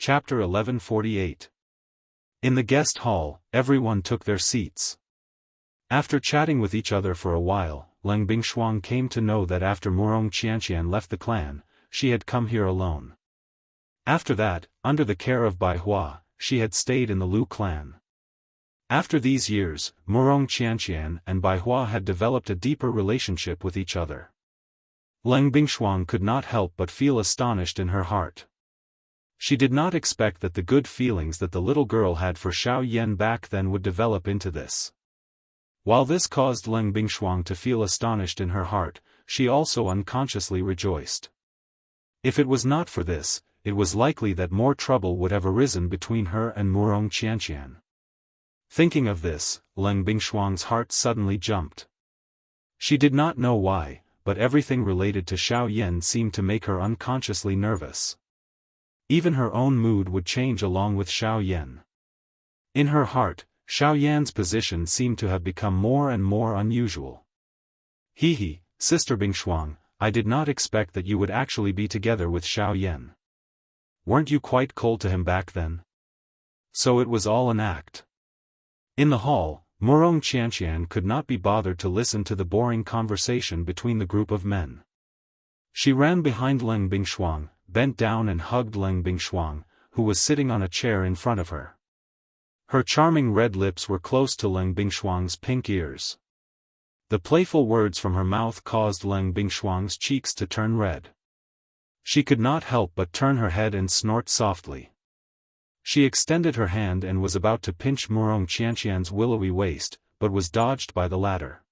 Chapter 1148. In the guest hall, everyone took their seats. After chatting with each other for a while, Leng Bingshuang came to know that after Wuxia Xianxia left the clan, she had come here alone. After that, under the care of Bai Hua, she had stayed in the Lu clan. After these years, Wuxia Xianxia and Bai Hua had developed a deeper relationship with each other. Leng Bingshuang could not help but feel astonished in her heart. She did not expect that the good feelings that the little girl had for Xiao Yan back then would develop into this. While this caused Leng Bingshuang to feel astonished in her heart, she also unconsciously rejoiced. If it was not for this, it was likely that more trouble would have arisen between her and Wuxia Xianxia. Thinking of this, Leng Bingshuang's heart suddenly jumped. She did not know why, but everything related to Xiao Yan seemed to make her unconsciously nervous. Even her own mood would change along with Xiao Yan. In her heart, Xiao Yan's position seemed to have become more and more unusual. He, Sister Bingshuang, I did not expect that you would actually be together with Xiao Yan. Weren't you quite cold to him back then? So it was all an act. In the hall, Wuxia Xianxia could not be bothered to listen to the boring conversation between the group of men. She ran behind Leng Bingshuang, bent down and hugged Leng Bingshuang, who was sitting on a chair in front of her. Her charming red lips were close to Leng Bingshuang's pink ears. The playful words from her mouth caused Leng Bingshuang's cheeks to turn red. She could not help but turn her head and snort softly. She extended her hand and was about to pinch Wuxia Xianxia's willowy waist, but was dodged by the latter.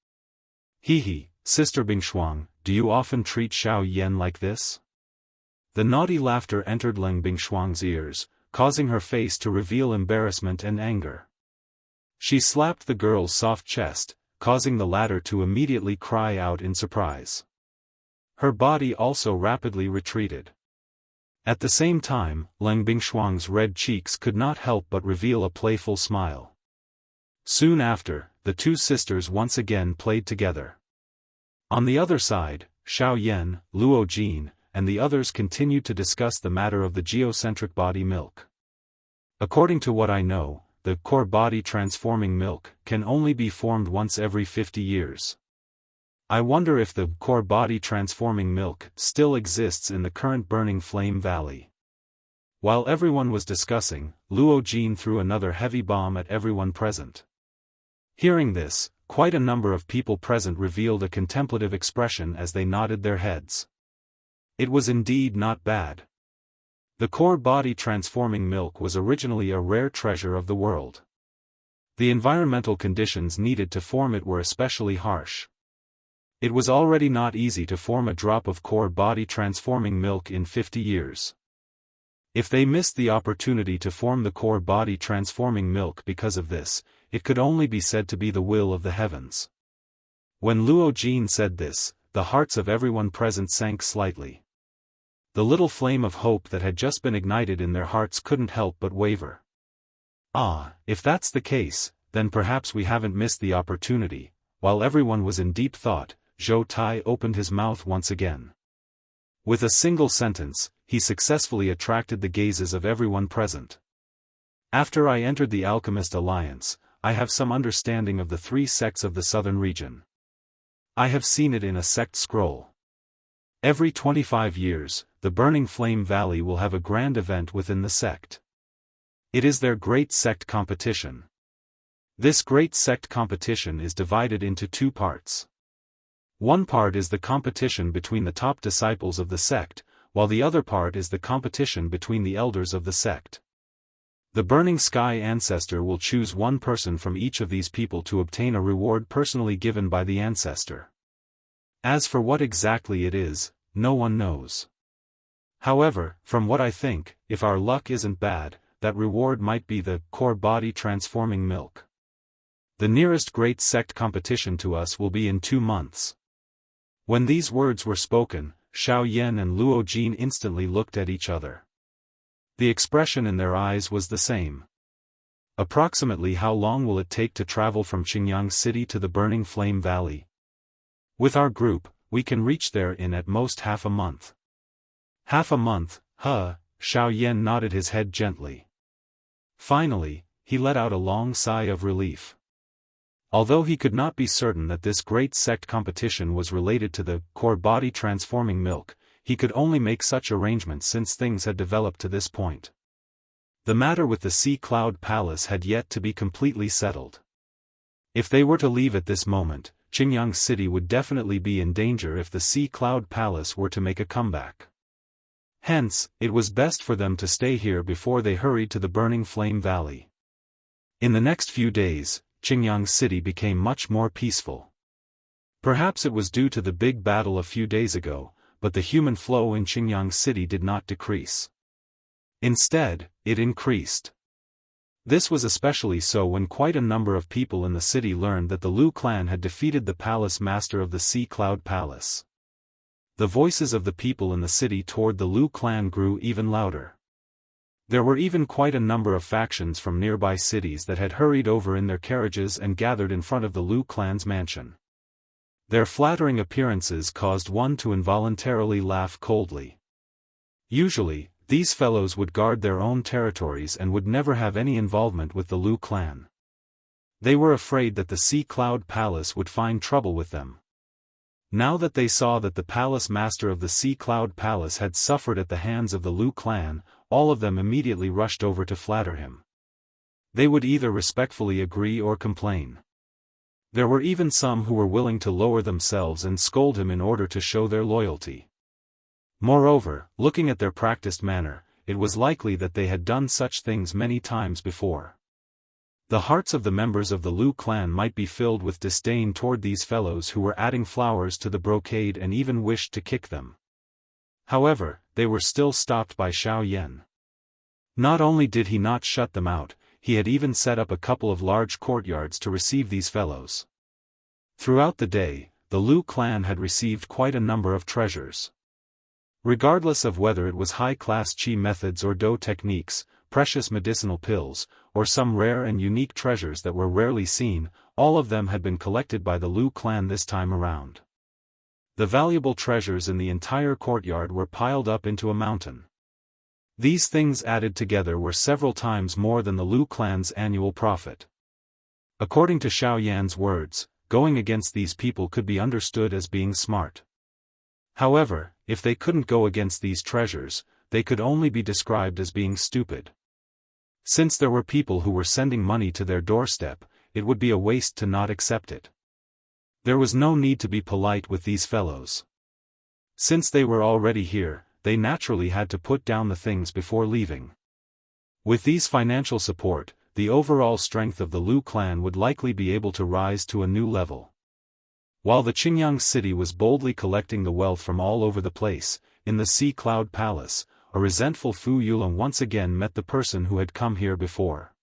Sister Bingshuang, do you often treat Xiao Yan like this? The naughty laughter entered Leng Bingshuang's ears, causing her face to reveal embarrassment and anger. She slapped the girl's soft chest, causing the latter to immediately cry out in surprise. Her body also rapidly retreated. At the same time, Leng Bingshuang's red cheeks could not help but reveal a playful smile. Soon after, the two sisters once again played together. On the other side, Xiao Yan, Luo Jin, and the others continued to discuss the matter of the geocentric body milk. According to what I know, the core body transforming milk can only be formed once every 50 years. I wonder if the core body transforming milk still exists in the current burning flame valley. While everyone was discussing, Luo Jin threw another heavy bomb at everyone present. Hearing this, quite a number of people present revealed a contemplative expression as they nodded their heads. It was indeed not bad. The core body transforming milk was originally a rare treasure of the world. The environmental conditions needed to form it were especially harsh. It was already not easy to form a drop of core body transforming milk in 50 years. If they missed the opportunity to form the core body transforming milk because of this, it could only be said to be the will of the heavens. When Luo Jin said this, the hearts of everyone present sank slightly. The little flame of hope that had just been ignited in their hearts couldn't help but waver. If that's the case, then perhaps we haven't missed the opportunity. While everyone was in deep thought, Zhou Tai opened his mouth once again. With a single sentence, he successfully attracted the gazes of everyone present. After I entered the Alchemist Alliance, I have some understanding of the 3 sects of the southern region. I have seen it in a sect scroll. Every 25 years, the Burning Flame Valley will have a grand event within the sect. It is their great sect competition. This great sect competition is divided into 2 parts. One part is the competition between the top disciples of the sect, while the other part is the competition between the elders of the sect. The Burning Sky Ancestor will choose one person from each of these people to obtain a reward personally given by the ancestor. As for what exactly it is, no one knows. However, from what I think, if our luck isn't bad, that reward might be the core body transforming milk. The nearest great sect competition to us will be in 2 months. When these words were spoken, Xiao Yan and Luo Jin instantly looked at each other. The expression in their eyes was the same. Approximately how long will it take to travel from Qingyang City to the Burning Flame Valley? With our group, we can reach there in at most half a month. Half a month, Xiao Yan nodded his head gently. Finally, he let out a long sigh of relief. Although he could not be certain that this great sect competition was related to the core body transforming milk, he could only make such arrangements since things had developed to this point. The matter with the Sea Cloud Palace had yet to be completely settled. If they were to leave at this moment, Qingyang City would definitely be in danger if the Sea Cloud Palace were to make a comeback. Hence, it was best for them to stay here before they hurried to the Burning Flame Valley. In the next few days, Qingyang City became much more peaceful. Perhaps it was due to the big battle a few days ago, but the human flow in Qingyang City did not decrease. Instead, it increased. This was especially so when quite a number of people in the city learned that the Lu clan had defeated the palace master of the Sea Cloud Palace. The voices of the people in the city toward the Lu clan grew even louder. There were even quite a number of factions from nearby cities that had hurried over in their carriages and gathered in front of the Lu clan's mansion. Their flattering appearances caused one to involuntarily laugh coldly. Usually, these fellows would guard their own territories and would never have any involvement with the Lu clan. They were afraid that the Sea Cloud Palace would find trouble with them. Now that they saw that the palace master of the Sea Cloud Palace had suffered at the hands of the Lu clan, all of them immediately rushed over to flatter him. They would either respectfully agree or complain. There were even some who were willing to lower themselves and scold him in order to show their loyalty. Moreover, looking at their practiced manner, it was likely that they had done such things many times before. The hearts of the members of the Lu clan might be filled with disdain toward these fellows who were adding flowers to the brocade and even wished to kick them. However, they were still stopped by Xiao Yan. Not only did he not shut them out, he had even set up a couple of large courtyards to receive these fellows. Throughout the day, the Lu clan had received quite a number of treasures. Regardless of whether it was high-class qi methods or dou techniques, precious medicinal pills, or some rare and unique treasures that were rarely seen, all of them had been collected by the Lu clan this time around. The valuable treasures in the entire courtyard were piled up into a mountain. These things added together were several times more than the Lu clan's annual profit. According to Xiao Yan's words, going against these people could be understood as being smart. However, if they couldn't go against these treasures, they could only be described as being stupid. Since there were people who were sending money to their doorstep, it would be a waste to not accept it. There was no need to be polite with these fellows. Since they were already here, they naturally had to put down the things before leaving. With these financial support, the overall strength of the Lu clan would likely be able to rise to a new level. While the Qingyang city was boldly collecting the wealth from all over the place, in the Sea Cloud Palace, a resentful Fu Yulong once again met the person who had come here before.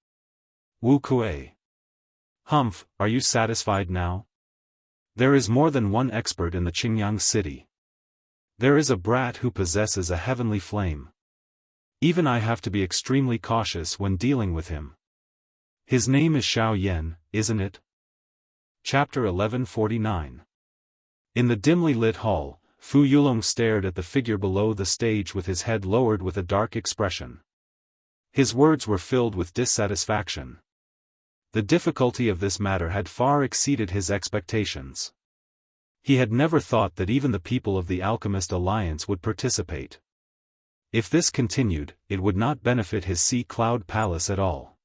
Wu Kuei. Humph, are you satisfied now? There is more than one expert in the Qingyang city. There is a brat who possesses a heavenly flame. Even I have to be extremely cautious when dealing with him. His name is Xiao Yan, isn't it? Chapter 1149. In the dimly lit hall, Fu Yulong stared at the figure below the stage with his head lowered with a dark expression. His words were filled with dissatisfaction. The difficulty of this matter had far exceeded his expectations. He had never thought that even the people of the Alchemist Alliance would participate. If this continued, it would not benefit his Sea Cloud Palace at all.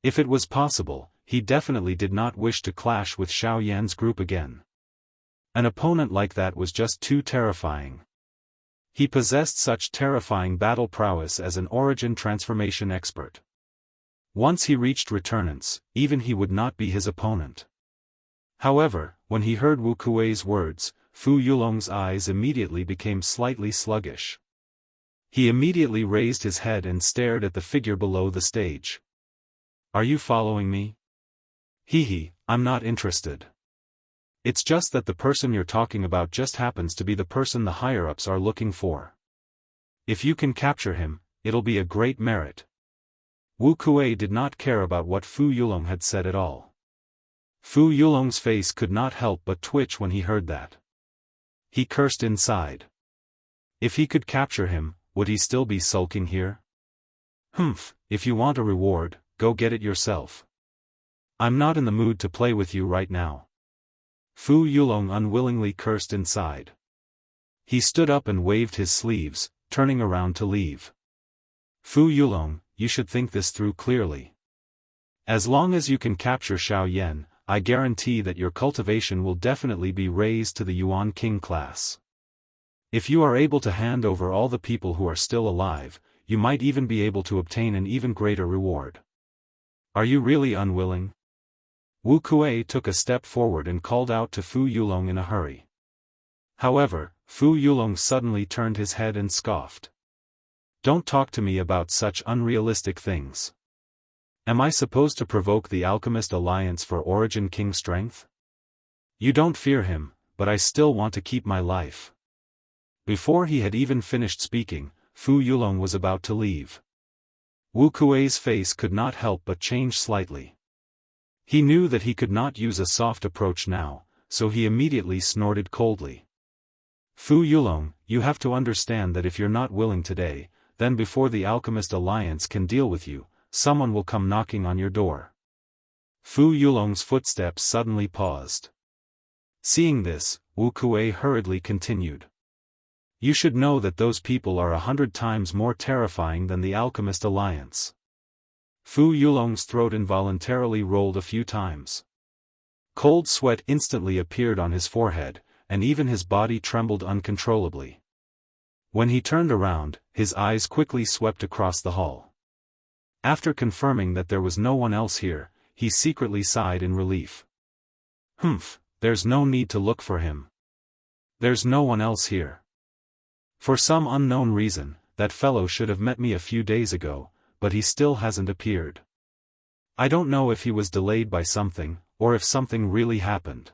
If it was possible, he definitely did not wish to clash with Xiao Yan's group again. An opponent like that was just too terrifying. He possessed such terrifying battle prowess as an origin transformation expert. Once he reached returnance, even he would not be his opponent. However, when he heard Wu Kuei's words, Fu Yulong's eyes immediately became slightly sluggish. He immediately raised his head and stared at the figure below the stage. Are you following me? I'm not interested. It's just that the person you're talking about just happens to be the person the higher-ups are looking for. If you can capture him, it'll be a great merit. Wu Kuei did not care about what Fu Yulong had said at all. Fu Yulong's face could not help but twitch when he heard that. He cursed inside. If he could capture him, would he still be sulking here? Humph, if you want a reward, go get it yourself. I'm not in the mood to play with you right now. Fu Yulong unwillingly cursed inside. He stood up and waved his sleeves, turning around to leave. Fu Yulong, you should think this through clearly. As long as you can capture Xiao Yan, I guarantee that your cultivation will definitely be raised to the Yuan King class. If you are able to hand over all the people who are still alive, you might even be able to obtain an even greater reward. Are you really unwilling? Wu Kuei took a step forward and called out to Fu Yulong in a hurry. However, Fu Yulong suddenly turned his head and scoffed. Don't talk to me about such unrealistic things. Am I supposed to provoke the Alchemist Alliance for Origin King strength? You don't fear him, but I still want to keep my life. Before he had even finished speaking, Fu Yulong was about to leave. Wu Kuei's face could not help but change slightly. He knew that he could not use a soft approach now, so he immediately snorted coldly. Fu Yulong, you have to understand that if you're not willing today, then before the Alchemist Alliance can deal with you, someone will come knocking on your door. Fu Yulong's footsteps suddenly paused. Seeing this, Wu Kuei hurriedly continued. You should know that those people are 100 times more terrifying than the Alchemist Alliance. Fu Yulong's throat involuntarily rolled a few times. Cold sweat instantly appeared on his forehead, and even his body trembled uncontrollably. When he turned around, his eyes quickly swept across the hall. After confirming that there was no one else here, he secretly sighed in relief. Humph, there's no need to look for him. There's no one else here. For some unknown reason, that fellow should have met me a few days ago, but he still hasn't appeared. I don't know if he was delayed by something, or if something really happened.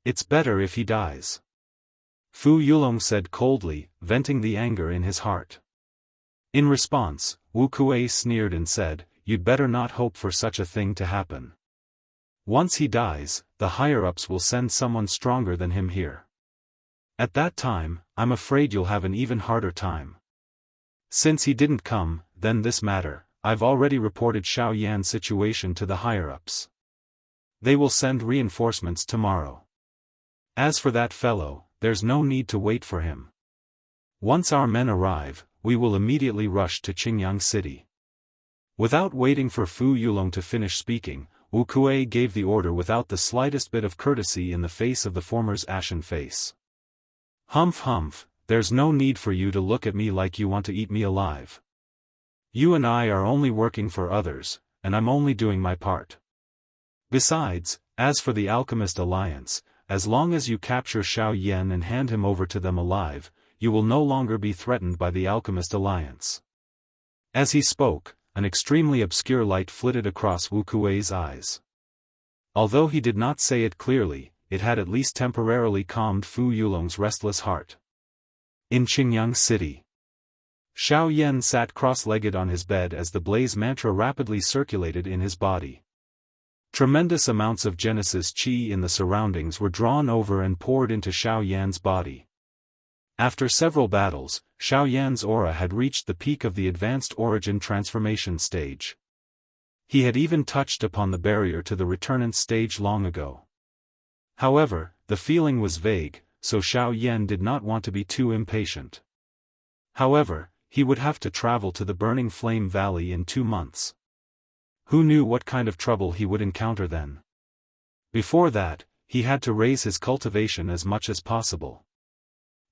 It's better if he dies. Fu Yulong said coldly, venting the anger in his heart. In response, Wu Kuei sneered and said, You'd better not hope for such a thing to happen. Once he dies, the higher-ups will send someone stronger than him here. At that time, I'm afraid you'll have an even harder time. Since he didn't come, then this matter, I've already reported Xiao Yan's situation to the higher-ups. They will send reinforcements tomorrow. As for that fellow, there's no need to wait for him. Once our men arrive, we will immediately rush to Qingyang City. Without waiting for Fu Yulong to finish speaking, Wu Kuei gave the order without the slightest bit of courtesy in the face of the former's ashen face. Humph humph, there's no need for you to look at me like you want to eat me alive. You and I are only working for others, and I'm only doing my part. Besides, as for the Alchemist Alliance, as long as you capture Xiao Yan and hand him over to them alive, you will no longer be threatened by the Alchemist Alliance. As he spoke, an extremely obscure light flitted across Wu Kuei's eyes. Although he did not say it clearly, it had at least temporarily calmed Fu Yulong's restless heart. In Qingyang City, Xiao Yan sat cross-legged on his bed as the blaze mantra rapidly circulated in his body. Tremendous amounts of Genesis Qi in the surroundings were drawn over and poured into Xiao Yan's body. After several battles, Xiao Yan's aura had reached the peak of the advanced origin transformation stage. He had even touched upon the barrier to the returnant stage long ago. However, the feeling was vague, so Xiao Yan did not want to be too impatient. However, he would have to travel to the Burning Flame Valley in 2 months. Who knew what kind of trouble he would encounter then? Before that, he had to raise his cultivation as much as possible.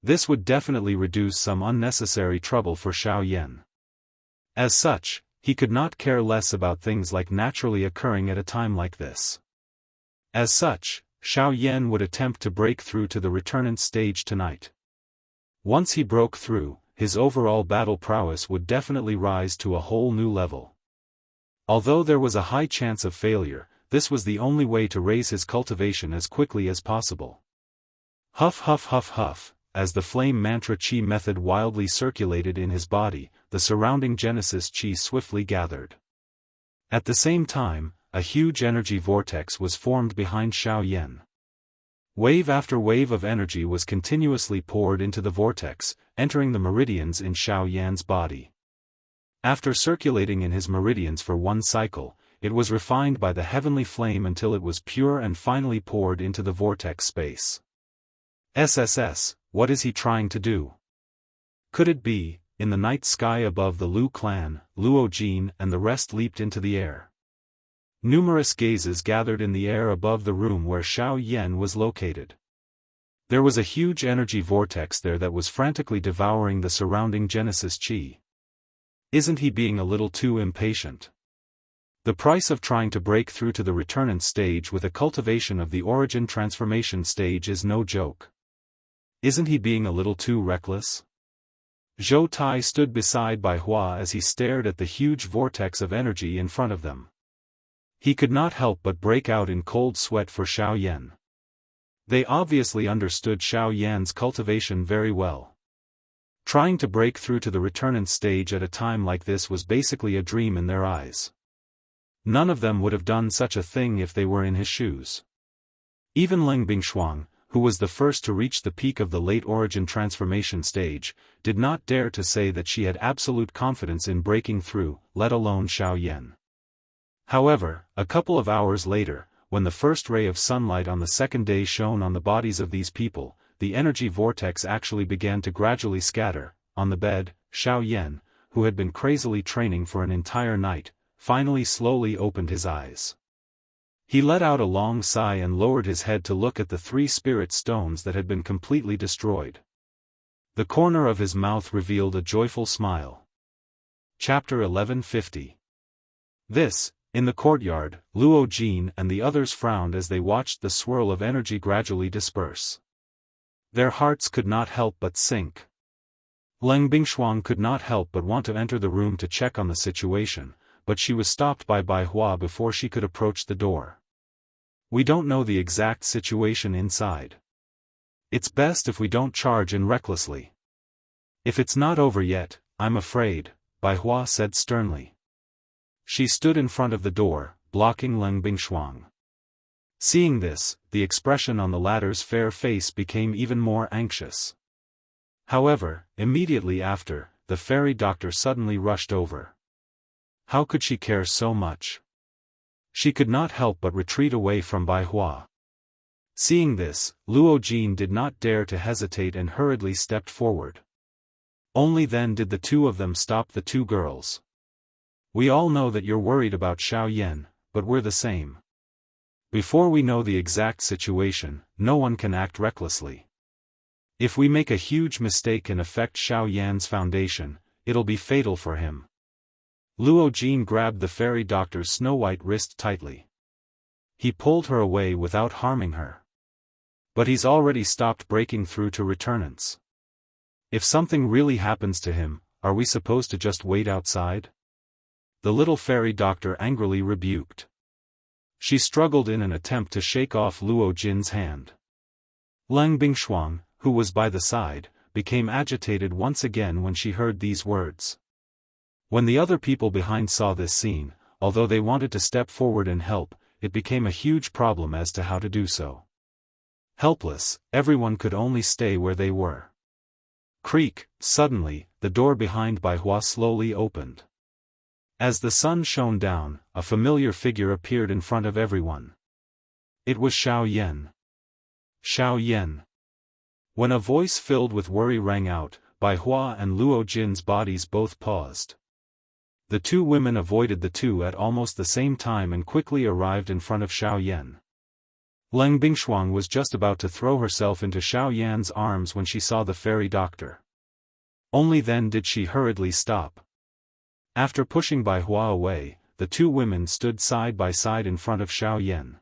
This would definitely reduce some unnecessary trouble for Xiao Yan. As such, he could not care less about things like naturally occurring at a time like this. As such, Xiao Yan would attempt to break through to the returnant stage tonight. Once he broke through, his overall battle prowess would definitely rise to a whole new level. Although there was a high chance of failure, this was the only way to raise his cultivation as quickly as possible. Huff huff huff huff, as the flame mantra Qi method wildly circulated in his body, the surrounding Genesis Qi swiftly gathered. At the same time, a huge energy vortex was formed behind Xiao Yan. Wave after wave of energy was continuously poured into the vortex, entering the meridians in Xiao Yan's body. After circulating in his meridians for one cycle, it was refined by the heavenly flame until it was pure and finally poured into the vortex space. SSS, what is he trying to do? Could it be, in the night sky above the Lu clan, Luo Jin and the rest leaped into the air. Numerous gazes gathered in the air above the room where Xiao Yan was located. There was a huge energy vortex there that was frantically devouring the surrounding Genesis Chi. Isn't he being a little too impatient? The price of trying to break through to the returnant stage with a cultivation of the origin transformation stage is no joke. Isn't he being a little too reckless? Zhou Tai stood beside Bai Hua as he stared at the huge vortex of energy in front of them. He could not help but break out in cold sweat for Xiao Yan. They obviously understood Xiao Yan's cultivation very well. Trying to break through to the returnant stage at a time like this was basically a dream in their eyes. None of them would have done such a thing if they were in his shoes. Even Leng Bingshuang, who was the first to reach the peak of the late origin transformation stage, did not dare to say that she had absolute confidence in breaking through, let alone Xiao Yan. However, a couple of hours later, when the first ray of sunlight on the second day shone on the bodies of these people, the energy vortex actually began to gradually scatter. On the bed, Xiao Yan, who had been crazily training for an entire night, finally slowly opened his eyes. He let out a long sigh and lowered his head to look at the 3 spirit stones that had been completely destroyed. The corner of his mouth revealed a joyful smile. Chapter 1150. This, in the courtyard, Luo Jin and the others frowned as they watched the swirl of energy gradually disperse. Their hearts could not help but sink. Leng Bingshuang could not help but want to enter the room to check on the situation, but she was stopped by Bai Hua before she could approach the door. We don't know the exact situation inside. It's best if we don't charge in recklessly. If it's not over yet, I'm afraid, Bai Hua said sternly. She stood in front of the door, blocking Leng Bingshuang. Seeing this, the expression on the latter's fair face became even more anxious. However, immediately after, the fairy doctor suddenly rushed over. How could she care so much? She could not help but retreat away from Bai Hua. Seeing this, Luo Jin did not dare to hesitate and hurriedly stepped forward. Only then did the two of them stop the 2 girls. We all know that you're worried about Xiao Yan, but we're the same. Before we know the exact situation, no one can act recklessly. If we make a huge mistake and affect Xiao Yan's foundation, it'll be fatal for him. Luo Jin grabbed the fairy doctor's snow-white wrist tightly. He pulled her away without harming her. But he's already stopped breaking through to returnants. If something really happens to him, are we supposed to just wait outside? The little fairy doctor angrily rebuked. She struggled in an attempt to shake off Luo Jin's hand. Leng Bingshuang, who was by the side, became agitated once again when she heard these words. When the other people behind saw this scene, although they wanted to step forward and help, it became a huge problem as to how to do so. Helpless, everyone could only stay where they were. Creak, suddenly, the door behind Bai Hua slowly opened. As the sun shone down, a familiar figure appeared in front of everyone. It was Xiao Yan. Xiao Yan. When a voice filled with worry rang out, Bai Hua and Luo Jin's bodies both paused. The 2 women avoided the 2 at almost the same time and quickly arrived in front of Xiao Yan. Leng Bingshuang was just about to throw herself into Xiao Yan's arms when she saw the fairy doctor. Only then did she hurriedly stop. After pushing Bai Hua away, the 2 women stood side by side in front of Xiao Yan.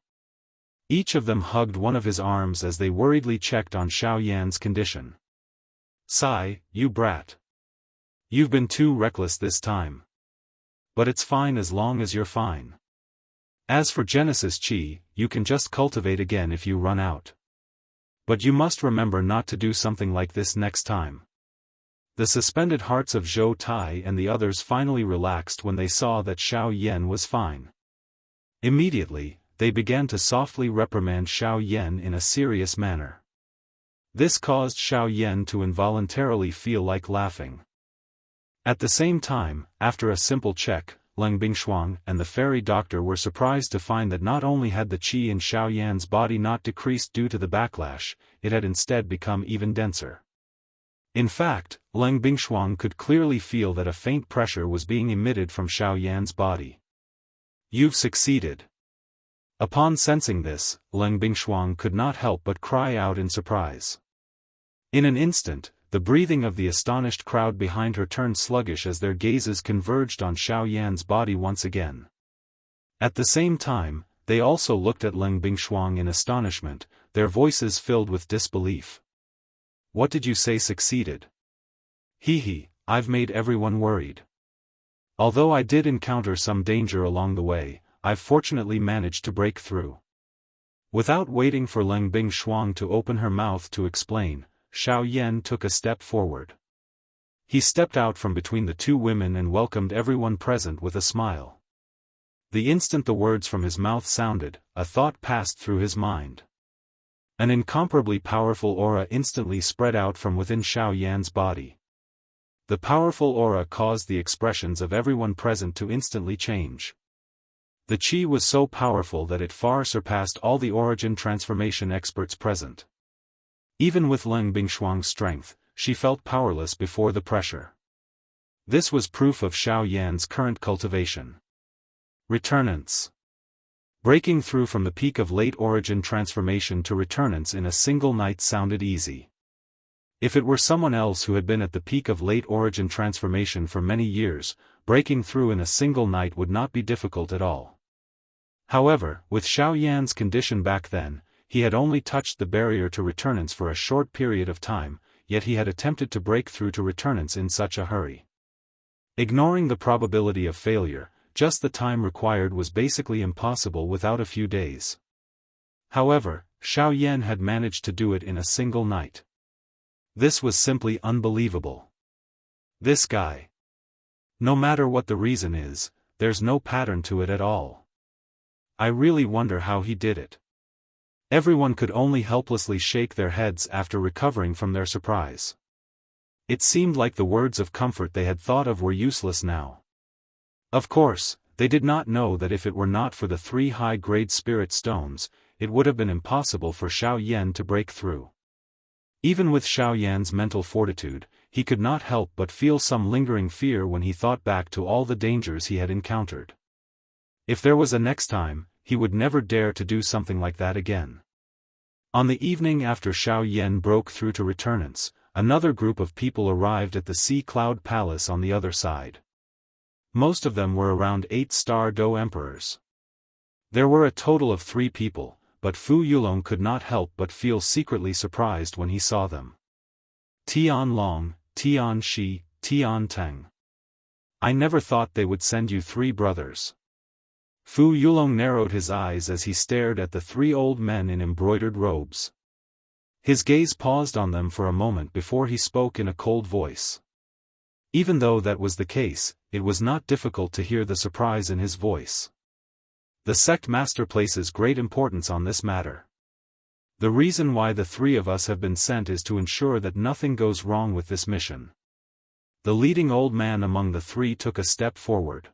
Each of them hugged one of his arms as they worriedly checked on Xiao Yan's condition. Sigh, you brat. You've been too reckless this time. But it's fine as long as you're fine. As for Genesis Chi, you can just cultivate again if you run out. But you must remember not to do something like this next time. The suspended hearts of Zhou Tai and the others finally relaxed when they saw that Xiao Yan was fine. Immediately, they began to softly reprimand Xiao Yan in a serious manner. This caused Xiao Yan to involuntarily feel like laughing. At the same time, after a simple check, Leng Bingshuang and the fairy doctor were surprised to find that not only had the qi in Xiao Yan's body not decreased due to the backlash, it had instead become even denser. In fact, Leng Bingshuang could clearly feel that a faint pressure was being emitted from Xiao Yan's body. "You've succeeded." Upon sensing this, Leng Bingshuang could not help but cry out in surprise. In an instant, the breathing of the astonished crowd behind her turned sluggish as their gazes converged on Xiao Yan's body once again. At the same time, they also looked at Leng Bingshuang in astonishment, their voices filled with disbelief. "What did you say succeeded?" "Hee, I've made everyone worried. Although I did encounter some danger along the way, I've fortunately managed to break through." Without waiting for Leng Bingshuang to open her mouth to explain, Xiao Yan took a step forward. He stepped out from between the two women and welcomed everyone present with a smile. The instant the words from his mouth sounded, a thought passed through his mind. An incomparably powerful aura instantly spread out from within Xiao Yan's body. The powerful aura caused the expressions of everyone present to instantly change. The qi was so powerful that it far surpassed all the origin transformation experts present. Even with Leng Bingshuang's strength, she felt powerless before the pressure. This was proof of Xiao Yan's current cultivation. Returnance. Breaking through from the peak of late origin transformation to returnance in a single night sounded easy. If it were someone else who had been at the peak of late origin transformation for many years, breaking through in a single night would not be difficult at all. However, with Xiao Yan's condition back then, he had only touched the barrier to returnance for a short period of time, yet he had attempted to break through to returnance in such a hurry. Ignoring the probability of failure, just the time required was basically impossible without a few days. However, Xiao Yan had managed to do it in a single night. This was simply unbelievable. This guy. No matter what the reason is, there's no pattern to it at all. I really wonder how he did it. Everyone could only helplessly shake their heads after recovering from their surprise. It seemed like the words of comfort they had thought of were useless now. Of course, they did not know that if it were not for the 3 high-grade spirit stones, it would have been impossible for Xiao Yan to break through. Even with Xiao Yan's mental fortitude, he could not help but feel some lingering fear when he thought back to all the dangers he had encountered. If there was a next time, he would never dare to do something like that again. On the evening after Xiao Yan broke through to returnance, another group of people arrived at the Sea Cloud Palace on the other side. Most of them were around 8-star Dou emperors. There were a total of 3 people, but Fu Yulong could not help but feel secretly surprised when he saw them. Tian Long, Tian Shi, Tian Teng. I never thought they would send you 3 brothers. Fu Yulong narrowed his eyes as he stared at the 3 old men in embroidered robes. His gaze paused on them for a moment before he spoke in a cold voice. Even though that was the case, it was not difficult to hear the surprise in his voice. The sect master places great importance on this matter. The reason why the 3 of us have been sent is to ensure that nothing goes wrong with this mission. The leading old man among the 3 took a step forward.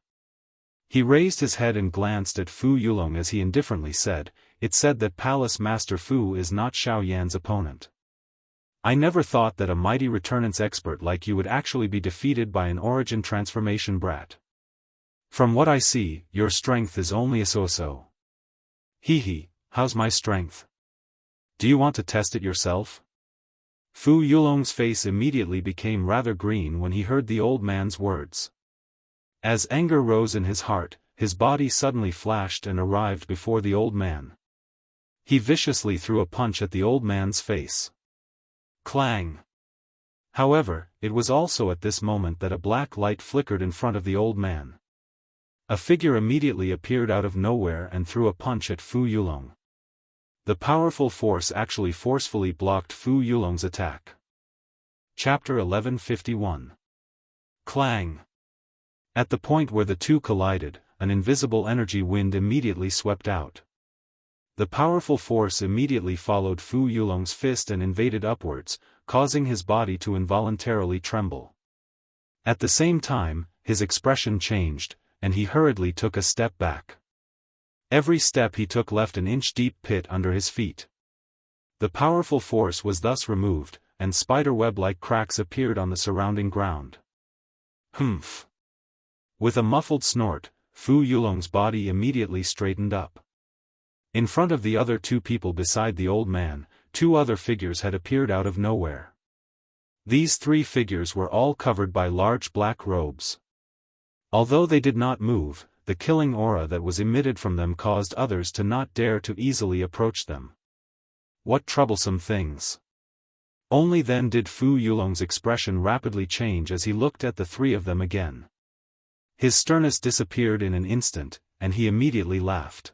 He raised his head and glanced at Fu Yulong as he indifferently said, "It said that Palace Master Fu is not Xiao Yan's opponent. I never thought that a mighty returnance expert like you would actually be defeated by an origin transformation brat. From what I see, your strength is only a so-so." "Hee, how's my strength? Do you want to test it yourself?" Fu Yulong's face immediately became rather green when he heard the old man's words. As anger rose in his heart, his body suddenly flashed and arrived before the old man. He viciously threw a punch at the old man's face. Clang! However, it was also at this moment that a black light flickered in front of the old man. A figure immediately appeared out of nowhere and threw a punch at Fu Yulong. The powerful force actually forcefully blocked Fu Yulong's attack. Chapter 1151. Clang! At the point where the two collided, an invisible energy wind immediately swept out. The powerful force immediately followed Fu Yulong's fist and invaded upwards, causing his body to involuntarily tremble. At the same time, his expression changed, and he hurriedly took a step back. Every step he took left an inch-deep pit under his feet. The powerful force was thus removed, and spiderweb-like cracks appeared on the surrounding ground. Humph! With a muffled snort, Fu Yulong's body immediately straightened up. In front of the other two people beside the old man, two other figures had appeared out of nowhere. These three figures were all covered by large black robes. Although they did not move, the killing aura that was emitted from them caused others to not dare to easily approach them. What troublesome things! Only then did Fu Yulong's expression rapidly change as he looked at the three of them again. His sternness disappeared in an instant, and he immediately laughed.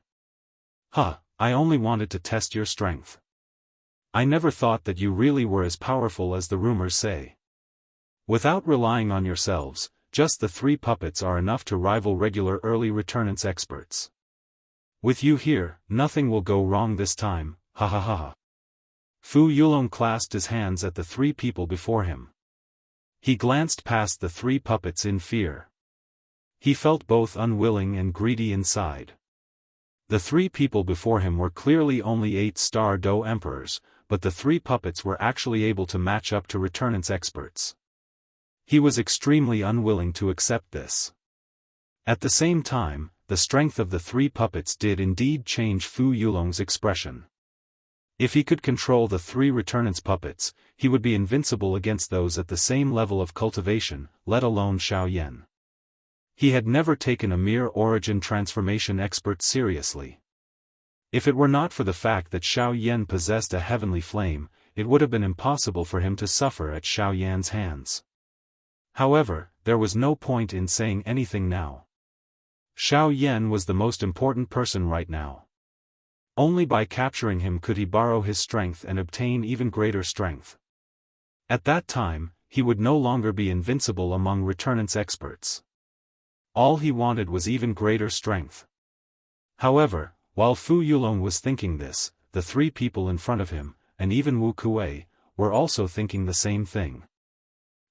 I only wanted to test your strength. I never thought that you really were as powerful as the rumors say. Without relying on yourselves, just the three puppets are enough to rival regular early returnance experts. With you here, nothing will go wrong this time, ha ha ha. Fu Yulong clasped his hands at the three people before him. He glanced past the three puppets in fear. He felt both unwilling and greedy inside. The three people before him were clearly only 8-star Do emperors, but the three puppets were actually able to match up to returnance experts. He was extremely unwilling to accept this. At the same time, the strength of the three puppets did indeed change Fu Yulong's expression. If he could control the three returnance puppets, he would be invincible against those at the same level of cultivation, let alone Xiaoyan. He had never taken a mere origin transformation expert seriously. If it were not for the fact that Xiaoyan possessed a heavenly flame, it would have been impossible for him to suffer at Xiaoyan's hands. However, there was no point in saying anything now. Xiaoyan was the most important person right now. Only by capturing him could he borrow his strength and obtain even greater strength. At that time, he would no longer be invincible among returnance experts. All he wanted was even greater strength. However, while Fu Yulong was thinking this, the three people in front of him, and even Wu Kuei, were also thinking the same thing.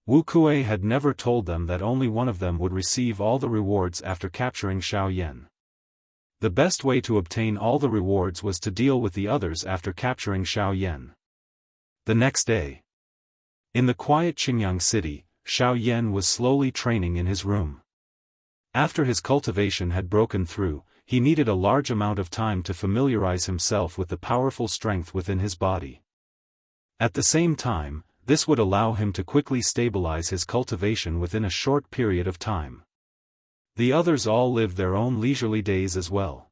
Wu Kuei had never told them that only one of them would receive all the rewards after capturing Xiaoyan. The best way to obtain all the rewards was to deal with the others after capturing Xiaoyan. The next day, in the quiet Qingyang city, Xiaoyan was slowly training in his room. After his cultivation had broken through, he needed a large amount of time to familiarize himself with the powerful strength within his body. At the same time, this would allow him to quickly stabilize his cultivation within a short period of time. The others all lived their own leisurely days as well.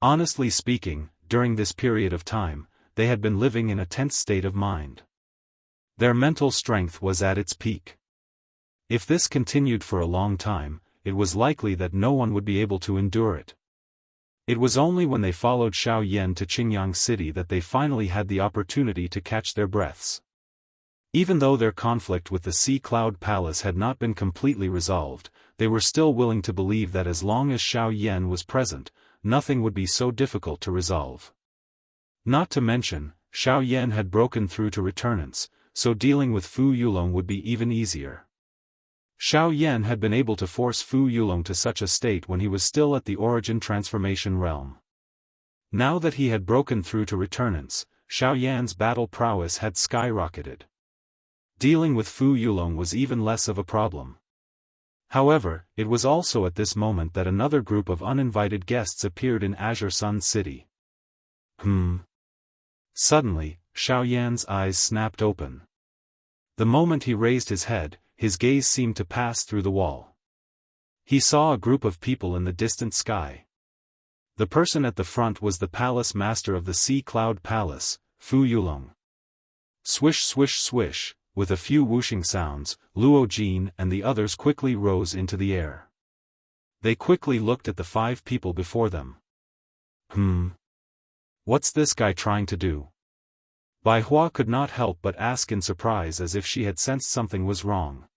Honestly speaking, during this period of time, they had been living in a tense state of mind. Their mental strength was at its peak. If this continued for a long time, it was likely that no one would be able to endure it. It was only when they followed Xiaoyan to Qingyang City that they finally had the opportunity to catch their breaths. Even though their conflict with the Sea Cloud Palace had not been completely resolved, they were still willing to believe that as long as Xiaoyan was present, nothing would be so difficult to resolve. Not to mention, Xiaoyan had broken through to returnance, so dealing with Fu Yulong would be even easier. Xiaoyan had been able to force Fu Yulong to such a state when he was still at the origin transformation realm. Now that he had broken through to returnance, Xiaoyan's battle prowess had skyrocketed. Dealing with Fu Yulong was even less of a problem. However, it was also at this moment that another group of uninvited guests appeared in Azure Sun City. Suddenly, Xiaoyan's eyes snapped open. The moment he raised his head, his gaze seemed to pass through the wall. He saw a group of people in the distant sky. The person at the front was the palace master of the Sea Cloud Palace, Fu Yulong. Swish swish swish, with a few whooshing sounds, Luo Jin and the others quickly rose into the air. They quickly looked at the 5 people before them. What's this guy trying to do? Bai Hua could not help but ask in surprise as if she had sensed something was wrong.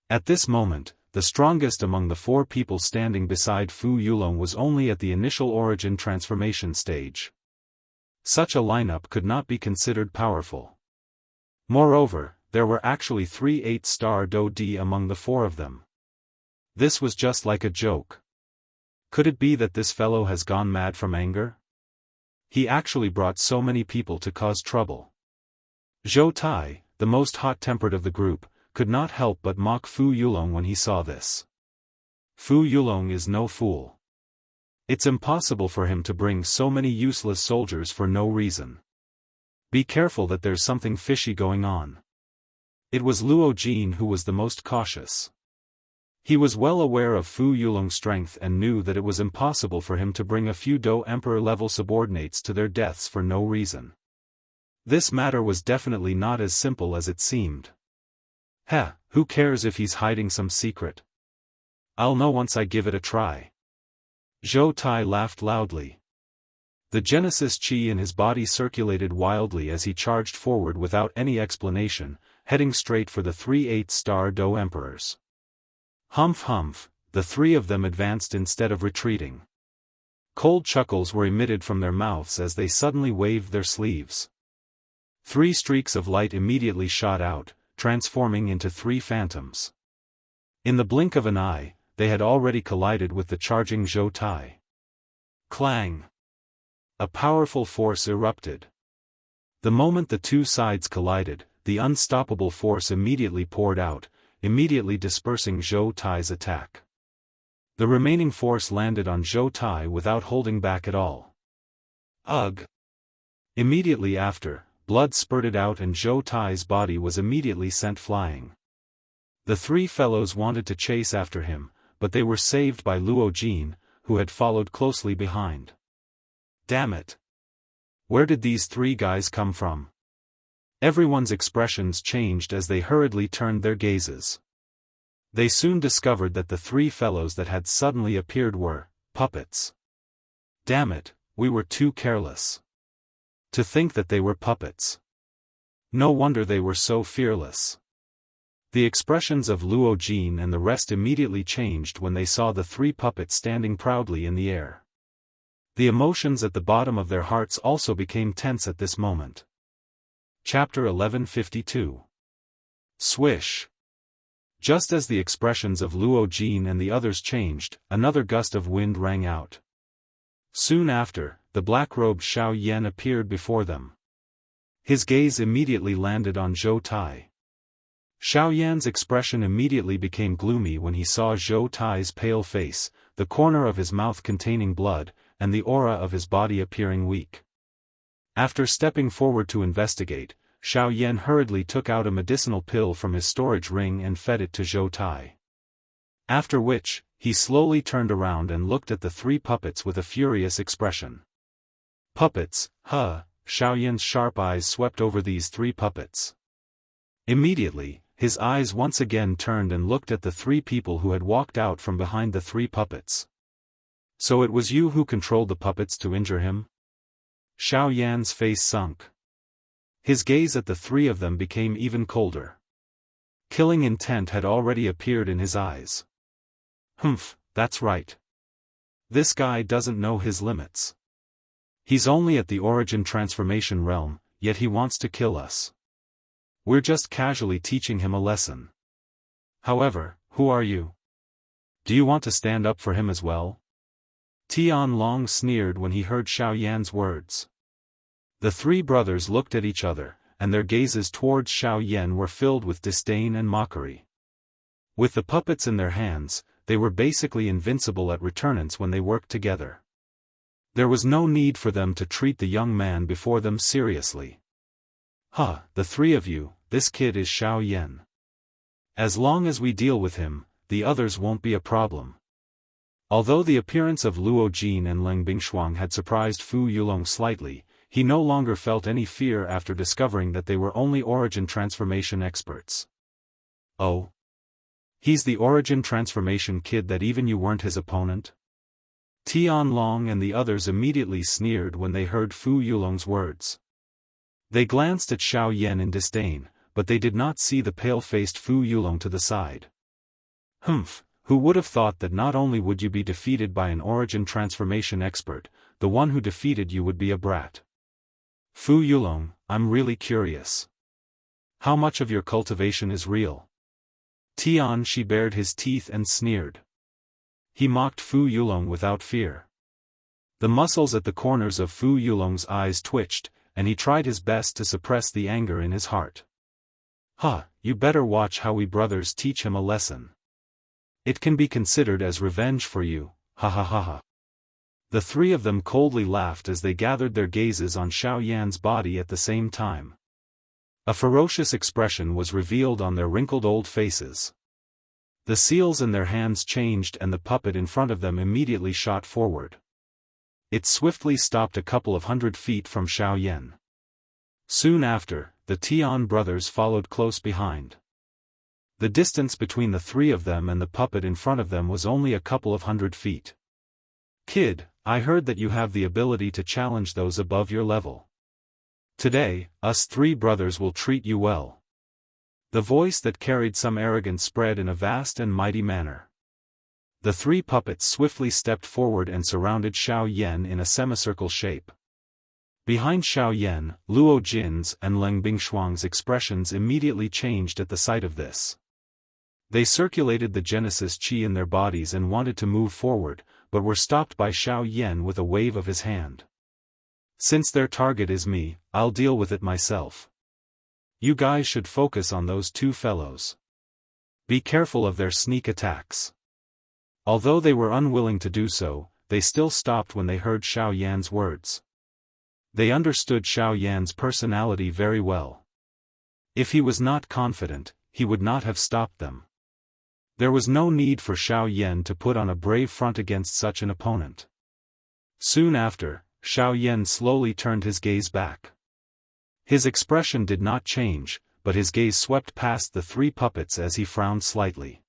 At this moment, the strongest among the 4 people standing beside Fu Yulong was only at the initial origin transformation stage. Such a lineup could not be considered powerful. Moreover, there were actually 3 8-star Do-D among the 4 of them. This was just like a joke. Could it be that this fellow has gone mad from anger? He actually brought so many people to cause trouble. Zhou Tai, the most hot-tempered of the group, could not help but mock Fu Yulong when he saw this. Fu Yulong is no fool. It's impossible for him to bring so many useless soldiers for no reason. Be careful that there's something fishy going on. It was Luo Jin who was the most cautious. He was well aware of Fu Yulong's strength and knew that it was impossible for him to bring a few Do Emperor-level subordinates to their deaths for no reason. This matter was definitely not as simple as it seemed. Heh, who cares if he's hiding some secret? I'll know once I give it a try. Zhou Tai laughed loudly. The Genesis Qi in his body circulated wildly as he charged forward without any explanation, heading straight for the 3 8-star Do Emperors. Humph humph, the 3 of them advanced instead of retreating. Cold chuckles were emitted from their mouths as they suddenly waved their sleeves. 3 streaks of light immediately shot out, transforming into 3 phantoms. In the blink of an eye, they had already collided with the charging Zhou Tai. Clang! A powerful force erupted. The moment the 2 sides collided, the unstoppable force immediately poured out, immediately dispersing Zhou Tai's attack. The remaining force landed on Zhou Tai without holding back at all. Ugh! Immediately after, blood spurted out and Zhou Tai's body was immediately sent flying. The 3 fellows wanted to chase after him, but they were saved by Luo Jin, who had followed closely behind. Damn it! Where did these 3 guys come from? Everyone's expressions changed as they hurriedly turned their gazes. They soon discovered that the 3 fellows that had suddenly appeared were puppets. Damn it, we were too careless. To think that they were puppets. No wonder they were so fearless. The expressions of Luo Jin and the rest immediately changed when they saw the 3 puppets standing proudly in the air. The emotions at the bottom of their hearts also became tense at this moment. Chapter 1152. Swish. Just as the expressions of Luo Jin and the others changed, another gust of wind rang out. Soon after, the black-robed Xiao Yan appeared before them. His gaze immediately landed on Zhou Tai. Xiao Yan's expression immediately became gloomy when he saw Zhou Tai's pale face, the corner of his mouth containing blood, and the aura of his body appearing weak. After stepping forward to investigate, Xiao Yan hurriedly took out a medicinal pill from his storage ring and fed it to Zhou Tai. After which, he slowly turned around and looked at the 3 puppets with a furious expression. Puppets, huh? Xiao Yan's sharp eyes swept over these 3 puppets. Immediately, his eyes once again turned and looked at the 3 people who had walked out from behind the 3 puppets. So it was you who controlled the puppets to injure him? Xiao Yan's face sunk. His gaze at the 3 of them became even colder. Killing intent had already appeared in his eyes. Humph, that's right. This guy doesn't know his limits. He's only at the origin transformation realm, yet he wants to kill us. We're just casually teaching him a lesson. However, who are you? Do you want to stand up for him as well? Tian Long sneered when he heard Xiao Yan's words. The 3 brothers looked at each other, and their gazes towards Xiao Yan were filled with disdain and mockery. With the puppets in their hands, they were basically invincible at returnance when they worked together. There was no need for them to treat the young man before them seriously. Huh, the 3 of you, this kid is Xiao Yan. As long as we deal with him, the others won't be a problem. Although the appearance of Luo Jin and Leng Bingshuang had surprised Fu Yulong slightly, he no longer felt any fear after discovering that they were only origin transformation experts. Oh? He's the origin transformation kid that even you weren't his opponent? Tian Long and the others immediately sneered when they heard Fu Yulong's words. They glanced at Xiao Yan in disdain, but they did not see the pale-faced Fu Yulong to the side. Humph, Who would have thought that not only would you be defeated by an origin transformation expert, the one who defeated you would be a brat. Fu Yulong, I'm really curious. How much of your cultivation is real? Tian Shi bared his teeth and sneered. He mocked Fu Yulong without fear. The muscles at the corners of Fu Yulong's eyes twitched, and he tried his best to suppress the anger in his heart. "Huh, you better watch how we brothers teach him a lesson. It can be considered as revenge for you, ha ha ha ha." The three of them coldly laughed as they gathered their gazes on Xiao Yan's body at the same time. A ferocious expression was revealed on their wrinkled old faces. The seals in their hands changed and the puppet in front of them immediately shot forward. It swiftly stopped a couple of 100 feet from Xiao Yan. Soon after, the Tian brothers followed close behind. The distance between the three of them and the puppet in front of them was only a couple of 100 feet. "Kid, I heard that you have the ability to challenge those above your level. Today, us three brothers will treat you well." The voice that carried some arrogance spread in a vast and mighty manner. The three puppets swiftly stepped forward and surrounded Xiao Yan in a semicircle shape. Behind Xiao Yan, Luo Jin's and Leng Bingshuang's expressions immediately changed at the sight of this. They circulated the Genesis Qi in their bodies and wanted to move forward, but were stopped by Xiao Yan with a wave of his hand. "Since their target is me, I'll deal with it myself. You guys should focus on those two fellows. Be careful of their sneak attacks." Although they were unwilling to do so, they still stopped when they heard Xiao Yan's words. They understood Xiao Yan's personality very well. If he was not confident, he would not have stopped them. There was no need for Xiao Yan to put on a brave front against such an opponent. Soon after, Xiao Yan slowly turned his gaze back. His expression did not change, but his gaze swept past the three puppets as he frowned slightly.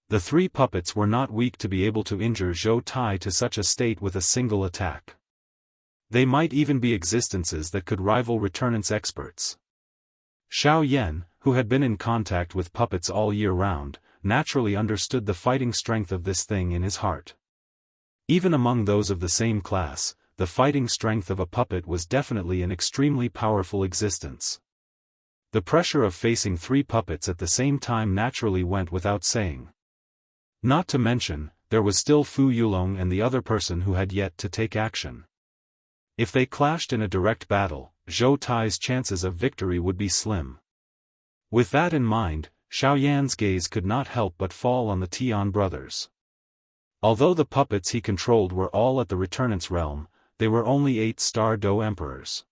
The three puppets were not weak to be able to injure Zhou Tai to such a state with a single attack. They might even be existences that could rival returnance experts. Xiao Yan, who had been in contact with puppets all year round, naturally understood the fighting strength of this thing in his heart. Even among those of the same class, the fighting strength of a puppet was definitely an extremely powerful existence. The pressure of facing three puppets at the same time naturally went without saying. Not to mention, there was still Fu Yulong and the other person who had yet to take action. If they clashed in a direct battle, Zhou Tai's chances of victory would be slim. With that in mind, Xiao Yan's gaze could not help but fall on the Tian brothers. Although the puppets he controlled were all at the returnance realm, they were only 8-star Do emperors.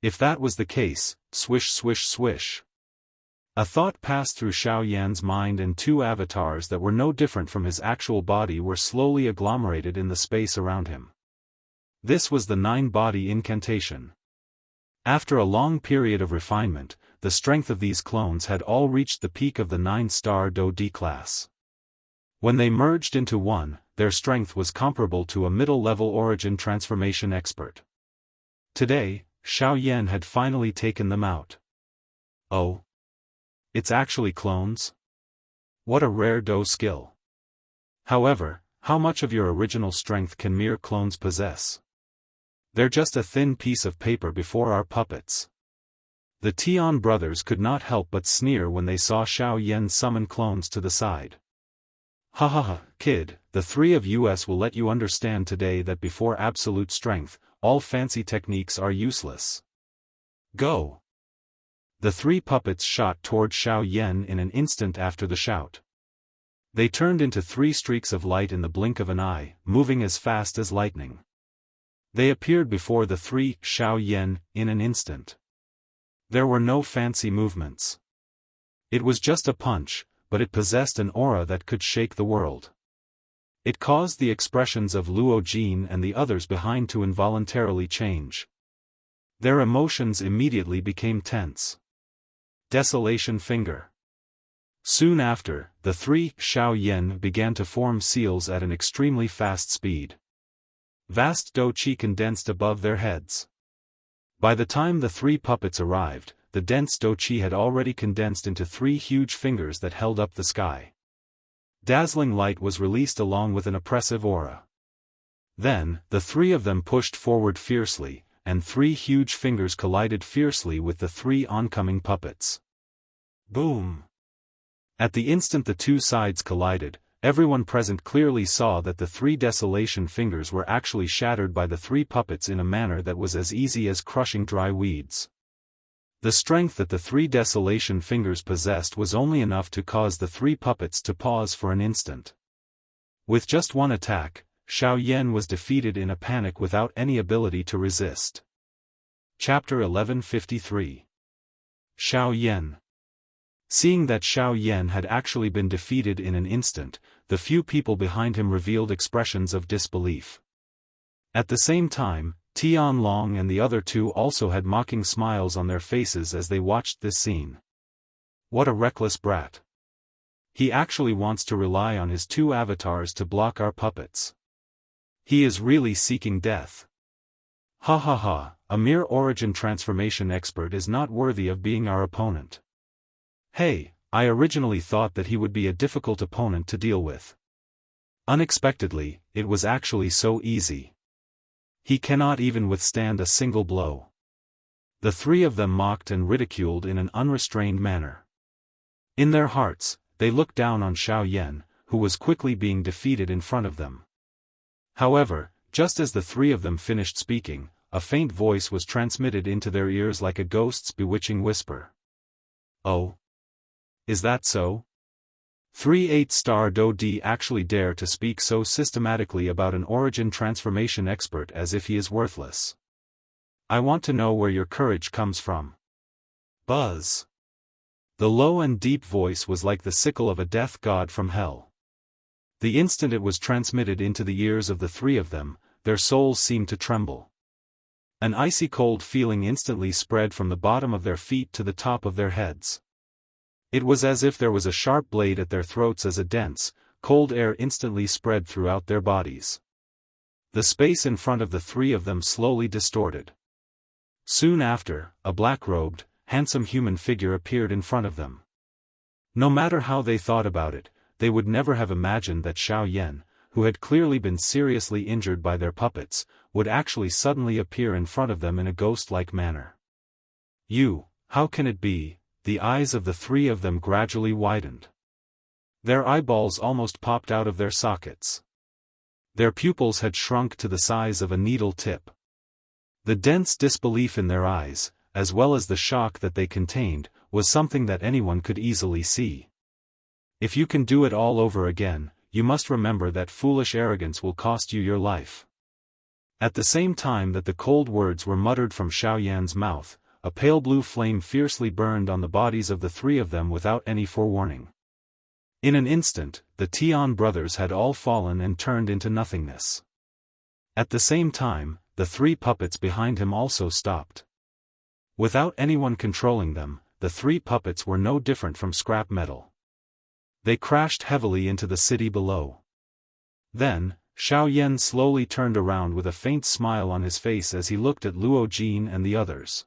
If that was the case, swish swish swish. A thought passed through Xiao Yan's mind and two avatars that were no different from his actual body were slowly agglomerated in the space around him. This was the 9-body incantation. After a long period of refinement, the strength of these clones had all reached the peak of the 9-star Do D class. When they merged into one, their strength was comparable to a middle-level origin transformation expert. Today, Xiao Yan had finally taken them out. Oh. It's actually clones? What a rare Do skill. However, how much of your original strength can mere clones possess? They're just a thin piece of paper before our puppets. The Tian brothers could not help but sneer when they saw Xiao Yan summon clones to the side. "Ha ha ha, kid, the three of us will let you understand today that before absolute strength, all fancy techniques are useless. Go!" The three puppets shot toward Xiao Yan in an instant after the shout. They turned into 3 streaks of light in the blink of an eye, moving as fast as lightning. They appeared before the three Xiao Yan in an instant. There were no fancy movements. It was just a punch, but it possessed an aura that could shake the world. It caused the expressions of Luo Jin and the others behind to involuntarily change. Their emotions immediately became tense. Desolation finger. Soon after, the three Xiao Yan began to form seals at an extremely fast speed. Vast Do Qi condensed above their heads. By the time the 3 puppets arrived, the dense Do Qi had already condensed into 3 huge fingers that held up the sky. Dazzling light was released along with an oppressive aura. Then, the three of them pushed forward fiercely, and three huge fingers collided fiercely with the three oncoming puppets. Boom! At the instant the two sides collided, everyone present clearly saw that the three desolation fingers were actually shattered by the three puppets in a manner that was as easy as crushing dry weeds. The strength that the three desolation fingers possessed was only enough to cause the three puppets to pause for an instant. With just one attack, Xiao Yan was defeated in a panic without any ability to resist. Chapter 1153. Xiao Yan. Seeing that Xiao Yan had actually been defeated in an instant, the few people behind him revealed expressions of disbelief. At the same time, Tian Long and the other two also had mocking smiles on their faces as they watched this scene. What a reckless brat. He actually wants to rely on his two avatars to block our puppets. He is really seeking death. Ha ha ha, a mere origin transformation expert is not worthy of being our opponent. Hey, I originally thought that he would be a difficult opponent to deal with. Unexpectedly, it was actually so easy. He cannot even withstand a single blow. The three of them mocked and ridiculed in an unrestrained manner. In their hearts, they looked down on Xiao Yan, who was quickly being defeated in front of them. However, just as the three of them finished speaking, a faint voice was transmitted into their ears like a ghost's bewitching whisper. Oh? Is that so? 3/8-star Do D actually dare to speak so systematically about an origin transformation expert as if he is worthless. I want to know where your courage comes from. Buzz. The low and deep voice was like the sickle of a death god from hell. The instant it was transmitted into the ears of the three of them, their souls seemed to tremble. An icy cold feeling instantly spread from the bottom of their feet to the top of their heads. It was as if there was a sharp blade at their throats as a dense, cold air instantly spread throughout their bodies. The space in front of the three of them slowly distorted. Soon after, a black-robed, handsome human figure appeared in front of them. No matter how they thought about it, they would never have imagined that Xiao Yan, who had clearly been seriously injured by their puppets, would actually suddenly appear in front of them in a ghost-like manner. How can it be? The eyes of the three of them gradually widened. Their eyeballs almost popped out of their sockets. Their pupils had shrunk to the size of a needle tip. The dense disbelief in their eyes, as well as the shock that they contained, was something that anyone could easily see. If you can do it all over again, you must remember that foolish arrogance will cost you your life. At the same time that the cold words were muttered from Xiao Yan's mouth, a pale blue flame fiercely burned on the bodies of the three of them without any forewarning. In an instant, the Tian brothers had all fallen and turned into nothingness. At the same time, the three puppets behind him also stopped. Without anyone controlling them, the three puppets were no different from scrap metal. They crashed heavily into the city below. Then, Xiao Yan slowly turned around with a faint smile on his face as he looked at Luo Jin and the others.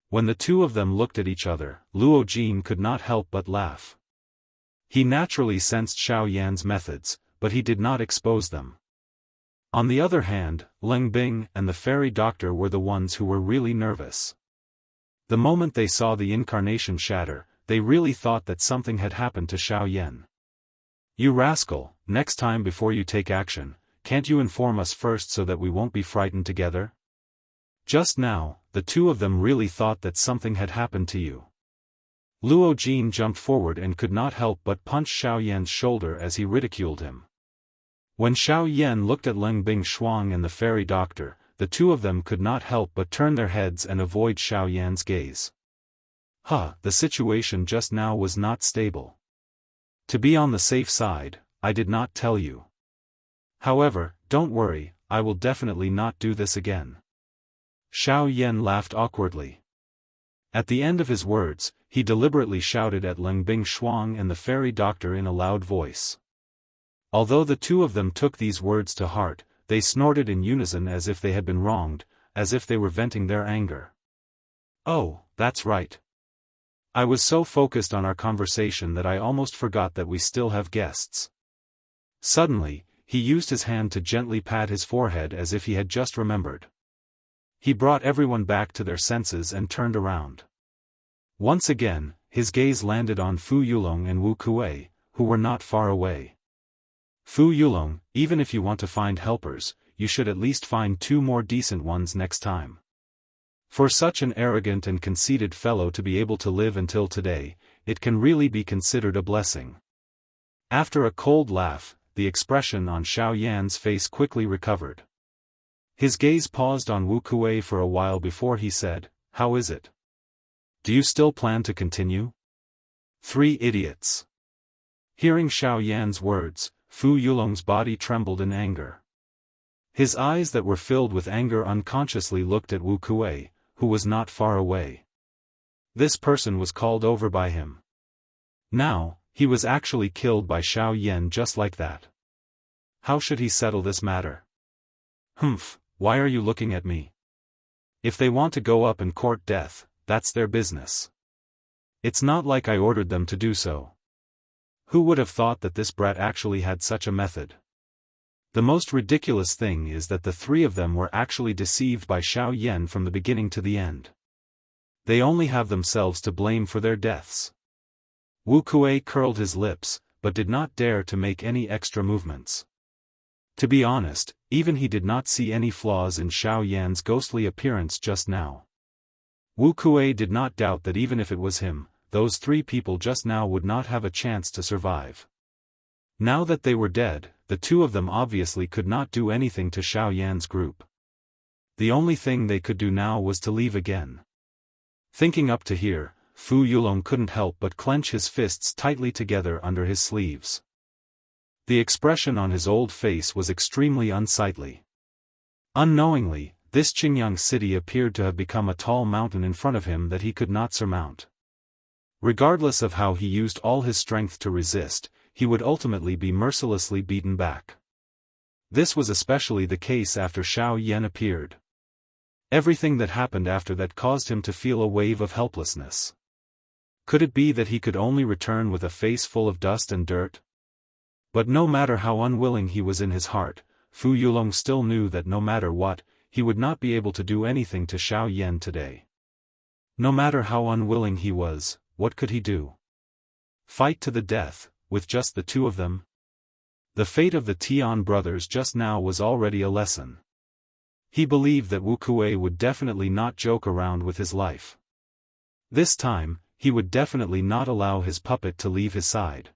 When the two of them looked at each other, Luo Jin could not help but laugh. He naturally sensed Xiao Yan's methods, but he did not expose them. On the other hand, Leng Bing and the fairy doctor were the ones who were really nervous. The moment they saw the incarnation shatter, they really thought that something had happened to Xiao Yan. You rascal, next time before you take action, can't you inform us first so that we won't be frightened together? Just now, the two of them really thought that something had happened to you. Luo Jin jumped forward and could not help but punch Xiao Yan's shoulder as he ridiculed him. When Xiao Yan looked at Leng Bing Shuang and the fairy doctor, the two of them could not help but turn their heads and avoid Xiao Yan's gaze. The situation just now was not stable. To be on the safe side, I did not tell you. However, don't worry, I will definitely not do this again. Xiao Yan laughed awkwardly. At the end of his words, he deliberately shouted at Leng Bing Shuang and the fairy doctor in a loud voice. Although the two of them took these words to heart, they snorted in unison as if they had been wronged, as if they were venting their anger. Oh, that's right. I was so focused on our conversation that I almost forgot that we still have guests. Suddenly, he used his hand to gently pat his forehead as if he had just remembered. He brought everyone back to their senses and turned around. Once again, his gaze landed on Fu Yulong and Wu Kuei, who were not far away. Fu Yulong, even if you want to find helpers, you should at least find 2 more decent ones next time. For such an arrogant and conceited fellow to be able to live until today, it can really be considered a blessing. After a cold laugh, the expression on Xiao Yan's face quickly recovered. His gaze paused on Wu Kuei for a while before he said, "How is it? Do you still plan to continue?" 3 idiots. Hearing Xiao Yan's words, Fu Yulong's body trembled in anger. His eyes that were filled with anger unconsciously looked at Wu Kuei, who was not far away. This person was called over by him. Now, he was actually killed by Xiao Yan just like that. How should he settle this matter? Humph, why are you looking at me? If they want to go up and court death, that's their business. It's not like I ordered them to do so. Who would have thought that this brat actually had such a method? The most ridiculous thing is that the 3 of them were actually deceived by Xiao Yan from the beginning to the end. They only have themselves to blame for their deaths. Wu Kuei curled his lips, but did not dare to make any extra movements. To be honest, even he did not see any flaws in Xiao Yan's ghostly appearance just now. Wu Kuei did not doubt that even if it was him, those 3 people just now would not have a chance to survive. Now that they were dead, the 2 of them obviously could not do anything to Xiao Yan's group. The only thing they could do now was to leave again. Thinking up to here, Fu Yulong couldn't help but clench his fists tightly together under his sleeves. The expression on his old face was extremely unsightly. Unknowingly, this Qingyang city appeared to have become a tall mountain in front of him that he could not surmount. Regardless of how he used all his strength to resist, he would ultimately be mercilessly beaten back. This was especially the case after Xiao Yan appeared. Everything that happened after that caused him to feel a wave of helplessness. Could it be that he could only return with a face full of dust and dirt? But no matter how unwilling he was in his heart, Fu Yulong still knew that no matter what, he would not be able to do anything to Xiao Yan today. No matter how unwilling he was, what could he do? Fight to the death, with just the 2 of them? The fate of the Tian brothers just now was already a lesson. He believed that Wu Kuei would definitely not joke around with his life. This time, he would definitely not allow his puppet to leave his side.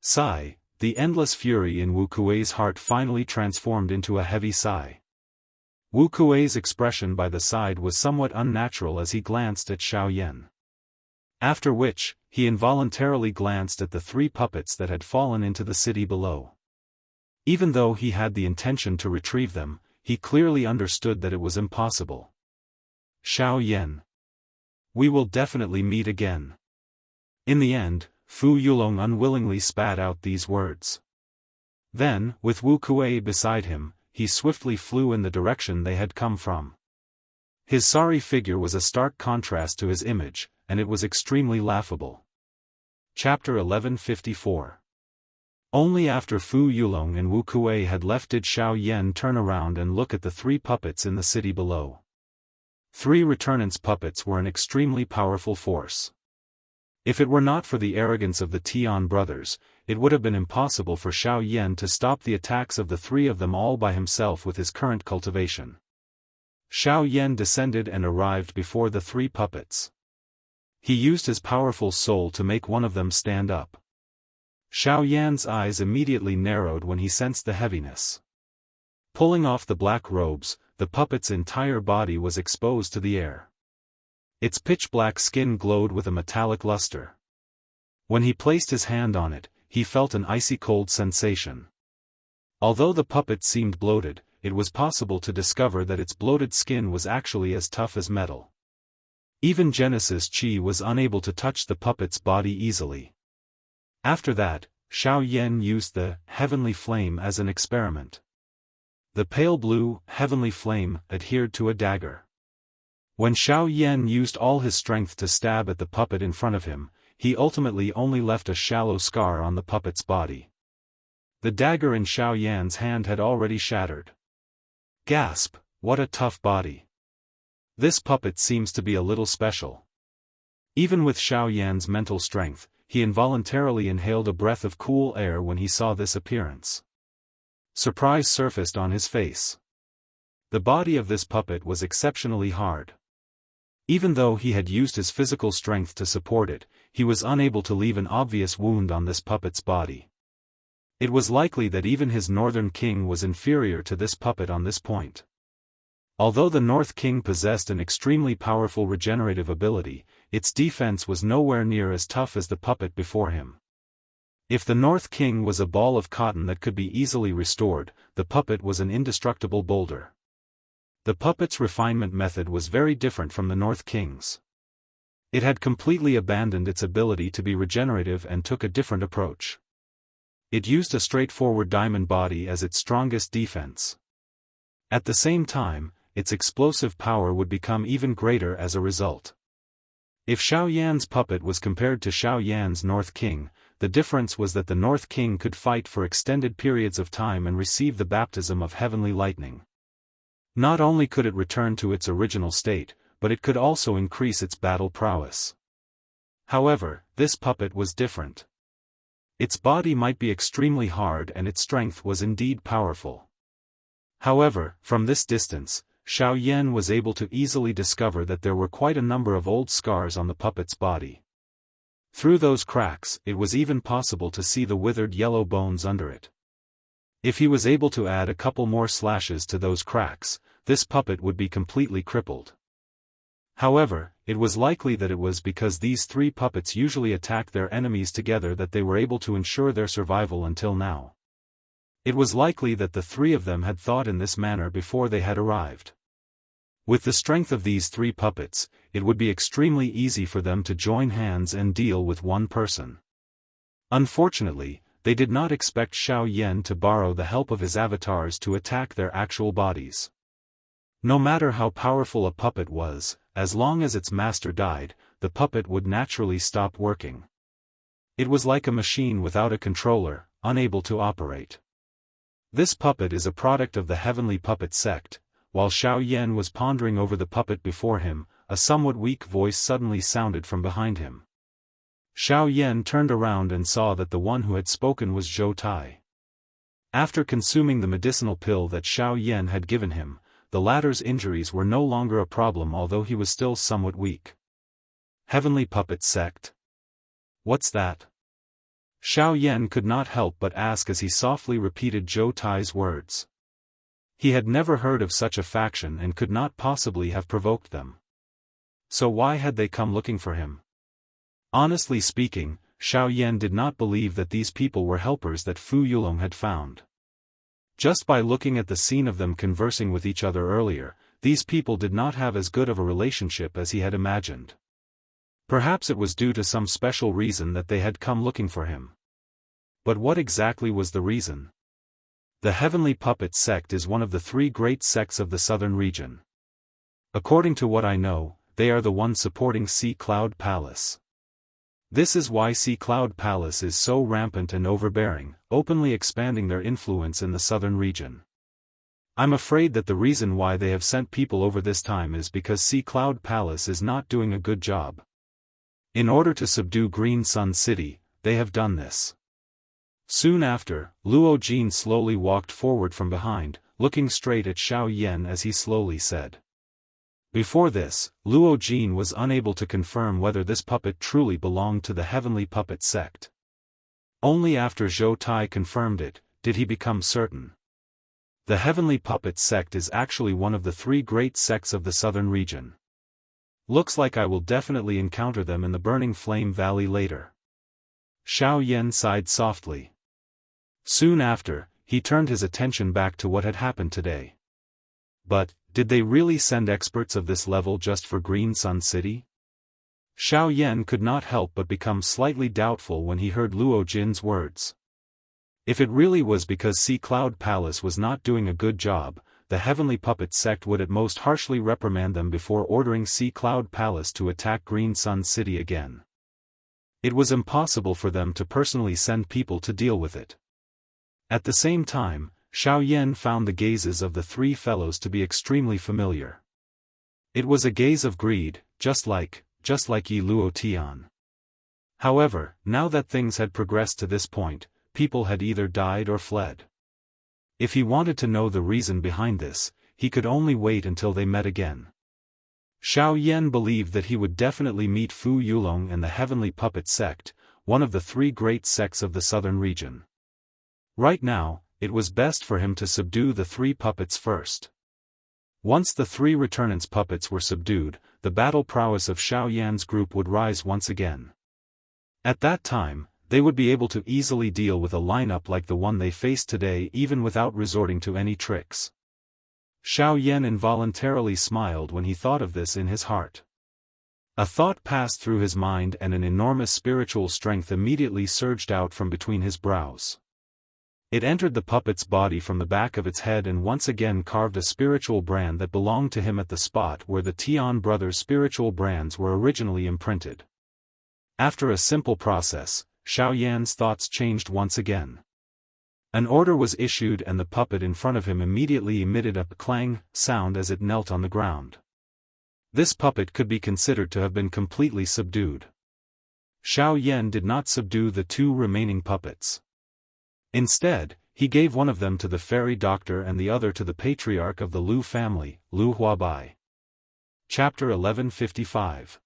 Sigh, the endless fury in Wu Kuei's heart finally transformed into a heavy sigh. Wu Kuei's expression by the side was somewhat unnatural as he glanced at Xiao Yan. After which, he involuntarily glanced at the 3 puppets that had fallen into the city below. Even though he had the intention to retrieve them, he clearly understood that it was impossible. Xiao Yan. We will definitely meet again. In the end, Fu Yulong unwillingly spat out these words. Then, with Wu Kuei beside him, he swiftly flew in the direction they had come from. His sorry figure was a stark contrast to his image, and it was extremely laughable. Chapter 1154. Only after Fu Yulong and Wu Kuei had left did Xiao Yan turn around and look at the 3 puppets in the city below. 3 returnance puppets were an extremely powerful force. If it were not for the arrogance of the Tian brothers, it would have been impossible for Xiao Yan to stop the attacks of the 3 of them all by himself with his current cultivation. Xiao Yan descended and arrived before the 3 puppets. He used his powerful soul to make one of them stand up. Xiao Yan's eyes immediately narrowed when he sensed the heaviness. Pulling off the black robes, the puppet's entire body was exposed to the air. Its pitch-black skin glowed with a metallic luster. When he placed his hand on it, he felt an icy cold sensation. Although the puppet seemed bloated, it was possible to discover that its bloated skin was actually as tough as metal. Even Genesis Chi was unable to touch the puppet's body easily. After that, Xiao Yan used the heavenly flame as an experiment. The pale blue, heavenly flame adhered to a dagger. When Xiao Yan used all his strength to stab at the puppet in front of him, he ultimately only left a shallow scar on the puppet's body. The dagger in Xiao Yan's hand had already shattered. Gasp, what a tough body. This puppet seems to be a little special. Even with Xiao Yan's mental strength, he involuntarily inhaled a breath of cool air when he saw this appearance. Surprise surfaced on his face. The body of this puppet was exceptionally hard. Even though he had used his physical strength to support it, he was unable to leave an obvious wound on this puppet's body. It was likely that even his Northern King was inferior to this puppet on this point. Although the North King possessed an extremely powerful regenerative ability, its defense was nowhere near as tough as the puppet before him. If the North King was a ball of cotton that could be easily restored, the puppet was an indestructible boulder. The puppet's refinement method was very different from the North King's. It had completely abandoned its ability to be regenerative and took a different approach. It used a straightforward diamond body as its strongest defense. At the same time, its explosive power would become even greater as a result. If Xiao Yan's puppet was compared to Xiao Yan's North King, the difference was that the North King could fight for extended periods of time and receive the baptism of heavenly lightning. Not only could it return to its original state, but it could also increase its battle prowess. However, this puppet was different. Its body might be extremely hard and its strength was indeed powerful. However, from this distance, Xiao Yan was able to easily discover that there were quite a number of old scars on the puppet's body. Through those cracks, it was even possible to see the withered yellow bones under it. If he was able to add a couple more slashes to those cracks, this puppet would be completely crippled. However, it was likely that it was because these three puppets usually attacked their enemies together that they were able to ensure their survival until now. It was likely that the three of them had thought in this manner before they had arrived. With the strength of these three puppets, it would be extremely easy for them to join hands and deal with one person. Unfortunately, they did not expect Xiao Yan to borrow the help of his avatars to attack their actual bodies. No matter how powerful a puppet was, as long as its master died, the puppet would naturally stop working. It was like a machine without a controller, unable to operate. This puppet is a product of the Heavenly Puppet sect. While Xiao Yan was pondering over the puppet before him, a somewhat weak voice suddenly sounded from behind him. Xiao Yan turned around and saw that the one who had spoken was Zhou Tai. After consuming the medicinal pill that Xiao Yan had given him, the latter's injuries were no longer a problem although he was still somewhat weak. Heavenly Puppet sect? What's that? Xiao Yan could not help but ask as he softly repeated Zhou Tai's words. He had never heard of such a faction and could not possibly have provoked them. So why had they come looking for him? Honestly speaking, Xiao Yan did not believe that these people were helpers that Fu Yulong had found. Just by looking at the scene of them conversing with each other earlier, these people did not have as good of a relationship as he had imagined. Perhaps it was due to some special reason that they had come looking for him. But what exactly was the reason? The Heavenly Puppet sect is one of the three great sects of the southern region. According to what I know, they are the ones supporting Sea Cloud Palace. This is why Sea Cloud Palace is so rampant and overbearing, openly expanding their influence in the southern region. I'm afraid that the reason why they have sent people over this time is because Sea Cloud Palace is not doing a good job. In order to subdue Green Sun City, they have done this. Soon after, Luo Jin slowly walked forward from behind, looking straight at Xiao Yan as he slowly said. Before this, Luo Jin was unable to confirm whether this puppet truly belonged to the Heavenly Puppet sect. Only after Zhou Tai confirmed it, did he become certain. The Heavenly Puppet sect is actually one of the three great sects of the southern region. Looks like I will definitely encounter them in the Burning Flame Valley later. Xiao Yan sighed softly. Soon after, he turned his attention back to what had happened today. But, did they really send experts of this level just for Green Sun City? Xiao Yan could not help but become slightly doubtful when he heard Luo Jin's words. If it really was because Sea Cloud Palace was not doing a good job, the heavenly puppet sect would at most harshly reprimand them before ordering Sea Cloud Palace to attack Green Sun City again. It was impossible for them to personally send people to deal with it. At the same time, Xiao Yan found the gazes of the three fellows to be extremely familiar. It was a gaze of greed, just like Yi Luo Tian. However, now that things had progressed to this point, people had either died or fled. If he wanted to know the reason behind this, he could only wait until they met again. Xiao Yan believed that he would definitely meet Fu Yulong and the Heavenly Puppet Sect, one of the three great sects of the southern region. Right now, it was best for him to subdue the three puppets first. Once the three returnants puppets were subdued, the battle prowess of Xiao Yan's group would rise once again. At that time, they would be able to easily deal with a lineup like the one they faced today even without resorting to any tricks. Xiao Yan involuntarily smiled when he thought of this in his heart. A thought passed through his mind and an enormous spiritual strength immediately surged out from between his brows. It entered the puppet's body from the back of its head and once again carved a spiritual brand that belonged to him at the spot where the Tian brothers' spiritual brands were originally imprinted. After a simple process, Xiao Yan's thoughts changed once again. An order was issued and the puppet in front of him immediately emitted a clang sound as it knelt on the ground. This puppet could be considered to have been completely subdued. Xiao Yan did not subdue the two remaining puppets. Instead, he gave one of them to the fairy doctor and the other to the patriarch of the Lu family, Lu Huabai. Chapter 1155.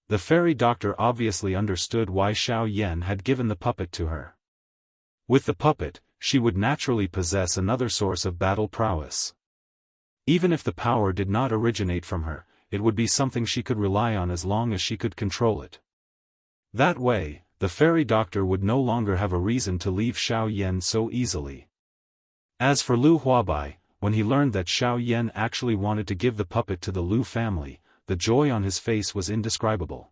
The fairy doctor obviously understood why Xiao Yan had given the puppet to her. With the puppet, she would naturally possess another source of battle prowess. Even if the power did not originate from her, it would be something she could rely on as long as she could control it. That way, the fairy doctor would no longer have a reason to leave Xiao Yan so easily. As for Lu Huabai, when he learned that Xiao Yan actually wanted to give the puppet to the Lu family, the joy on his face was indescribable.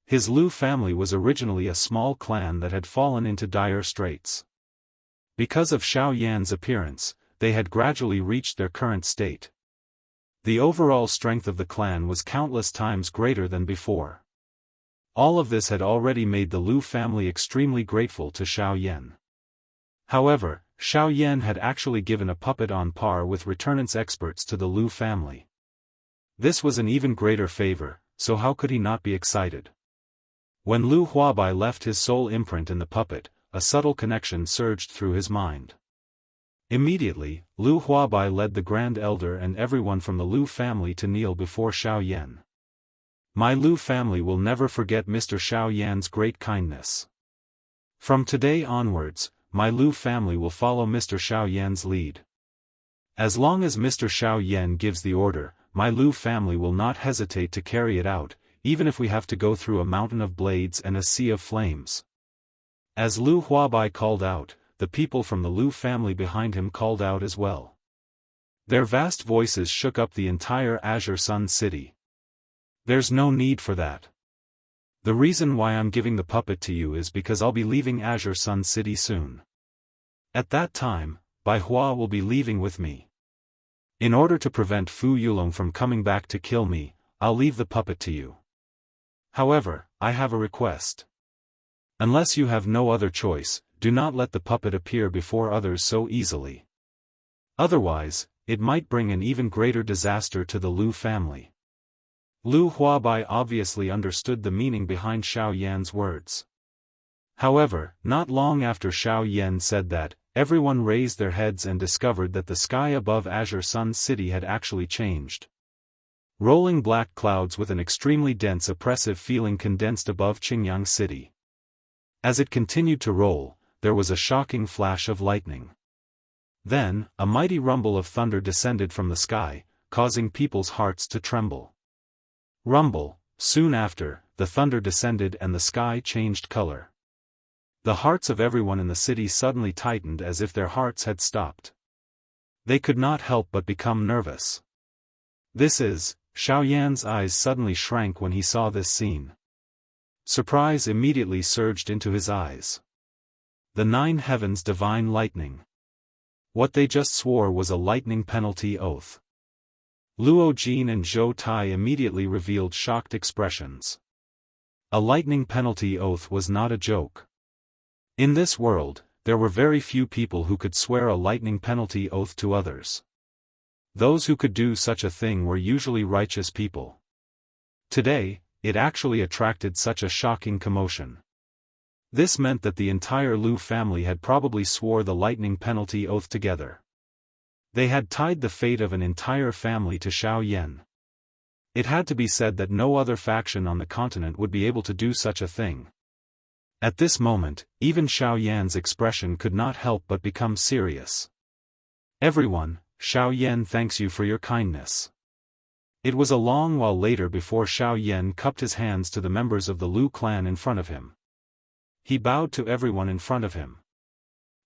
His Lu family was originally a small clan that had fallen into dire straits. Because of Xiao Yan's appearance, they had gradually reached their current state. The overall strength of the clan was countless times greater than before. All of this had already made the Lu family extremely grateful to Xiao Yan. However, Xiao Yan had actually given a puppet on par with returnants experts to the Lu family. This was an even greater favor, so how could he not be excited? When Lu Huabai left his soul imprint in the puppet, a subtle connection surged through his mind. Immediately, Lu Huabai led the Grand Elder and everyone from the Lu family to kneel before Xiao Yan. My Lu family will never forget Mr. Xiao Yan's great kindness. From today onwards, my Lu family will follow Mr. Xiao Yan's lead. As long as Mr. Xiao Yan gives the order, my Lu family will not hesitate to carry it out, even if we have to go through a mountain of blades and a sea of flames. As Lu Huabai called out, the people from the Lu family behind him called out as well. Their vast voices shook up the entire Azure Sun City. There's no need for that. The reason why I'm giving the puppet to you is because I'll be leaving Azure Sun City soon. At that time, Bai Hua will be leaving with me. In order to prevent Fu Yulong from coming back to kill me, I'll leave the puppet to you. However, I have a request. Unless you have no other choice, do not let the puppet appear before others so easily. Otherwise, it might bring an even greater disaster to the Lu family. Lu Huabai obviously understood the meaning behind Xiao Yan's words. However, not long after Xiao Yan said that, everyone raised their heads and discovered that the sky above Azure Sun City had actually changed. Rolling black clouds with an extremely dense oppressive feeling condensed above Qingyang City. As it continued to roll, there was a shocking flash of lightning. Then, a mighty rumble of thunder descended from the sky, causing people's hearts to tremble. Rumble, soon after, the thunder descended and the sky changed color. The hearts of everyone in the city suddenly tightened as if their hearts had stopped. They could not help but become nervous. Xiao Yan's eyes suddenly shrank when he saw this scene. Surprise immediately surged into his eyes. The nine heavens divine lightning. What they just swore was a lightning penalty oath. Luo Jin and Zhou Tai immediately revealed shocked expressions. A lightning penalty oath was not a joke. In this world, there were very few people who could swear a lightning penalty oath to others. Those who could do such a thing were usually righteous people. Today, it actually attracted such a shocking commotion. This meant that the entire Lu family had probably swore the lightning penalty oath together. They had tied the fate of an entire family to Xiao Yan. It had to be said that no other faction on the continent would be able to do such a thing. At this moment, even Xiao Yan's expression could not help but become serious. Everyone, Xiao Yan thanks you for your kindness. It was a long while later before Xiao Yan cupped his hands to the members of the Lu clan in front of him. He bowed to everyone in front of him.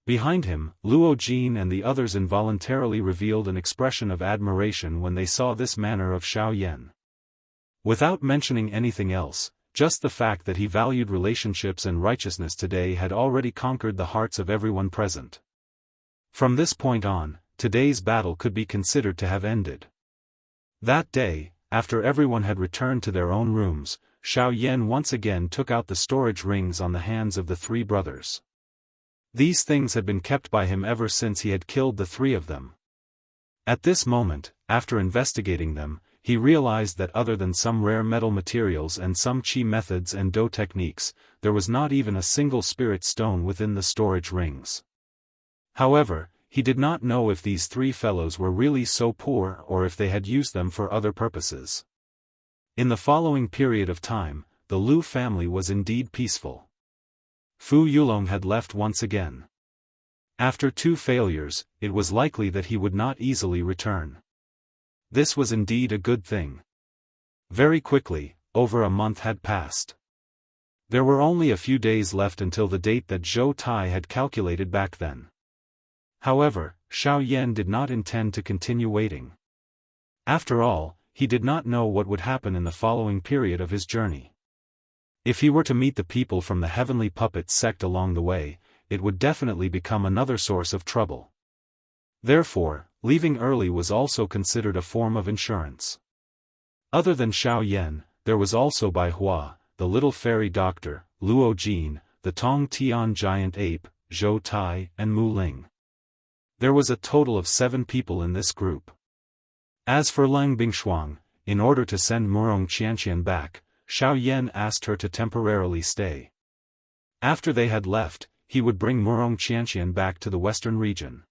Behind him, Luo Jin and the others involuntarily revealed an expression of admiration when they saw this manner of Xiao Yan. Without mentioning anything else, just the fact that he valued relationships and righteousness today had already conquered the hearts of everyone present. From this point on, today's battle could be considered to have ended. That day, after everyone had returned to their own rooms, Xiao Yan once again took out the storage rings on the hands of the three brothers. These things had been kept by him ever since he had killed the three of them. At this moment, after investigating them, he realized that other than some rare metal materials and some qi methods and do techniques, there was not even a single spirit stone within the storage rings. However, he did not know if these three fellows were really so poor or if they had used them for other purposes. In the following period of time, the Lu family was indeed peaceful. Fu Yulong had left once again. After 2 failures, it was likely that he would not easily return. This was indeed a good thing. Very quickly, over a month had passed. There were only a few days left until the date that Zhou Tai had calculated back then. However, Xiao Yan did not intend to continue waiting. After all, he did not know what would happen in the following period of his journey. If he were to meet the people from the Heavenly Puppet sect along the way, it would definitely become another source of trouble. Therefore, leaving early was also considered a form of insurance. Other than Xiao Yan, there was also Bai Hua, the little fairy doctor, Luo Jin, the Tong Tian giant ape, Zhou Tai, and Mu Ling. There was a total of 7 people in this group. As for Lang Bingshuang, in order to send Wuxia Xianxia back, Xiao Yan asked her to temporarily stay. After they had left, he would bring Wuxia Xianxia back to the western region.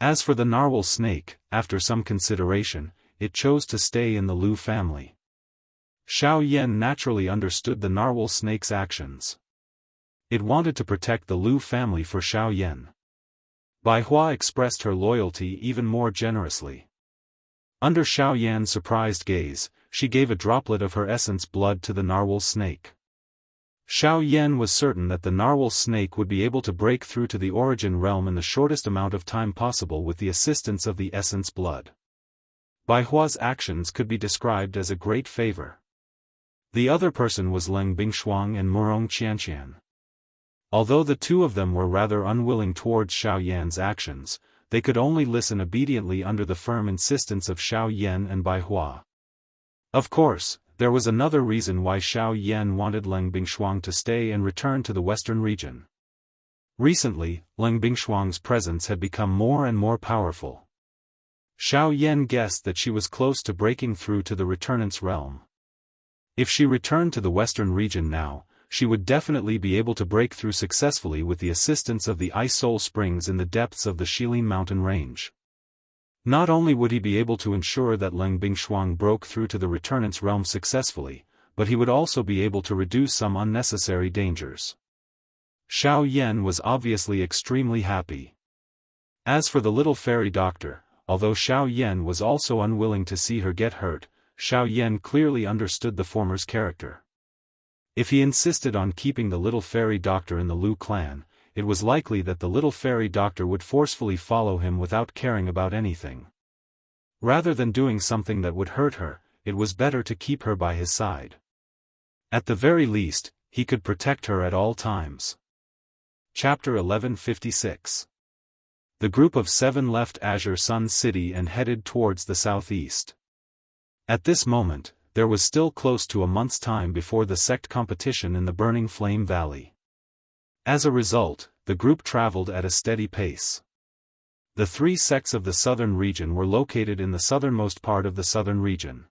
As for the narwhal snake, after some consideration, it chose to stay in the Lu family. Xiao Yan naturally understood the narwhal snake's actions. It wanted to protect the Lu family for Xiao Yan. Bai Hua expressed her loyalty even more generously. Under Xiao Yan's surprised gaze, she gave a droplet of her essence blood to the narwhal snake. Xiao Yan was certain that the narwhal snake would be able to break through to the origin realm in the shortest amount of time possible with the assistance of the essence blood. Bai Hua's actions could be described as a great favor. The other person was Lang Bingshuang and Wuxia Xianxia. Although the two of them were rather unwilling towards Xiao Yan's actions, they could only listen obediently under the firm insistence of Xiao Yan and Bai Hua. Of course, there was another reason why Xiao Yan wanted Lang Bingshuang to stay and return to the western region. Recently, Lang Bingshuang's presence had become more and more powerful. Xiao Yan guessed that she was close to breaking through to the returnance realm. If she returned to the western region now, she would definitely be able to break through successfully with the assistance of the ice soul springs in the depths of the Shilin mountain range. Not only would he be able to ensure that Lang Bingshuang broke through to the returnance realm successfully, but he would also be able to reduce some unnecessary dangers. Xiao Yan was obviously extremely happy. As for the little fairy doctor, although Xiao Yan was also unwilling to see her get hurt, Xiao Yan clearly understood the former's character. If he insisted on keeping the little fairy doctor in the Lu clan, it was likely that the little fairy doctor would forcefully follow him without caring about anything. Rather than doing something that would hurt her, it was better to keep her by his side. At the very least, he could protect her at all times. Chapter 1156. The group of 7 left Azure Sun City and headed towards the southeast. At this moment, there was still close to a month's time before the sect competition in the Burning Flame Valley. As a result, the group traveled at a steady pace. The 3 sects of the southern region were located in the southernmost part of the southern region.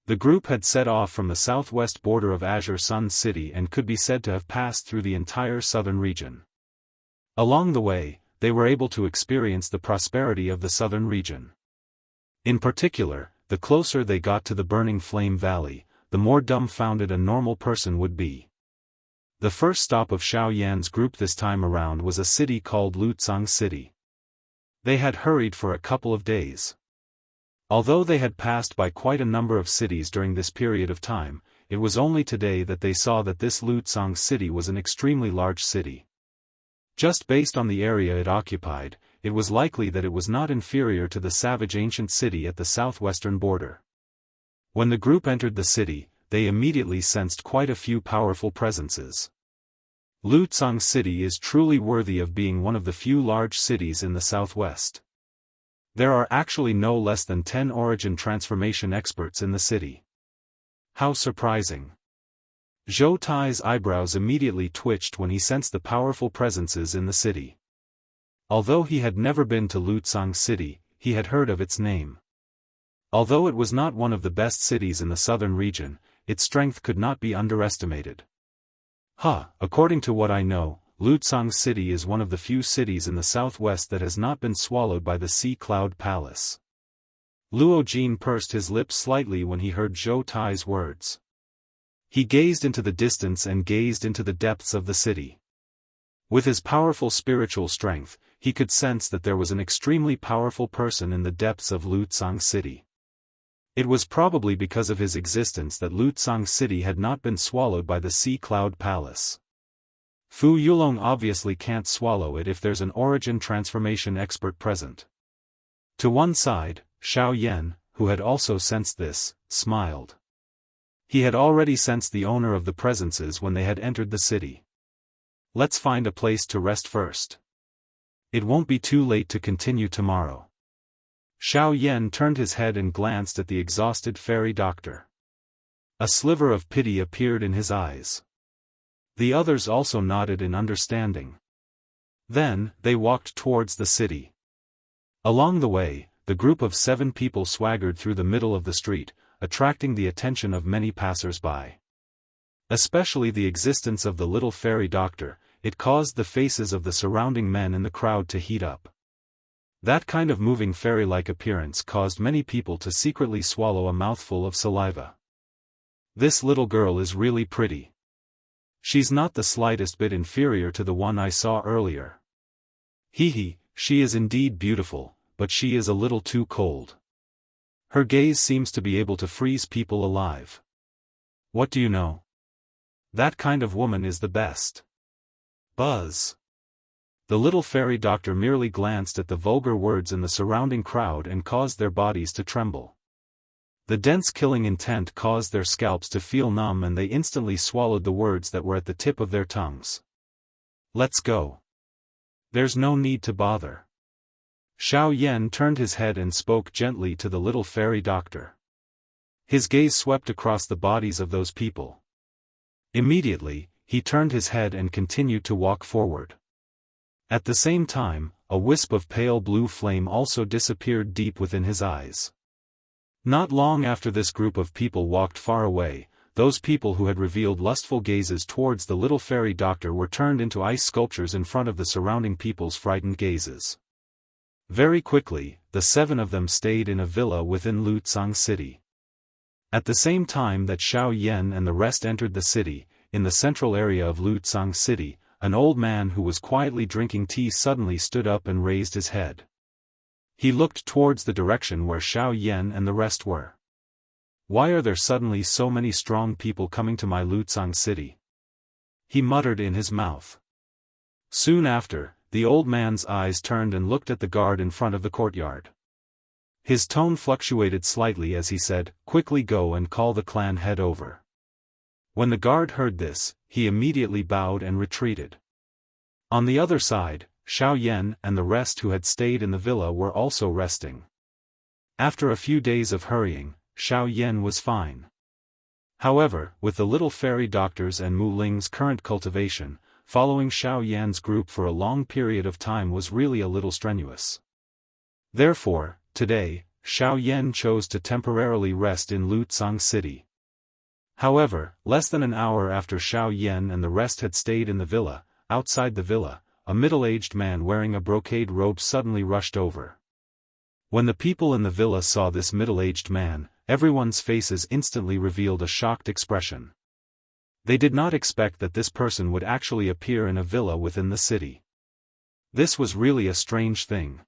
The group had set off from the southwest border of Azure Sun City and could be said to have passed through the entire southern region. Along the way, they were able to experience the prosperity of the southern region. In particular, the closer they got to the Burning Flame Valley, the more dumbfounded a normal person would be. The first stop of Xiao Yan's group this time around was a city called Lutsang City. They had hurried for a couple of days. Although they had passed by quite a number of cities during this period of time, it was only today that they saw that this Lutsang City was an extremely large city. Just based on the area it occupied, it was likely that it was not inferior to the savage ancient city at the southwestern border. When the group entered the city, they immediately sensed quite a few powerful presences. Lutsang City is truly worthy of being one of the few large cities in the southwest. There are actually no less than 10 origin transformation experts in the city. How surprising. Zhou Tai's eyebrows immediately twitched when he sensed the powerful presences in the city. Although he had never been to Lutsang City, he had heard of its name. Although it was not one of the best cities in the southern region, its strength could not be underestimated. According to what I know, Lutsang City is one of the few cities in the southwest that has not been swallowed by the Sea Cloud Palace. Luo Jin pursed his lips slightly when he heard Zhou Tai's words. He gazed into the distance and gazed into the depths of the city. With his powerful spiritual strength, he could sense that there was an extremely powerful person in the depths of Lutsang City. It was probably because of his existence that Lutsang City had not been swallowed by the Sea Cloud Palace. Fu Yulong obviously can't swallow it if there's an origin transformation expert present. To one side, Xiao Yan, who had also sensed this, smiled. He had already sensed the owner of the presences when they had entered the city. Let's find a place to rest first. It won't be too late to continue tomorrow. Xiao Yan turned his head and glanced at the exhausted fairy doctor. A sliver of pity appeared in his eyes. The others also nodded in understanding. Then, they walked towards the city. Along the way, the group of 7 people swaggered through the middle of the street, attracting the attention of many passers-by. Especially the existence of the little fairy doctor, it caused the faces of the surrounding men in the crowd to heat up. That kind of moving fairy-like appearance caused many people to secretly swallow a mouthful of saliva. This little girl is really pretty. She's not the slightest bit inferior to the one I saw earlier. She is indeed beautiful, but she is a little too cold. Her gaze seems to be able to freeze people alive. What do you know? That kind of woman is the best. Buzz. The little fairy doctor merely glanced at the vulgar words in the surrounding crowd and caused their bodies to tremble. The dense killing intent caused their scalps to feel numb and they instantly swallowed the words that were at the tip of their tongues. Let's go. There's no need to bother. Xiao Yan turned his head and spoke gently to the little fairy doctor. His gaze swept across the bodies of those people. Immediately, he turned his head and continued to walk forward. At the same time, a wisp of pale blue flame also disappeared deep within his eyes. Not long after this group of people walked far away, those people who had revealed lustful gazes towards the little fairy doctor were turned into ice sculptures in front of the surrounding people's frightened gazes. Very quickly, the 7 of them stayed in a villa within Lutsang City. At the same time that Xiao Yan and the rest entered the city, in the central area of Lutsang City, an old man who was quietly drinking tea suddenly stood up and raised his head. He looked towards the direction where Xiao Yan and the rest were. Why are there suddenly so many strong people coming to my Lutsang City? He muttered in his mouth. Soon after, the old man's eyes turned and looked at the guard in front of the courtyard. His tone fluctuated slightly as he said, "Quickly go and call the clan head over." When the guard heard this, he immediately bowed and retreated. On the other side, Xiao Yan and the rest who had stayed in the villa were also resting. After a few days of hurrying, Xiao Yan was fine. However, with the little fairy doctors and Mu Ling's current cultivation, following Xiao Yan's group for a long period of time was really a little strenuous. Therefore, today, Xiao Yan chose to temporarily rest in Lutsang City. However, less than an hour after Xiao Yan and the rest had stayed in the villa, outside the villa, a middle-aged man wearing a brocade robe suddenly rushed over. When the people in the villa saw this middle-aged man, everyone's faces instantly revealed a shocked expression. They did not expect that this person would actually appear in a villa within the city. This was really a strange thing.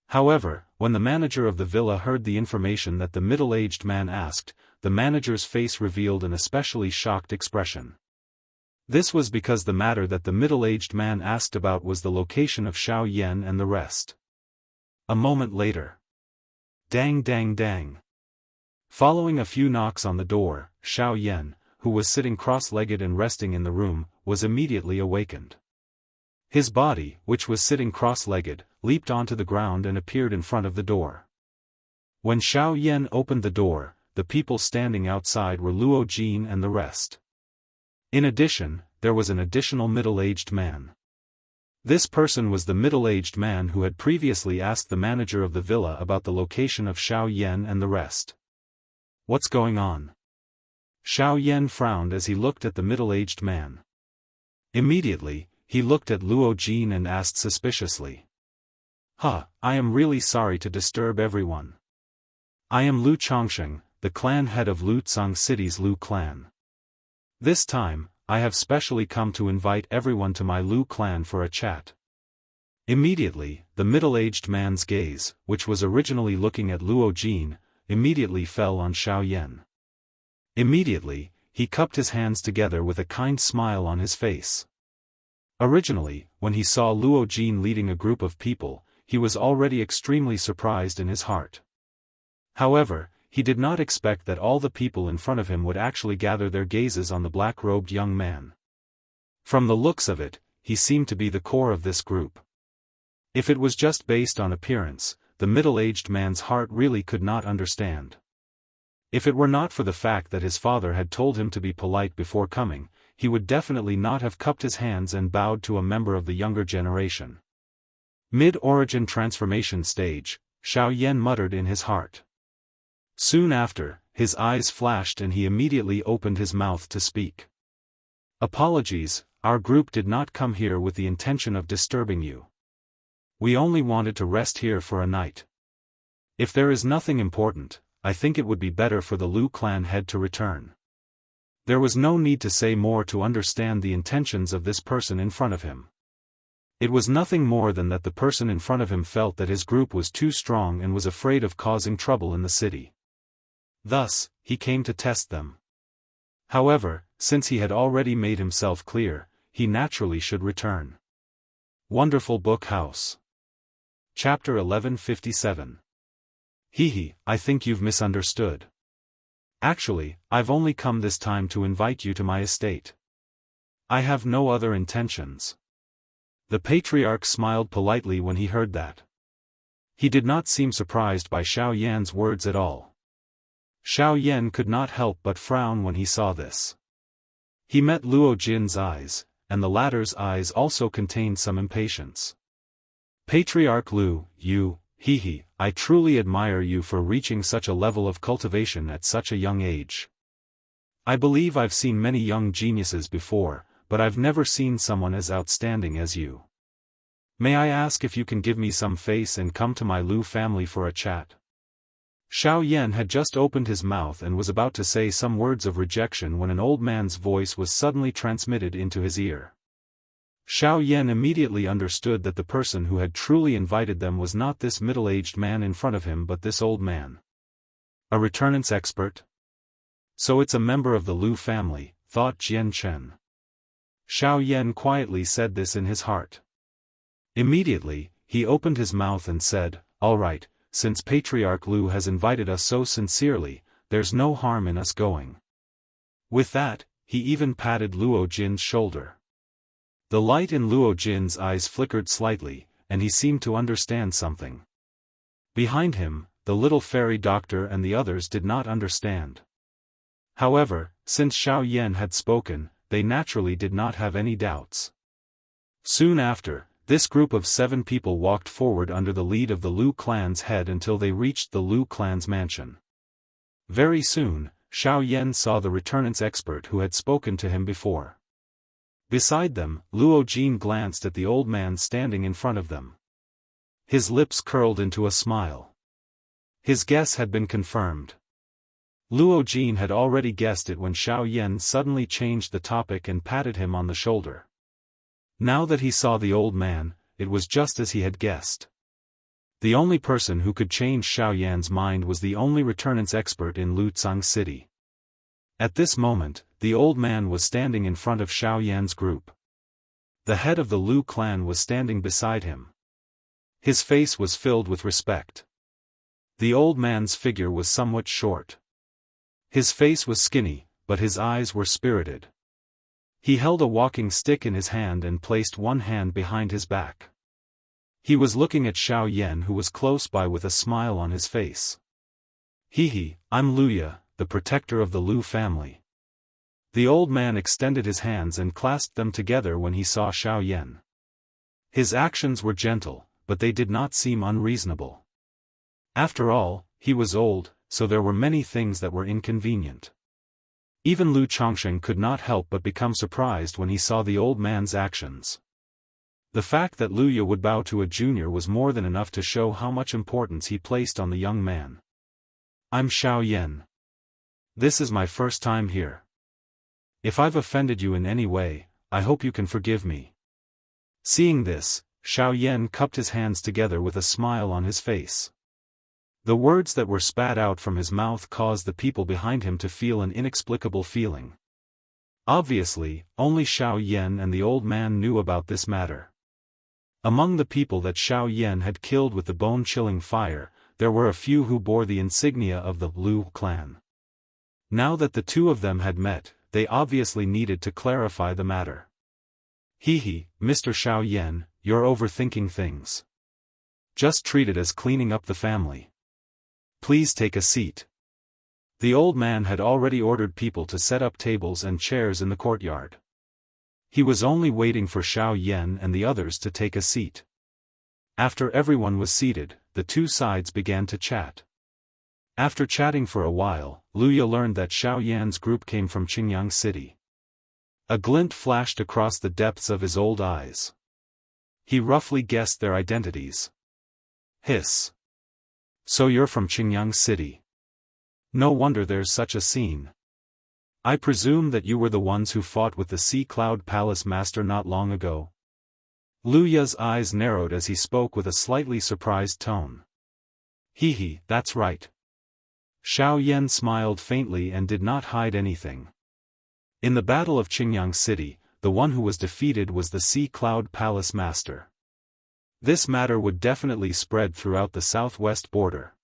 However, when the manager of the villa heard the information that the middle-aged man asked, the manager's face revealed an especially shocked expression. This was because the matter that the middle-aged man asked about was the location of Xiao Yan and the rest. A moment later. Dang dang dang. Following a few knocks on the door, Xiao Yan, who was sitting cross-legged and resting in the room, was immediately awakened. His body, which was sitting cross-legged, leaped onto the ground and appeared in front of the door. When Xiao Yan opened the door, the people standing outside were Luo Jin and the rest. In addition, there was an additional middle-aged man. This person was the middle-aged man who had previously asked the manager of the villa about the location of Xiao Yan and the rest. What's going on? Xiao Yan frowned as he looked at the middle-aged man. Immediately, he looked at Luo Jin and asked suspiciously. I am really sorry to disturb everyone. I am Lu Chongsheng, the clan head of Lutsang City's Lu clan. This time, I have specially come to invite everyone to my Lu clan for a chat. Immediately, the middle-aged man's gaze, which was originally looking at Luo Jin, immediately fell on Xiao Yan. Immediately, he cupped his hands together with a kind smile on his face. Originally, when he saw Luo Jin leading a group of people, he was already extremely surprised in his heart. However, he did not expect that all the people in front of him would actually gather their gazes on the black-robed young man. From the looks of it, he seemed to be the core of this group. If it was just based on appearance, the middle-aged man's heart really could not understand. If it were not for the fact that his father had told him to be polite before coming, he would definitely not have cupped his hands and bowed to a member of the younger generation. Mid-origin transformation stage, Xiao Yan muttered in his heart. Soon after, his eyes flashed and he immediately opened his mouth to speak. Apologies, our group did not come here with the intention of disturbing you. We only wanted to rest here for a night. If there is nothing important, I think it would be better for the Lu clan head to return. There was no need to say more to understand the intentions of this person in front of him. It was nothing more than that the person in front of him felt that his group was too strong and was afraid of causing trouble in the city. Thus, he came to test them. However, since he had already made himself clear, he naturally should return. Wonderful Book House. Chapter 1157. I think you've misunderstood. Actually, I've only come this time to invite you to my estate. I have no other intentions. The patriarch smiled politely when he heard that. He did not seem surprised by Xiao Yan's words at all. Xiao Yan could not help but frown when he saw this. He met Luo Jin's eyes, and the latter's eyes also contained some impatience. Patriarch Lu, I truly admire you for reaching such a level of cultivation at such a young age. I believe I've seen many young geniuses before, but I've never seen someone as outstanding as you. May I ask if you can give me some face and come to my Lu family for a chat? Xiao Yan had just opened his mouth and was about to say some words of rejection when an old man's voice was suddenly transmitted into his ear. Xiao Yan immediately understood that the person who had truly invited them was not this middle-aged man in front of him but this old man. A returnance expert? So it's a member of the Lu family, thought Jian Chen. Xiao Yan quietly said this in his heart. Immediately, he opened his mouth and said, "All right, since Patriarch Lu has invited us so sincerely, there's no harm in us going." With that, he even patted Luo Jin's shoulder. The light in Luo Jin's eyes flickered slightly, and he seemed to understand something. Behind him, the little fairy doctor and the others did not understand. However, since Xiao Yan had spoken, they naturally did not have any doubts. Soon after, this group of 7 people walked forward under the lead of the Lu clan's head until they reached the Lu clan's mansion. Very soon, Xiao Yan saw the returnance expert who had spoken to him before. Beside them, Luo Jin glanced at the old man standing in front of them. His lips curled into a smile. His guess had been confirmed. Luo Jin had already guessed it when Xiao Yan suddenly changed the topic and patted him on the shoulder. Now that he saw the old man, it was just as he had guessed. The only person who could change Xiao Yan's mind was the only returnance expert in Lutsang City. At this moment, the old man was standing in front of Xiao Yan's group. The head of the Lu clan was standing beside him. His face was filled with respect. The old man's figure was somewhat short. His face was skinny, but his eyes were spirited. He held a walking stick in his hand and placed one hand behind his back. He was looking at Xiao Yan, who was close by with a smile on his face. Hee, I'm Luya, the protector of the Lu family. The old man extended his hands and clasped them together when he saw Xiao Yan. His actions were gentle, but they did not seem unreasonable. After all, he was old, so there were many things that were inconvenient. Even Lu Chongsheng could not help but become surprised when he saw the old man's actions. The fact that Luya would bow to a junior was more than enough to show how much importance he placed on the young man. I'm Xiao Yan. This is my first time here. If I've offended you in any way, I hope you can forgive me. Seeing this, Xiao Yan cupped his hands together with a smile on his face. The words that were spat out from his mouth caused the people behind him to feel an inexplicable feeling. Obviously, only Xiao Yan and the old man knew about this matter. Among the people that Xiao Yan had killed with the bone-chilling fire, there were a few who bore the insignia of the Lu clan. Now that the two of them had met, they obviously needed to clarify the matter. Hee, Mr. Xiao Yan, you're overthinking things. Just treat it as cleaning up the family. Please take a seat. The old man had already ordered people to set up tables and chairs in the courtyard. He was only waiting for Xiao Yan and the others to take a seat. After everyone was seated, the two sides began to chat. After chatting for a while, Luya learned that Xiao Yan's group came from Qingyang City. A glint flashed across the depths of his old eyes. He roughly guessed their identities. Hiss. So you're from Qingyang City. No wonder there's such a scene. I presume that you were the ones who fought with the Sea Cloud Palace Master not long ago. Luya's eyes narrowed as he spoke with a slightly surprised tone. Hee, that's right. Xiao Yan smiled faintly and did not hide anything. In the Battle of Qingyang City, the one who was defeated was the Sea Cloud Palace Master. This matter would definitely spread throughout the southwest border.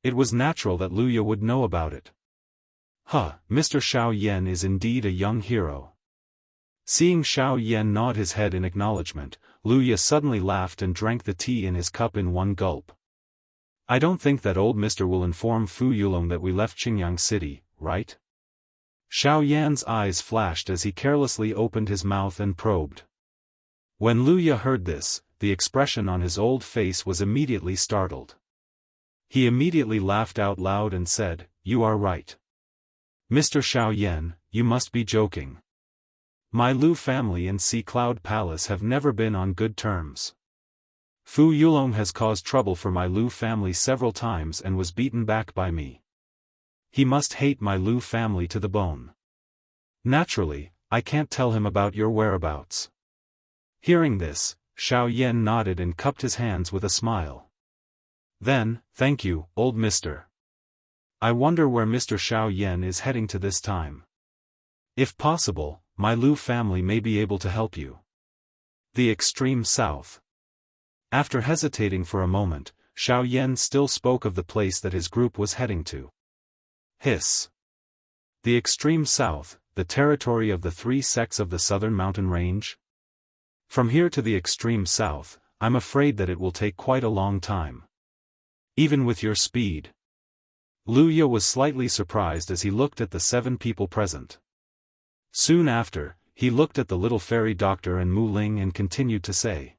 It was natural that Luya would know about it. Mr. Xiao Yan is indeed a young hero. Seeing Xiao Yan nod his head in acknowledgement, Luya suddenly laughed and drank the tea in his cup in one gulp. I don't think that old Mr. will inform Fu Yulong that we left Qingyang City, right? Xiao Yan's eyes flashed as he carelessly opened his mouth and probed. When Luya heard this, the expression on his old face was immediately startled. He immediately laughed out loud and said, You are right. Mr. Xiao Yan, you must be joking. My Lu family and Sea Cloud Palace have never been on good terms. Fu Yulong has caused trouble for my Lu family several times and was beaten back by me. He must hate my Lu family to the bone. Naturally, I can't tell him about your whereabouts. Hearing this, Xiao Yan nodded and cupped his hands with a smile. Then, thank you, old mister. I wonder where Mr. Xiao Yan is heading to this time. If possible, my Lu family may be able to help you. The extreme south. After hesitating for a moment, Xiao Yan still spoke of the place that his group was heading to. Hiss. The extreme south, the territory of the 3 sects of the southern mountain range? From here to the extreme south, I'm afraid that it will take quite a long time. Even with your speed. Luya was slightly surprised as he looked at the 7 people present. Soon after, he looked at the little fairy doctor and Mu Ling and continued to say,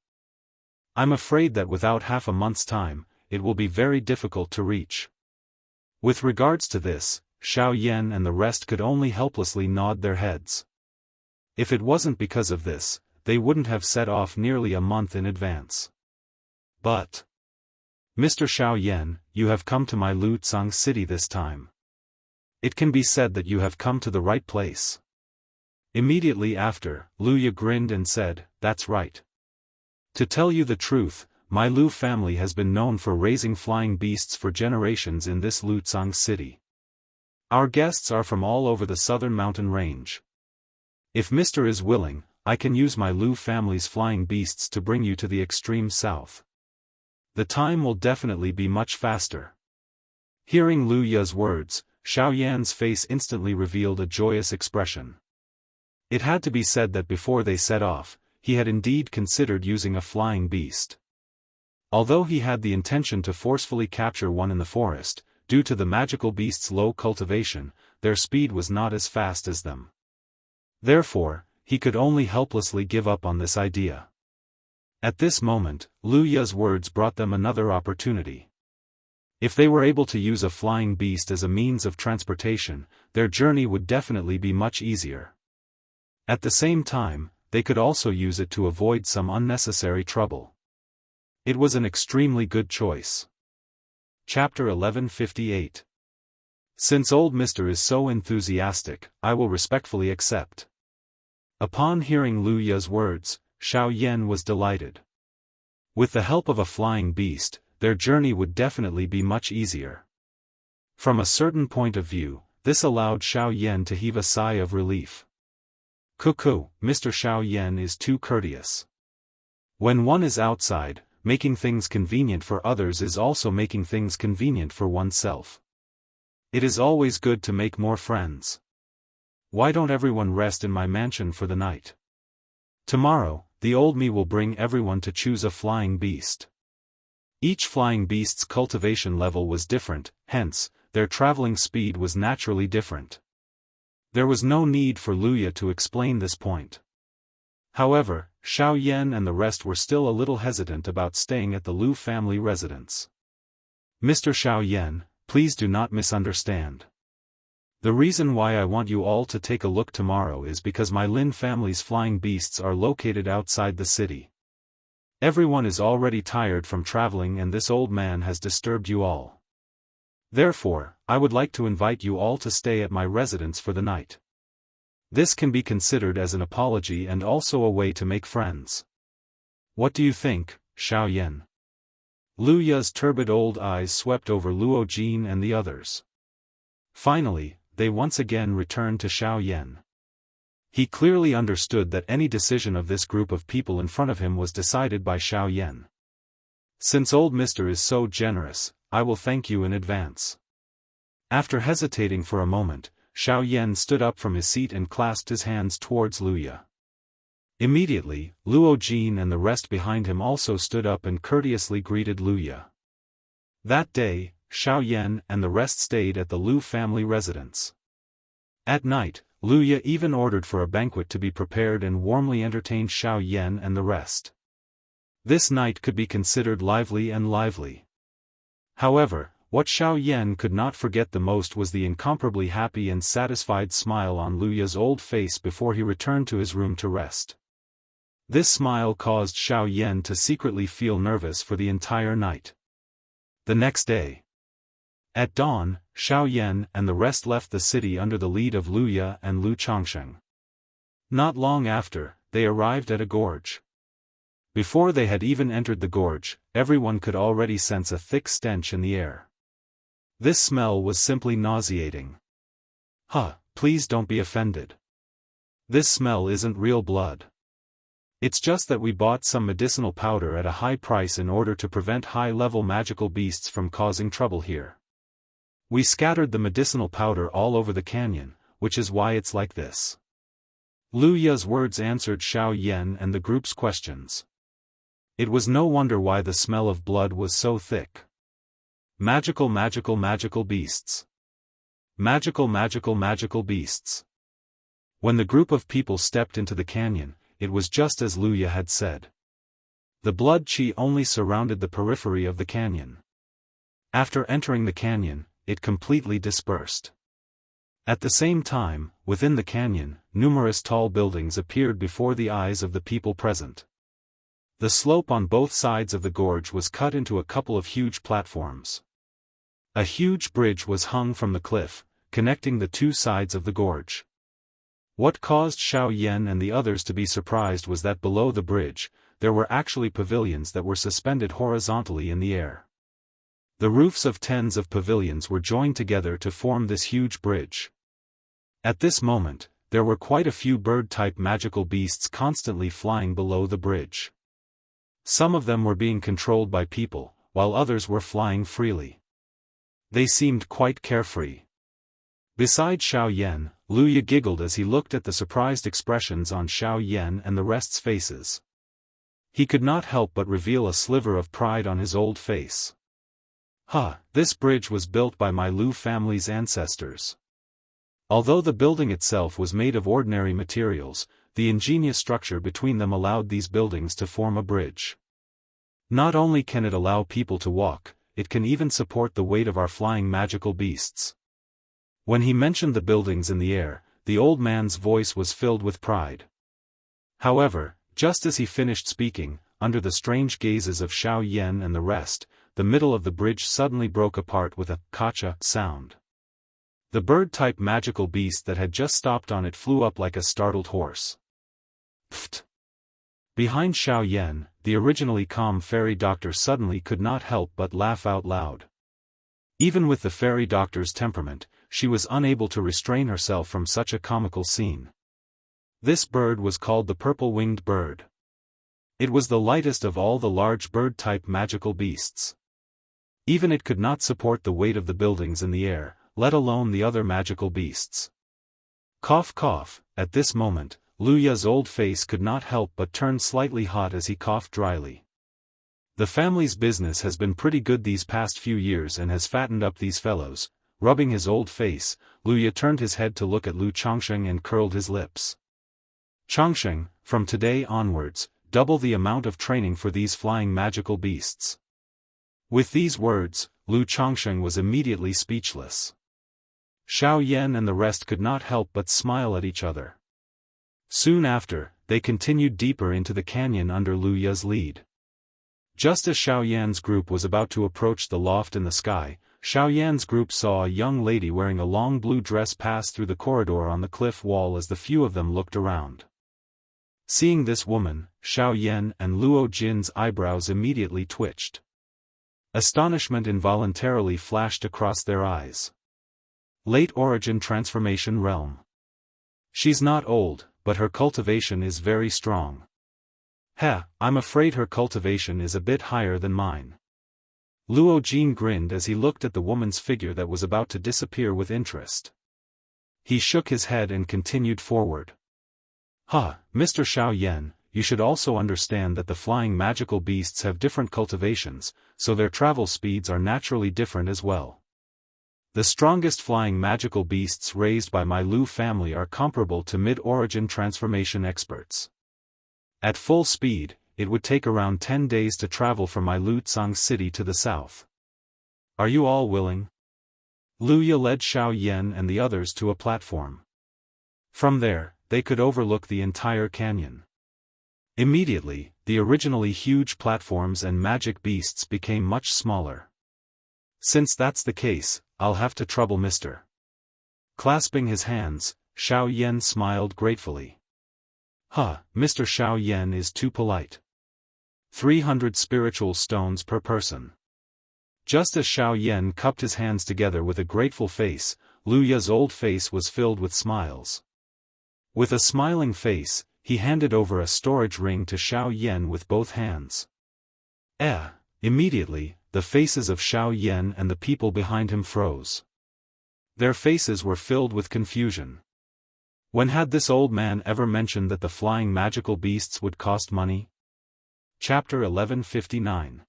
I'm afraid that without half a month's time, it will be very difficult to reach. With regards to this, Xiao Yan and the rest could only helplessly nod their heads. If it wasn't because of this, they wouldn't have set off nearly a month in advance. But, Mr. Xiao Yan, you have come to my Lutsang city this time. It can be said that you have come to the right place. Immediately after, Luya grinned and said, That's right. To tell you the truth, my Lu family has been known for raising flying beasts for generations in this Lutsang city. Our guests are from all over the southern mountain range. If Mr. is willing, I can use my Lu family's flying beasts to bring you to the extreme south. The time will definitely be much faster. Hearing Lu Ya's words, Xiao Yan's face instantly revealed a joyous expression. It had to be said that before they set off, he had indeed considered using a flying beast. Although he had the intention to forcefully capture one in the forest, due to the magical beast's low cultivation, their speed was not as fast as them. Therefore, he could only helplessly give up on this idea. At this moment, Lu Ya's words brought them another opportunity. If they were able to use a flying beast as a means of transportation, their journey would definitely be much easier. At the same time, they could also use it to avoid some unnecessary trouble. It was an extremely good choice. Chapter 1158. Since old Mr. is so enthusiastic, I will respectfully accept. Upon hearing Lu Ya's words, Xiao Yan was delighted. With the help of a flying beast, their journey would definitely be much easier. From a certain point of view, this allowed Xiao Yan to heave a sigh of relief. Cuckoo, Mr. Xiao Yan is too courteous. When one is outside, making things convenient for others is also making things convenient for oneself. It is always good to make more friends. Why don't everyone rest in my mansion for the night? Tomorrow, the old me will bring everyone to choose a flying beast. Each flying beast's cultivation level was different, hence, their traveling speed was naturally different. There was no need for Luya to explain this point. However, Xiao Yan and the rest were still a little hesitant about staying at the Lu family residence. Mr. Xiao Yan, please do not misunderstand. The reason why I want you all to take a look tomorrow is because my Lin family's flying beasts are located outside the city. Everyone is already tired from traveling and this old man has disturbed you all. Therefore, I would like to invite you all to stay at my residence for the night. This can be considered as an apology and also a way to make friends. What do you think, Xiao Yan? Lu Ya's turbid old eyes swept over Luo Jin and the others. Finally, they once again returned to Xiao Yan. He clearly understood that any decision of this group of people in front of him was decided by Xiao Yan. Since old Mr. is so generous, I will thank you in advance. After hesitating for a moment, Xiao Yan stood up from his seat and clasped his hands towards Luya. Immediately, Luo Jin and the rest behind him also stood up and courteously greeted Luya. That day, Xiao Yan and the rest stayed at the Lu family residence. At night, Luya even ordered for a banquet to be prepared and warmly entertained Xiao Yan and the rest. This night could be considered lively and lively. However, what Xiao Yan could not forget the most was the incomparably happy and satisfied smile on Luya's old face before he returned to his room to rest. This smile caused Xiao Yan to secretly feel nervous for the entire night. The next day, at dawn, Xiao Yan and the rest left the city under the lead of Luya and Lu Changsheng. Not long after, they arrived at a gorge. Before they had even entered the gorge, everyone could already sense a thick stench in the air. This smell was simply nauseating. Please don't be offended. This smell isn't real blood. It's just that we bought some medicinal powder at a high price in order to prevent high-level magical beasts from causing trouble here. We scattered the medicinal powder all over the canyon, which is why it's like this. Lu Ya's words answered Xiao Yan and the group's questions. It was no wonder why the smell of blood was so thick. Magical beasts. Magical beasts. When the group of people stepped into the canyon, it was just as Lu Ya had said. The blood qi only surrounded the periphery of the canyon. After entering the canyon, it completely dispersed. At the same time, within the canyon, numerous tall buildings appeared before the eyes of the people present. The slope on both sides of the gorge was cut into a couple of huge platforms. A huge bridge was hung from the cliff, connecting the two sides of the gorge. What caused Xiao Yan and the others to be surprised was that below the bridge, there were actually pavilions that were suspended horizontally in the air. The roofs of tens of pavilions were joined together to form this huge bridge. At this moment, there were quite a few bird-type magical beasts constantly flying below the bridge. Some of them were being controlled by people, while others were flying freely. They seemed quite carefree. Besides Xiao Yan, Lu Ya giggled as he looked at the surprised expressions on Xiao Yan and the rest's faces. He could not help but reveal a sliver of pride on his old face. This bridge was built by my Lu family's ancestors. Although the building itself was made of ordinary materials, the ingenious structure between them allowed these buildings to form a bridge. Not only can it allow people to walk, it can even support the weight of our flying magical beasts. When he mentioned the buildings in the air, the old man's voice was filled with pride. However, just as he finished speaking, under the strange gazes of Xiao Yan and the rest, the middle of the bridge suddenly broke apart with a "kacha" sound. The bird-type magical beast that had just stopped on it flew up like a startled horse. Pfft! Behind Xiao Yan, the originally calm fairy doctor suddenly could not help but laugh out loud. Even with the fairy doctor's temperament, she was unable to restrain herself from such a comical scene. This bird was called the purple-winged bird. It was the lightest of all the large bird-type magical beasts. Even it could not support the weight of the buildings in the air, let alone the other magical beasts. Cough cough, at this moment, Lu Ya's old face could not help but turn slightly hot as he coughed dryly. The family's business has been pretty good these past few years and has fattened up these fellows. Rubbing his old face, Lu Ya turned his head to look at Lu Changsheng and curled his lips. Changsheng, from today onwards, double the amount of training for these flying magical beasts. With these words, Lu Changsheng was immediately speechless. Xiao Yan and the rest could not help but smile at each other. Soon after, they continued deeper into the canyon under Lu Ya's lead. Just as Xiao Yan's group was about to approach the loft in the sky, Xiao Yan's group saw a young lady wearing a long blue dress pass through the corridor on the cliff wall as the few of them looked around. Seeing this woman, Xiao Yan and Luo Jin's eyebrows immediately twitched. Astonishment involuntarily flashed across their eyes. Late origin transformation realm. She's not old, but her cultivation is very strong. I'm afraid her cultivation is a bit higher than mine. Luo Jin grinned as he looked at the woman's figure that was about to disappear with interest. He shook his head and continued forward. Mr. Xiao Yan, you should also understand that the flying magical beasts have different cultivations, so their travel speeds are naturally different as well. The strongest flying magical beasts raised by my Lu family are comparable to mid-origin transformation experts. At full speed, it would take around 10 days to travel from my Lu Tsang city to the south. Are you all willing? Lu Ya led Xiao Yan and the others to a platform. From there, they could overlook the entire canyon. Immediately, the originally huge platforms and magic beasts became much smaller. Since that's the case, I'll have to trouble Mr. Clasping his hands, Xiao Yan smiled gratefully. Mr. Xiao Yan is too polite. 300 spiritual stones per person. Just as Xiao Yan cupped his hands together with a grateful face, Lu Ya's old face was filled with smiles. With a smiling face, he handed over a storage ring to Xiao Yan with both hands. Immediately, the faces of Xiao Yan and the people behind him froze. Their faces were filled with confusion. When had this old man ever mentioned that the flying magical beasts would cost money? Chapter 1159.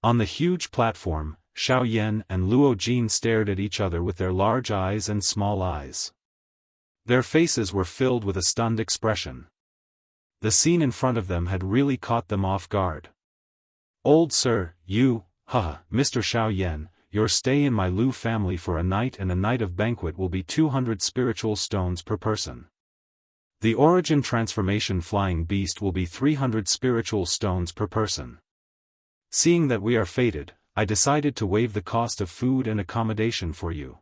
On the huge platform, Xiao Yan and Luo Jin stared at each other with their large eyes and small eyes. Their faces were filled with a stunned expression. The scene in front of them had really caught them off guard. Old sir, you, Mr. Xiao Yan, your stay in my Lu family for a night and a night of banquet will be 200 spiritual stones per person. The origin transformation flying beast will be 300 spiritual stones per person. Seeing that we are fated, I decided to waive the cost of food and accommodation for you.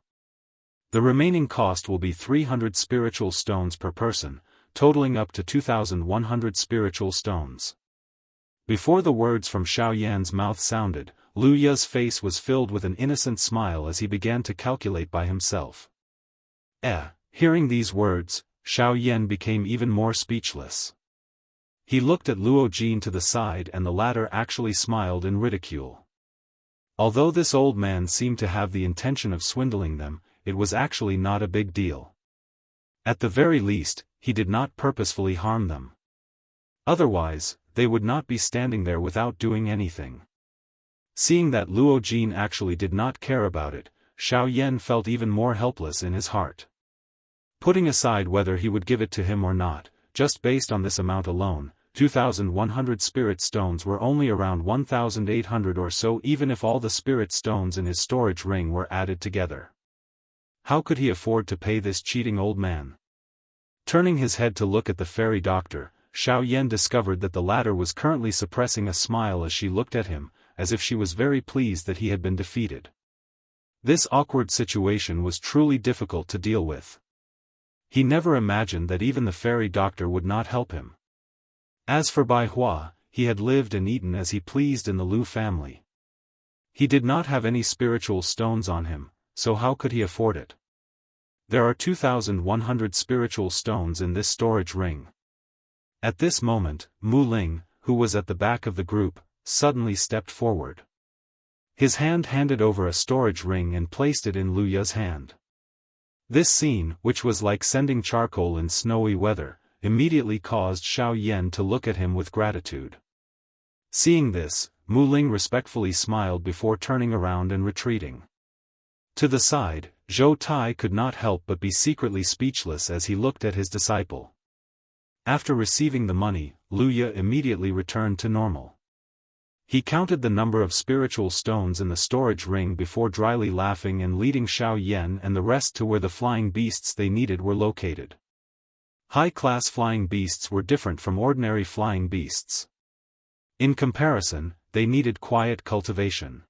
The remaining cost will be 300 spiritual stones per person, totaling up to 2,100 spiritual stones. Before the words from Xiao Yan's mouth sounded, Lu Ya's face was filled with an innocent smile as he began to calculate by himself. Hearing these words, Xiao Yan became even more speechless. He looked at Luo Jin to the side and the latter actually smiled in ridicule. Although this old man seemed to have the intention of swindling them, it was actually not a big deal. At the very least, he did not purposefully harm them. Otherwise, they would not be standing there without doing anything. Seeing that Luo Jin actually did not care about it, Xiao Yan felt even more helpless in his heart. Putting aside whether he would give it to him or not, just based on this amount alone, 2,100 spirit stones were only around 1,800 or so even if all the spirit stones in his storage ring were added together. How could he afford to pay this cheating old man? Turning his head to look at the fairy doctor, Xiao Yan discovered that the latter was currently suppressing a smile as she looked at him, as if she was very pleased that he had been defeated. This awkward situation was truly difficult to deal with. He never imagined that even the fairy doctor would not help him. As for Bai Hua, he had lived and eaten as he pleased in the Lu family. He did not have any spiritual stones on him, so how could he afford it? There are 2,100 spiritual stones in this storage ring. At this moment, Mu Ling, who was at the back of the group, suddenly stepped forward. His hand handed over a storage ring and placed it in Lu Ya's hand. This scene, which was like sending charcoal in snowy weather, immediately caused Xiao Yan to look at him with gratitude. Seeing this, Mu Ling respectfully smiled before turning around and retreating. To the side, Zhou Tai could not help but be secretly speechless as he looked at his disciple. After receiving the money, Lu Ya immediately returned to normal. He counted the number of spiritual stones in the storage ring before dryly laughing and leading Xiao Yan and the rest to where the flying beasts they needed were located. High-class flying beasts were different from ordinary flying beasts. In comparison, they needed quiet cultivation.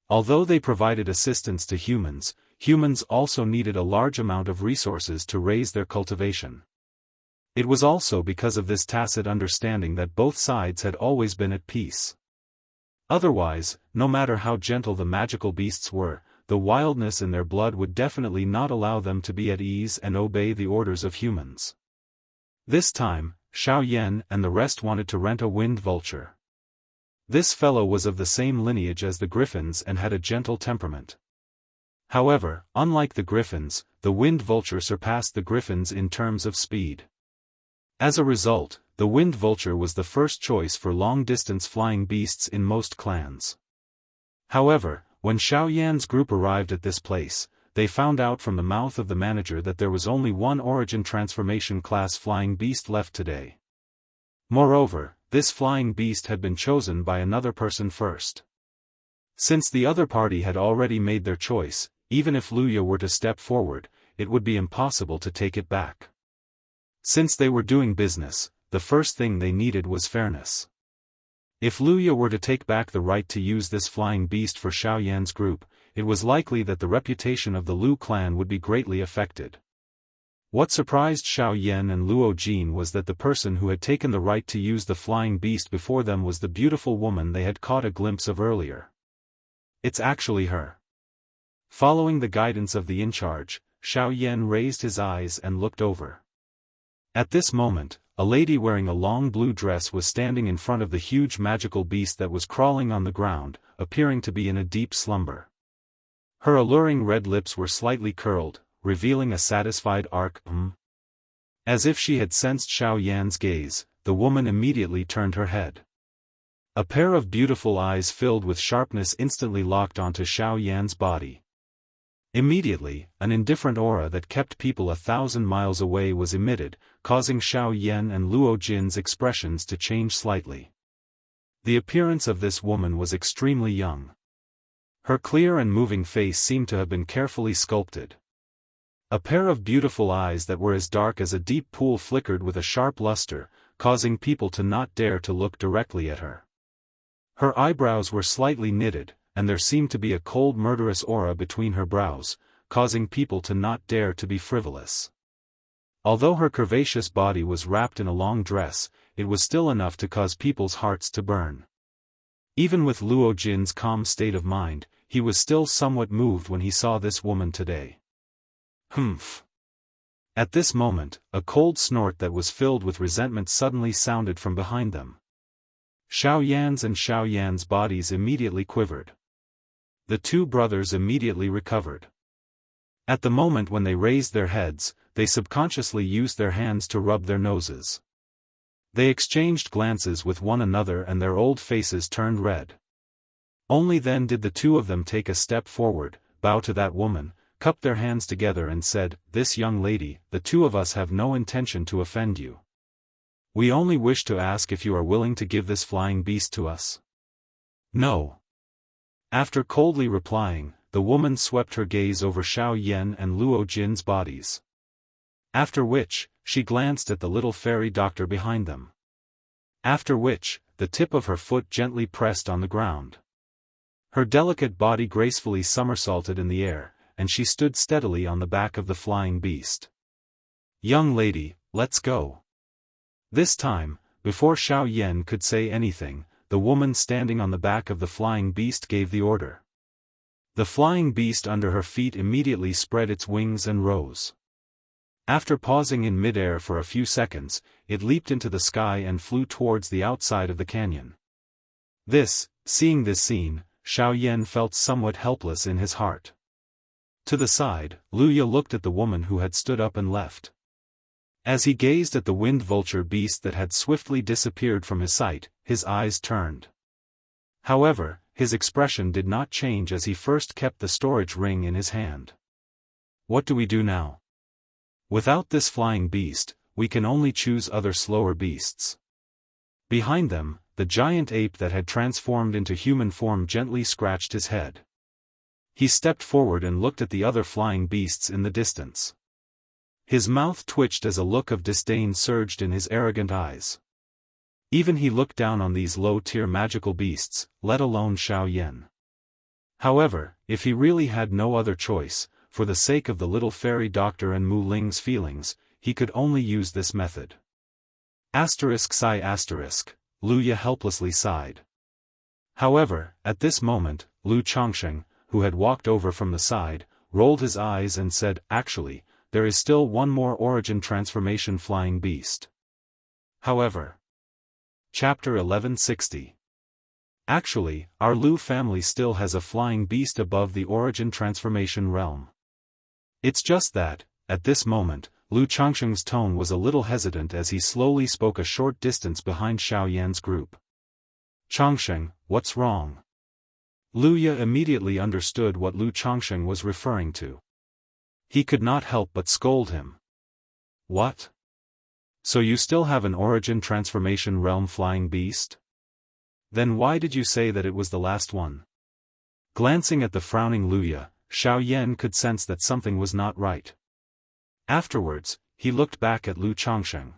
Although they provided assistance to humans, humans also needed a large amount of resources to raise their cultivation. It was also because of this tacit understanding that both sides had always been at peace. Otherwise, no matter how gentle the magical beasts were, the wildness in their blood would definitely not allow them to be at ease and obey the orders of humans. This time, Xiao Yan and the rest wanted to rent a wind vulture. This fellow was of the same lineage as the griffins and had a gentle temperament. However, unlike the griffins, the wind vulture surpassed the griffins in terms of speed. As a result, the wind vulture was the first choice for long-distance flying beasts in most clans. However, when Xiao Yan's group arrived at this place, they found out from the mouth of the manager that there was only one origin transformation class flying beast left today. Moreover, this flying beast had been chosen by another person first. Since the other party had already made their choice, even if Lu Ya were to step forward, it would be impossible to take it back. Since they were doing business, the first thing they needed was fairness. If Lu Ya were to take back the right to use this flying beast for Xiao Yan's group, it was likely that the reputation of the Lu clan would be greatly affected. What surprised Xiao Yan and Luo Jin was that the person who had taken the right to use the flying beast before them was the beautiful woman they had caught a glimpse of earlier. It's actually her. Following the guidance of the in-charge, Xiao Yan raised his eyes and looked over. At this moment, a lady wearing a long blue dress was standing in front of the huge magical beast that was crawling on the ground, appearing to be in a deep slumber. Her alluring red lips were slightly curled, revealing a satisfied arc. As if she had sensed Xiao Yan's gaze, the woman immediately turned her head. A pair of beautiful eyes filled with sharpness instantly locked onto Xiao Yan's body. Immediately, an indifferent aura that kept people 1,000 miles away was emitted, causing Xiao Yan and Luo Jin's expressions to change slightly. The appearance of this woman was extremely young. Her clear and moving face seemed to have been carefully sculpted. A pair of beautiful eyes that were as dark as a deep pool flickered with a sharp luster, causing people to not dare to look directly at her. Her eyebrows were slightly knitted, and there seemed to be a cold murderous aura between her brows, causing people to not dare to be frivolous. Although her curvaceous body was wrapped in a long dress, it was still enough to cause people's hearts to burn. Even with Luo Jin's calm state of mind, he was still somewhat moved when he saw this woman today. Humph. At this moment, a cold snort that was filled with resentment suddenly sounded from behind them. Xiao Yan's bodies immediately quivered. The two brothers immediately recovered. At the moment when they raised their heads, they subconsciously used their hands to rub their noses. They exchanged glances with one another and their old faces turned red. Only then did the two of them take a step forward, bow to that woman, cupped their hands together and said, "This young lady, the two of us have no intention to offend you. We only wish to ask if you are willing to give this flying beast to us." "No." After coldly replying, the woman swept her gaze over Xiao Yan and Luo Jin's bodies. After which, she glanced at the little fairy doctor behind them. After which, the tip of her foot gently pressed on the ground. Her delicate body gracefully somersaulted in the air, and she stood steadily on the back of the flying beast. "Young lady, let's go." This time, before Xiao Yan could say anything, the woman standing on the back of the flying beast gave the order. The flying beast under her feet immediately spread its wings and rose. After pausing in midair for a few seconds, it leaped into the sky and flew towards the outside of the canyon. Seeing this scene, Xiao Yan felt somewhat helpless in his heart. To the side, Luya looked at the woman who had stood up and left. As he gazed at the wind vulture beast that had swiftly disappeared from his sight, his eyes turned. However, his expression did not change as he first kept the storage ring in his hand. "What do we do now? Without this flying beast, we can only choose other slower beasts." Behind them, the giant ape that had transformed into human form gently scratched his head. He stepped forward and looked at the other flying beasts in the distance. His mouth twitched as a look of disdain surged in his arrogant eyes. Even he looked down on these low-tier magical beasts, let alone Xiao Yan. However, if he really had no other choice, for the sake of the little fairy doctor and Mu Ling's feelings, he could only use this method. Sigh. Luya helplessly sighed. However, at this moment, Lu Chongsheng, who had walked over from the side, rolled his eyes and said, "Actually, there is still one more origin transformation flying beast." However. Chapter 1160. Actually, our Lu family still has a flying beast above the origin transformation realm. It's just that, at this moment, Lu Chongsheng's tone was a little hesitant as he slowly spoke a short distance behind Xiao Yan's group. "Chongsheng, what's wrong?" Luya immediately understood what Lu Chongsheng was referring to. He could not help but scold him. "What? So you still have an origin transformation realm flying beast? Then why did you say that it was the last one?" Glancing at the frowning Luya, Xiao Yan could sense that something was not right. Afterwards, he looked back at Lu Chongsheng.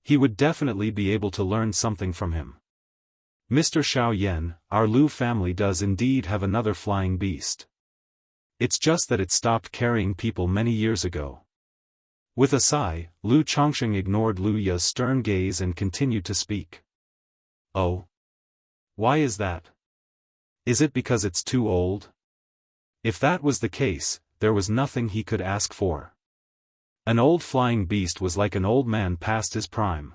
He would definitely be able to learn something from him. "Mr. Xiao Yan, our Lu family does indeed have another flying beast. It's just that it stopped carrying people many years ago." With a sigh, Lu Chongsheng ignored Luya's stern gaze and continued to speak. "Oh? Why is that? Is it because it's too old?" If that was the case, there was nothing he could ask for. An old flying beast was like an old man past his prime.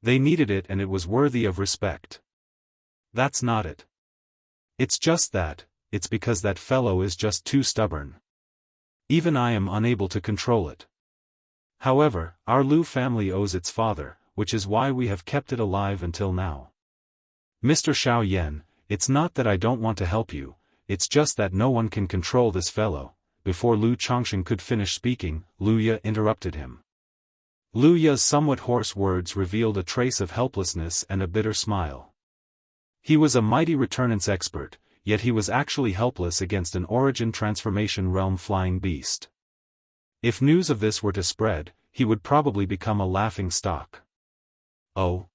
They needed it and it was worthy of respect. That's not it. It's just that, it's because that fellow is just too stubborn. Even I am unable to control it. However, our Lu family owes its father, which is why we have kept it alive until now. Mr. Xiao Yan, it's not that I don't want to help you, it's just that no one can control this fellow." Before Lu Chongsheng could finish speaking, Lu Ye interrupted him. Lu Ye's somewhat hoarse words revealed a trace of helplessness and a bitter smile. He was a mighty returnance expert, yet he was actually helpless against an origin transformation realm flying beast. If news of this were to spread, he would probably become a laughing stock. "Oh?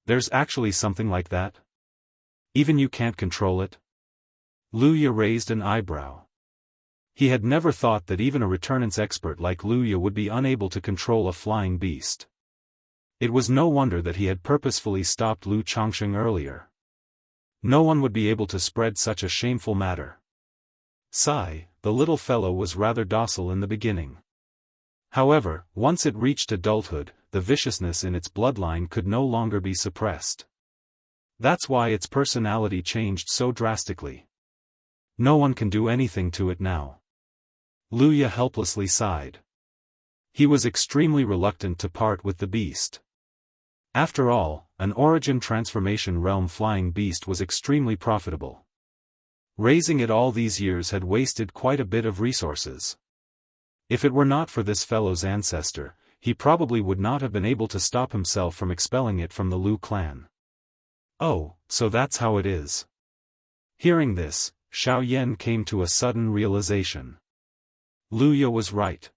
There's actually something like that? Even you can't control it?" Lu Ye raised an eyebrow. He had never thought that even a returnance expert like Lu Ye would be unable to control a flying beast. It was no wonder that he had purposefully stopped Lu Chongsheng earlier. No one would be able to spread such a shameful matter. Sigh, the little fellow was rather docile in the beginning. However, once it reached adulthood, the viciousness in its bloodline could no longer be suppressed. That's why its personality changed so drastically. No one can do anything to it now. Lu Ye helplessly sighed. He was extremely reluctant to part with the beast. After all, an origin transformation realm flying beast was extremely profitable. Raising it all these years had wasted quite a bit of resources. If it were not for this fellow's ancestor, he probably would not have been able to stop himself from expelling it from the Lu clan. "Oh, so that's how it is." Hearing this, Xiao Yan came to a sudden realization. Lu Ye was right.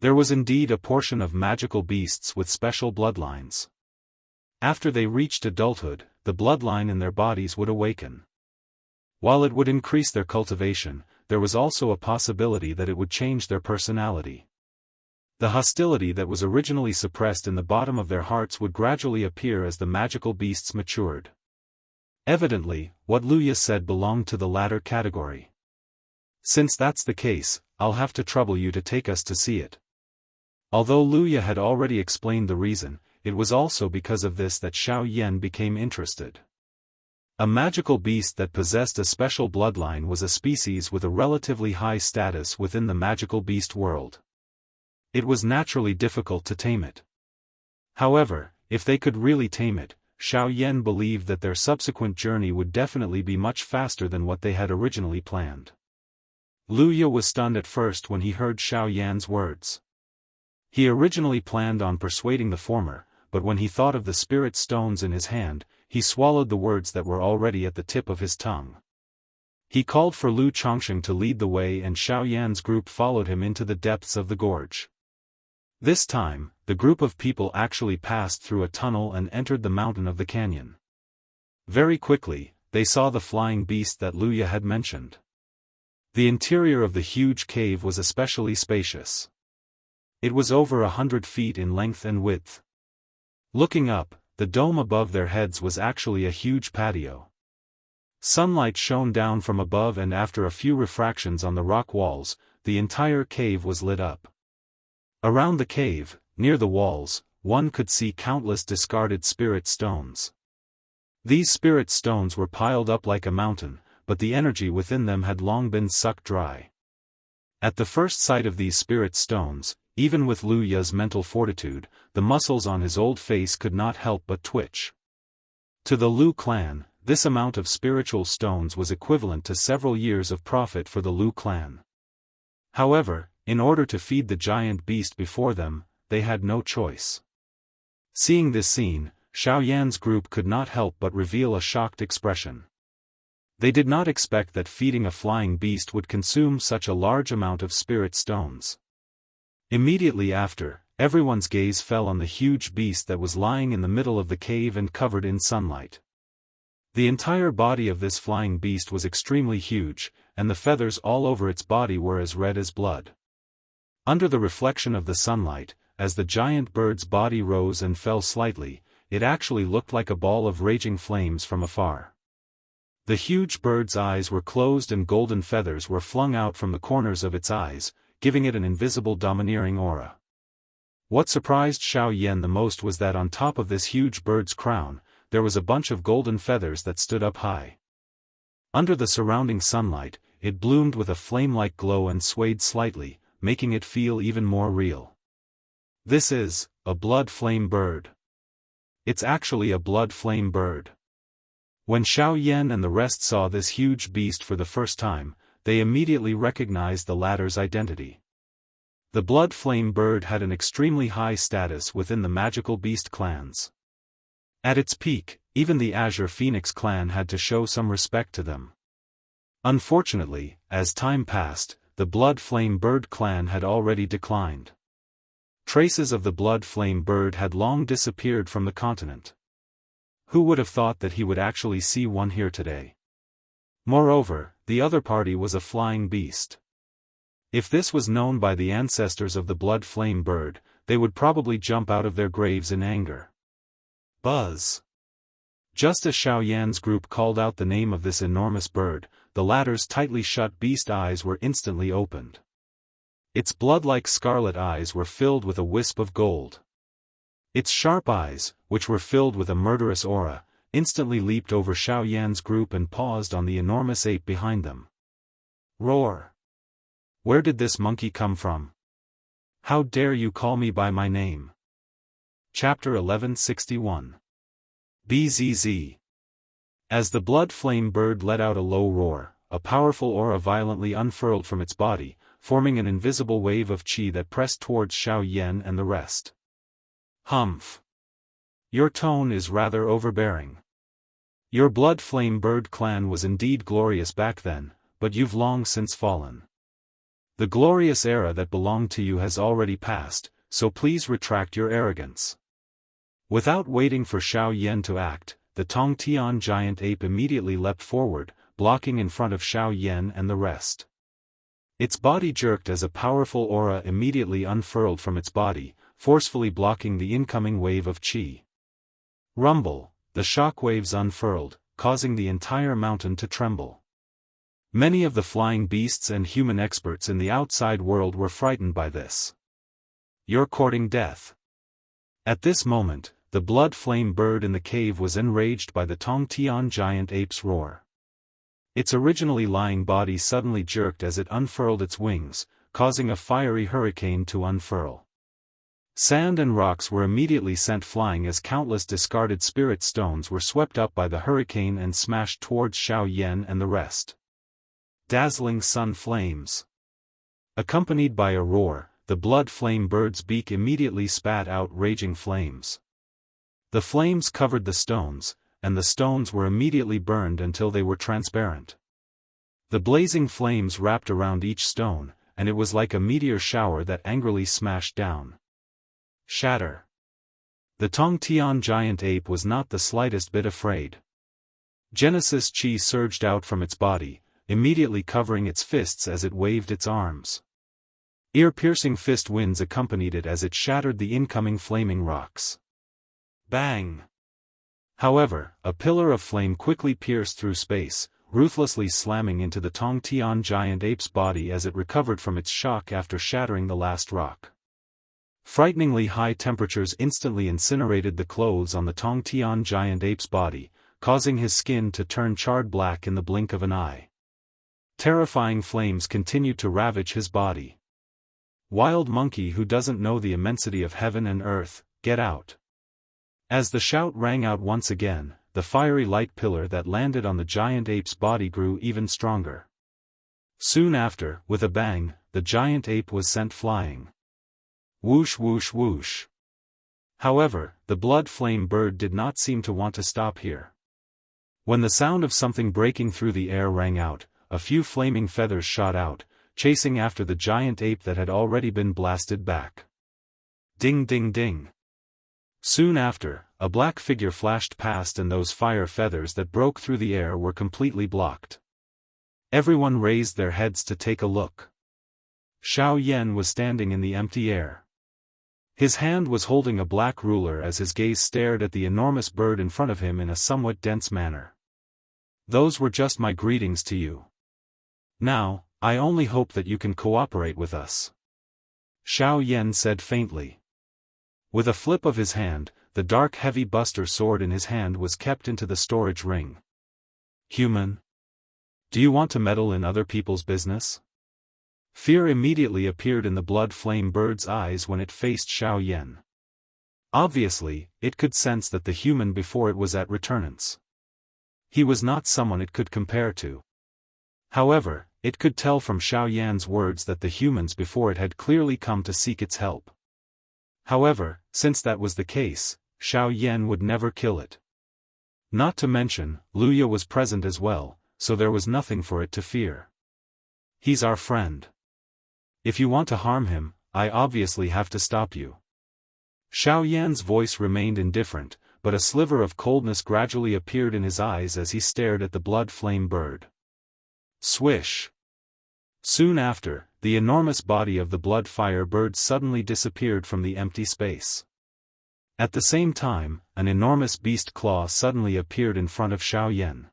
There was indeed a portion of magical beasts with special bloodlines. After they reached adulthood, the bloodline in their bodies would awaken. While it would increase their cultivation, there was also a possibility that it would change their personality. The hostility that was originally suppressed in the bottom of their hearts would gradually appear as the magical beasts matured. Evidently, what Lu Ye said belonged to the latter category. "Since that's the case, I'll have to trouble you to take us to see it." Although Lu Ye had already explained the reason, it was also because of this that Xiao Yan became interested. A magical beast that possessed a special bloodline was a species with a relatively high status within the magical beast world. It was naturally difficult to tame it. However, if they could really tame it, Xiao Yan believed that their subsequent journey would definitely be much faster than what they had originally planned. Lu Ye was stunned at first when he heard Xiao Yan's words. He originally planned on persuading the former, but when he thought of the spirit stones in his hand, he swallowed the words that were already at the tip of his tongue. He called for Lu Chongsheng to lead the way and Xiao Yan's group followed him into the depths of the gorge. This time, the group of people actually passed through a tunnel and entered the mountain of the canyon. Very quickly, they saw the flying beast that Lu Ye had mentioned. The interior of the huge cave was especially spacious. It was over 100 feet in length and width. Looking up, the dome above their heads was actually a huge patio. Sunlight shone down from above and after a few refractions on the rock walls, the entire cave was lit up. Around the cave, near the walls, one could see countless discarded spirit stones. These spirit stones were piled up like a mountain, but the energy within them had long been sucked dry. At the first sight of these spirit stones, even with Lu Ye's mental fortitude, the muscles on his old face could not help but twitch. To the Lu clan, this amount of spiritual stones was equivalent to several years of profit for the Lu clan. However, in order to feed the giant beast before them, they had no choice. Seeing this scene, Xiao Yan's group could not help but reveal a shocked expression. They did not expect that feeding a flying beast would consume such a large amount of spirit stones. Immediately after, everyone's gaze fell on the huge beast that was lying in the middle of the cave and covered in sunlight. The entire body of this flying beast was extremely huge, and the feathers all over its body were as red as blood. Under the reflection of the sunlight, as the giant bird's body rose and fell slightly, it actually looked like a ball of raging flames from afar. The huge bird's eyes were closed and golden feathers were flung out from the corners of its eyes, giving it an invisible domineering aura. What surprised Xiao Yan the most was that on top of this huge bird's crown, there was a bunch of golden feathers that stood up high. Under the surrounding sunlight, it bloomed with a flame-like glow and swayed slightly, making it feel even more real. This is a blood flame bird. It's actually a blood flame bird. When Xiao Yan and the rest saw this huge beast for the first time, they immediately recognized the latter's identity. The blood flame bird had an extremely high status within the magical beast clans. At its peak, even the Azure Phoenix clan had to show some respect to them. Unfortunately, as time passed, the blood flame bird clan had already declined. Traces of the blood flame bird had long disappeared from the continent. Who would have thought that he would actually see one here today? Moreover, the other party was a flying beast. If this was known by the ancestors of the blood flame bird, they would probably jump out of their graves in anger. Buzz! Just as Xiao Yan's group called out the name of this enormous bird, the latter's tightly shut beast eyes were instantly opened. Its blood-like scarlet eyes were filled with a wisp of gold. Its sharp eyes, which were filled with a murderous aura, instantly leaped over Xiao Yan's group and paused on the enormous ape behind them. Roar! Where did this monkey come from? How dare you call me by my name? Chapter 1161. BZZ. As the blood flame bird let out a low roar, a powerful aura violently unfurled from its body, forming an invisible wave of qi that pressed towards Xiao Yan and the rest. Humph. Your tone is rather overbearing. Your blood flame bird clan was indeed glorious back then, but you've long since fallen. The glorious era that belonged to you has already passed, so please retract your arrogance. Without waiting for Xiao Yan to act, the Tongtian giant ape immediately leapt forward, blocking in front of Xiao Yan and the rest. Its body jerked as a powerful aura immediately unfurled from its body, forcefully blocking the incoming wave of qi. Rumble, the shock waves unfurled, causing the entire mountain to tremble. Many of the flying beasts and human experts in the outside world were frightened by this. You're courting death. At this moment, the blood flame bird in the cave was enraged by the Tongtian giant ape's roar. Its originally lying body suddenly jerked as it unfurled its wings, causing a fiery hurricane to unfurl. Sand and rocks were immediately sent flying as countless discarded spirit stones were swept up by the hurricane and smashed towards Xiao Yan and the rest. Dazzling sun flames. Accompanied by a roar, the blood flame bird's beak immediately spat out raging flames. The flames covered the stones, and the stones were immediately burned until they were transparent. The blazing flames wrapped around each stone, and it was like a meteor shower that angrily smashed down. Shatter. The Tongtian giant ape was not the slightest bit afraid. Genesis Qi surged out from its body, immediately covering its fists as it waved its arms. Ear-piercing fist winds accompanied it as it shattered the incoming flaming rocks. Bang! However, a pillar of flame quickly pierced through space, ruthlessly slamming into the Tongtian giant ape's body as it recovered from its shock after shattering the last rock. Frighteningly high temperatures instantly incinerated the clothes on the Tongtian giant ape's body, causing his skin to turn charred black in the blink of an eye. Terrifying flames continued to ravage his body. Wild monkey who doesn't know the immensity of heaven and earth, get out. As the shout rang out once again, the fiery light pillar that landed on the giant ape's body grew even stronger. Soon after, with a bang, the giant ape was sent flying. Whoosh whoosh whoosh. However, the blood flame bird did not seem to want to stop here. When the sound of something breaking through the air rang out, a few flaming feathers shot out, chasing after the giant ape that had already been blasted back. Ding ding ding. Soon after, a black figure flashed past and those fire feathers that broke through the air were completely blocked. Everyone raised their heads to take a look. Xiao Yan was standing in the empty air. His hand was holding a black ruler as his gaze stared at the enormous bird in front of him in a somewhat dense manner. Those were just my greetings to you. Now, I only hope that you can cooperate with us. Xiao Yan said faintly. With a flip of his hand, the dark heavy buster sword in his hand was kept into the storage ring. Human? Do you want to meddle in other people's business? Fear immediately appeared in the blood flame bird's eyes when it faced Xiao Yan. Obviously, it could sense that the human before it was at returns. He was not someone it could compare to. However, it could tell from Xiao Yan's words that the humans before it had clearly come to seek its help. However, since that was the case, Xiao Yan would never kill it. Not to mention, Luya was present as well, so there was nothing for it to fear. He's our friend. If you want to harm him, I obviously have to stop you. Xiao Yan's voice remained indifferent, but a sliver of coldness gradually appeared in his eyes as he stared at the blood flame bird. Swish! Soon after, the enormous body of the blood fire bird suddenly disappeared from the empty space. At the same time, an enormous beast claw suddenly appeared in front of Xiao Yan.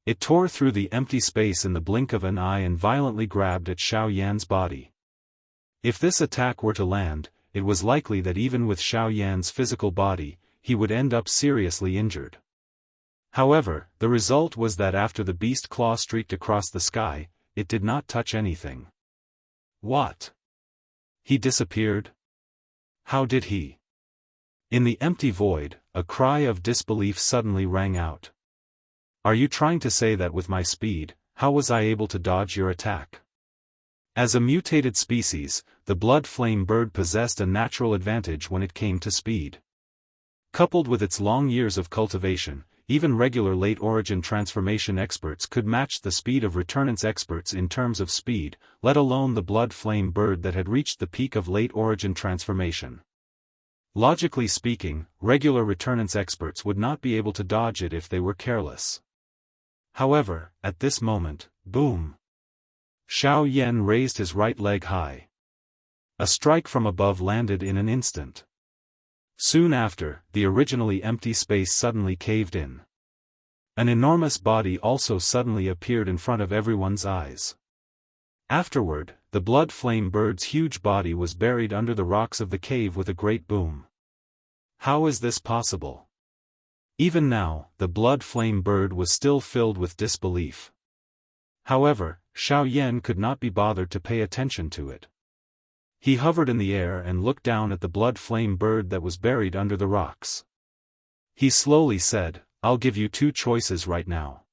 It tore through the empty space in the blink of an eye and violently grabbed at Xiao Yan's body. If this attack were to land, it was likely that even with Xiao Yan's physical body, he would end up seriously injured. However, the result was that after the beast claw streaked across the sky, it did not touch anything. What? He disappeared? How did he? In the empty void, a cry of disbelief suddenly rang out. Are you trying to say that with my speed, how was I able to dodge your attack? As a mutated species, the blood flame bird possessed a natural advantage when it came to speed. Coupled with its long years of cultivation, even regular late-origin transformation experts could match the speed of returnance experts in terms of speed, let alone the blood flame bird that had reached the peak of late-origin transformation. Logically speaking, regular returnance experts would not be able to dodge it if they were careless. However, at this moment, boom! Xiao Yan raised his right leg high. A strike from above landed in an instant. Soon after, the originally empty space suddenly caved in. An enormous body also suddenly appeared in front of everyone's eyes. Afterward, the blood flame bird's huge body was buried under the rocks of the cave with a great boom. How is this possible? Even now, the blood flame bird was still filled with disbelief. However, Xiao Yan could not be bothered to pay attention to it. He hovered in the air and looked down at the blood flame bird that was buried under the rocks. He slowly said, I'll give you two choices right now.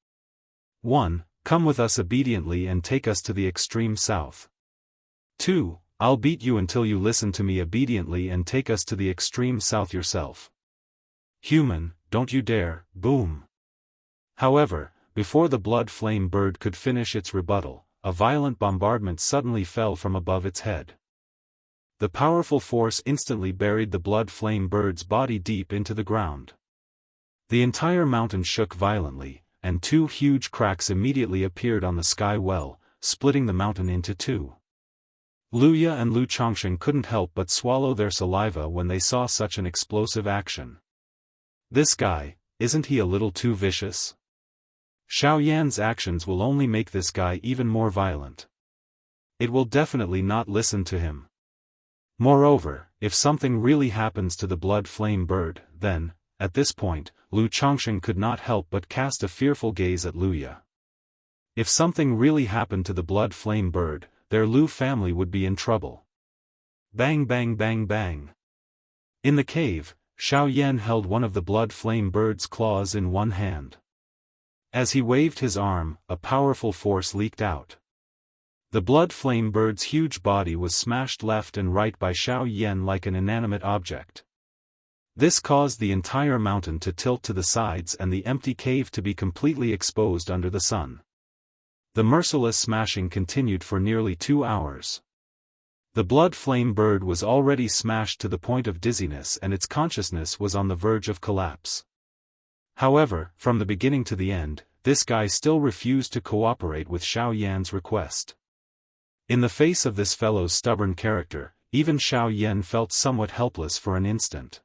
1. Come with us obediently and take us to the extreme south. 2. I'll beat you until you listen to me obediently and take us to the extreme south yourself. Human, don't you dare, boom. However, before the blood flame bird could finish its rebuttal, a violent bombardment suddenly fell from above its head. The powerful force instantly buried the blood flame bird's body deep into the ground. The entire mountain shook violently, and two huge cracks immediately appeared on the sky well, splitting the mountain into two. Luya and Lu Chongsheng couldn't help but swallow their saliva when they saw such an explosive action. This guy, isn't he a little too vicious? Xiao Yan's actions will only make this guy even more violent. It will definitely not listen to him. Moreover, if something really happens to the blood flame bird, then, at this point, Lu Chongsheng could not help but cast a fearful gaze at Luya. If something really happened to the blood flame bird, their Lu family would be in trouble. Bang bang bang bang. In the cave, Xiao Yan held one of the blood flame bird's claws in one hand. As he waved his arm, a powerful force leaked out. The blood flame bird's huge body was smashed left and right by Xiao Yan like an inanimate object. This caused the entire mountain to tilt to the sides and the empty cave to be completely exposed under the sun. The merciless smashing continued for nearly 2 hours. The blood flame bird was already smashed to the point of dizziness and its consciousness was on the verge of collapse. However, from the beginning to the end, this guy still refused to cooperate with Xiao Yan's request. In the face of this fellow's stubborn character, even Xiao Yan felt somewhat helpless for an instant.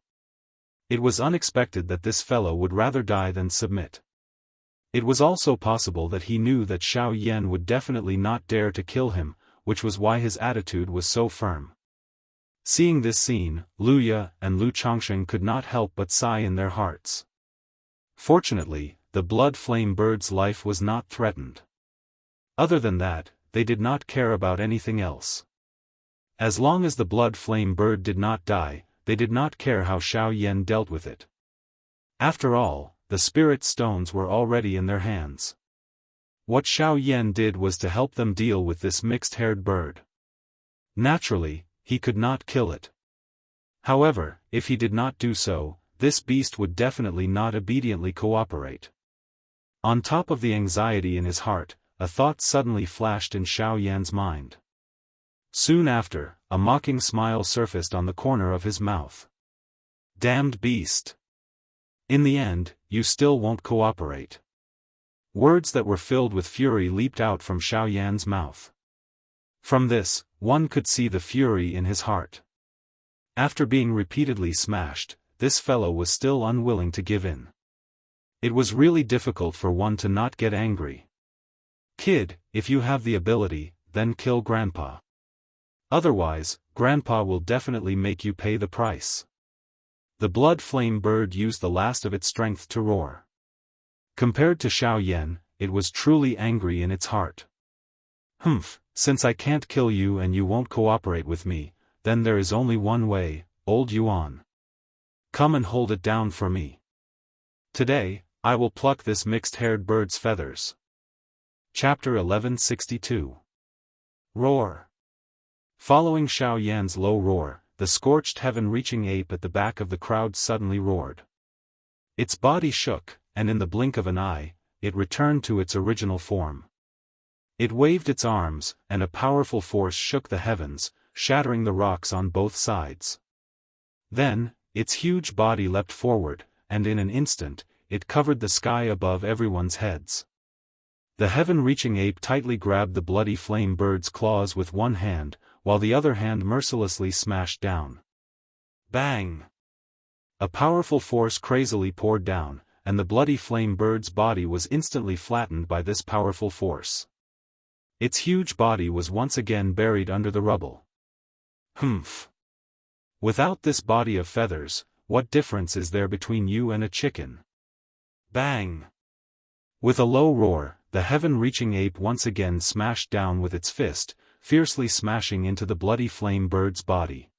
It was unexpected that this fellow would rather die than submit. It was also possible that he knew that Xiao Yan would definitely not dare to kill him, which was why his attitude was so firm. Seeing this scene, Luya and Lu Chongsheng could not help but sigh in their hearts. Fortunately, the blood flame bird's life was not threatened. Other than that, they did not care about anything else. As long as the blood flame bird did not die, they did not care how Xiao Yan dealt with it. After all, the spirit stones were already in their hands. What Xiao Yan did was to help them deal with this mixed-haired bird. Naturally, he could not kill it. However, if he did not do so, this beast would definitely not obediently cooperate. On top of the anxiety in his heart, a thought suddenly flashed in Xiao Yan's mind. Soon after, a mocking smile surfaced on the corner of his mouth. Damned beast! In the end, you still won't cooperate. Words that were filled with fury leaped out from Xiao Yan's mouth. From this, one could see the fury in his heart. After being repeatedly smashed, this fellow was still unwilling to give in. It was really difficult for one to not get angry. Kid, if you have the ability, then kill Grandpa. Otherwise, Grandpa will definitely make you pay the price. The blood flame bird used the last of its strength to roar. Compared to Xiao Yan, it was truly angry in its heart. Humph, since I can't kill you and you won't cooperate with me, then there is only one way, old Yuan. Come and hold it down for me. Today, I will pluck this mixed-haired bird's feathers. Chapter 1162. Roar. Following Xiao Yan's low roar, the scorched heaven-reaching ape at the back of the crowd suddenly roared. Its body shook, and in the blink of an eye, it returned to its original form. It waved its arms, and a powerful force shook the heavens, shattering the rocks on both sides. Then, its huge body leapt forward, and in an instant, it covered the sky above everyone's heads. The heaven-reaching ape tightly grabbed the bloody flame bird's claws with one hand, while the other hand mercilessly smashed down. Bang! A powerful force crazily poured down, and the bloody flame bird's body was instantly flattened by this powerful force. Its huge body was once again buried under the rubble. Humph! Without this body of feathers, what difference is there between you and a chicken? Bang! With a low roar, the heaven-reaching ape once again smashed down with its fist, fiercely smashing into the bloody flame bird's body.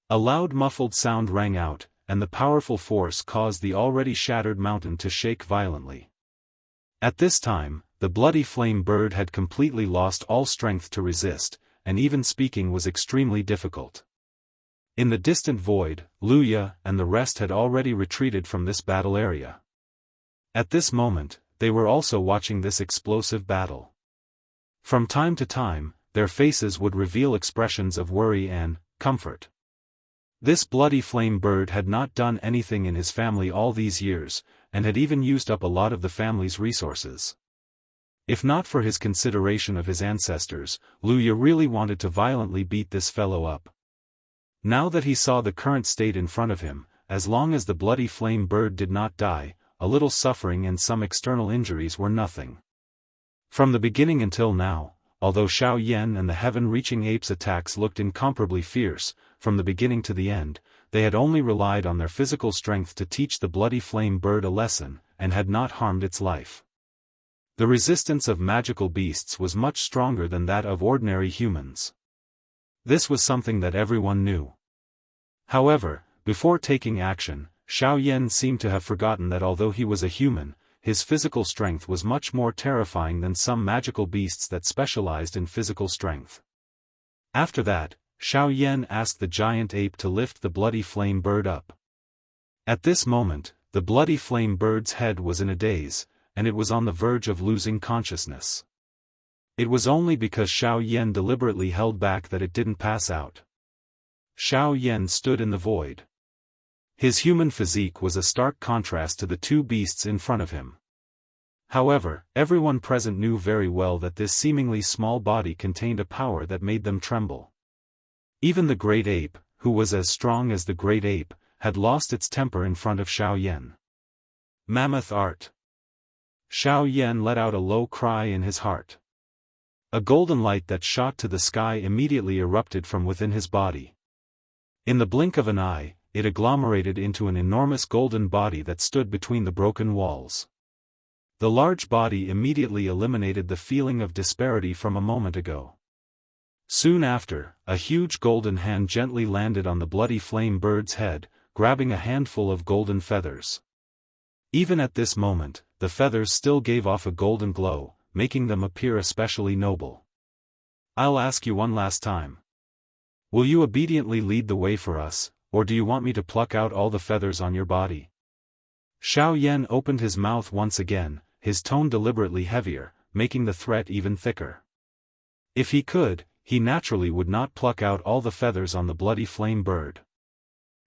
A loud muffled sound rang out, and the powerful force caused the already shattered mountain to shake violently. At this time, the bloody flame bird had completely lost all strength to resist, and even speaking was extremely difficult. In the distant void, Luya and the rest had already retreated from this battle area. At this moment, they were also watching this explosive battle. From time to time, their faces would reveal expressions of worry and comfort. This bloody flame bird had not done anything in his family all these years, and had even used up a lot of the family's resources. If not for his consideration of his ancestors, Luya really wanted to violently beat this fellow up. Now that he saw the current state in front of him, as long as the bloody flame bird did not die, a little suffering and some external injuries were nothing. From the beginning until now, although Xiao Yan and the heaven-reaching ape's attacks looked incomparably fierce, from the beginning to the end, they had only relied on their physical strength to teach the bloody flame bird a lesson, and had not harmed its life. The resistance of magical beasts was much stronger than that of ordinary humans. This was something that everyone knew. However, before taking action, Xiao Yan seemed to have forgotten that although he was a human, his physical strength was much more terrifying than some magical beasts that specialized in physical strength. After that, Xiao Yan asked the giant ape to lift the bloody flame bird up. At this moment, the bloody flame bird's head was in a daze, and it was on the verge of losing consciousness. It was only because Xiao Yan deliberately held back that it didn't pass out. Xiao Yan stood in the void. His human physique was a stark contrast to the two beasts in front of him. However, everyone present knew very well that this seemingly small body contained a power that made them tremble. Even the great ape, who was as strong as the great ape, had lost its temper in front of Xiao Yan. Mammoth art. Xiao Yan let out a low cry in his heart. A golden light that shot to the sky immediately erupted from within his body. In the blink of an eye, it agglomerated into an enormous golden body that stood between the broken walls. The large body immediately eliminated the feeling of disparity from a moment ago. Soon after, a huge golden hand gently landed on the bloody flame bird's head, grabbing a handful of golden feathers. Even at this moment, the feathers still gave off a golden glow, making them appear especially noble. I'll ask you one last time. Will you obediently lead the way for us, or do you want me to pluck out all the feathers on your body? Xiao Yan opened his mouth once again, his tone deliberately heavier, making the threat even thicker. If he could, he naturally would not pluck out all the feathers on the bloody flame bird.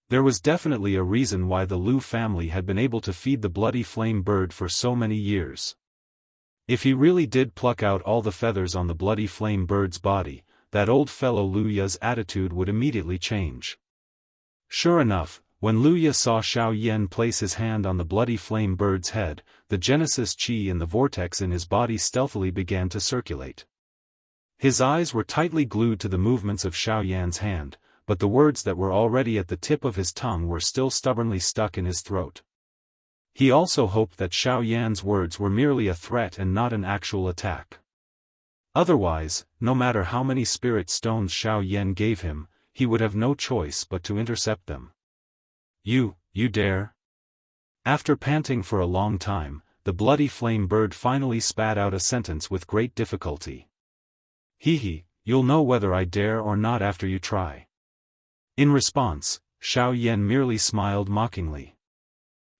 There was definitely a reason why the Lu family had been able to feed the bloody flame bird for so many years. If he really did pluck out all the feathers on the bloody flame bird's body, that old fellow Lu Ya's attitude would immediately change. Sure enough, when Lu Ya saw Xiao Yan place his hand on the bloody flame bird's head, the Genesis Qi in the vortex in his body stealthily began to circulate. His eyes were tightly glued to the movements of Xiao Yan's hand, but the words that were already at the tip of his tongue were still stubbornly stuck in his throat. He also hoped that Xiao Yan's words were merely a threat and not an actual attack. Otherwise, no matter how many spirit stones Xiao Yan gave him, he would have no choice but to intercept them. You dare? After panting for a long time, the bloody flame bird finally spat out a sentence with great difficulty. You'll know whether I dare or not after you try. In response, Xiao Yan merely smiled mockingly.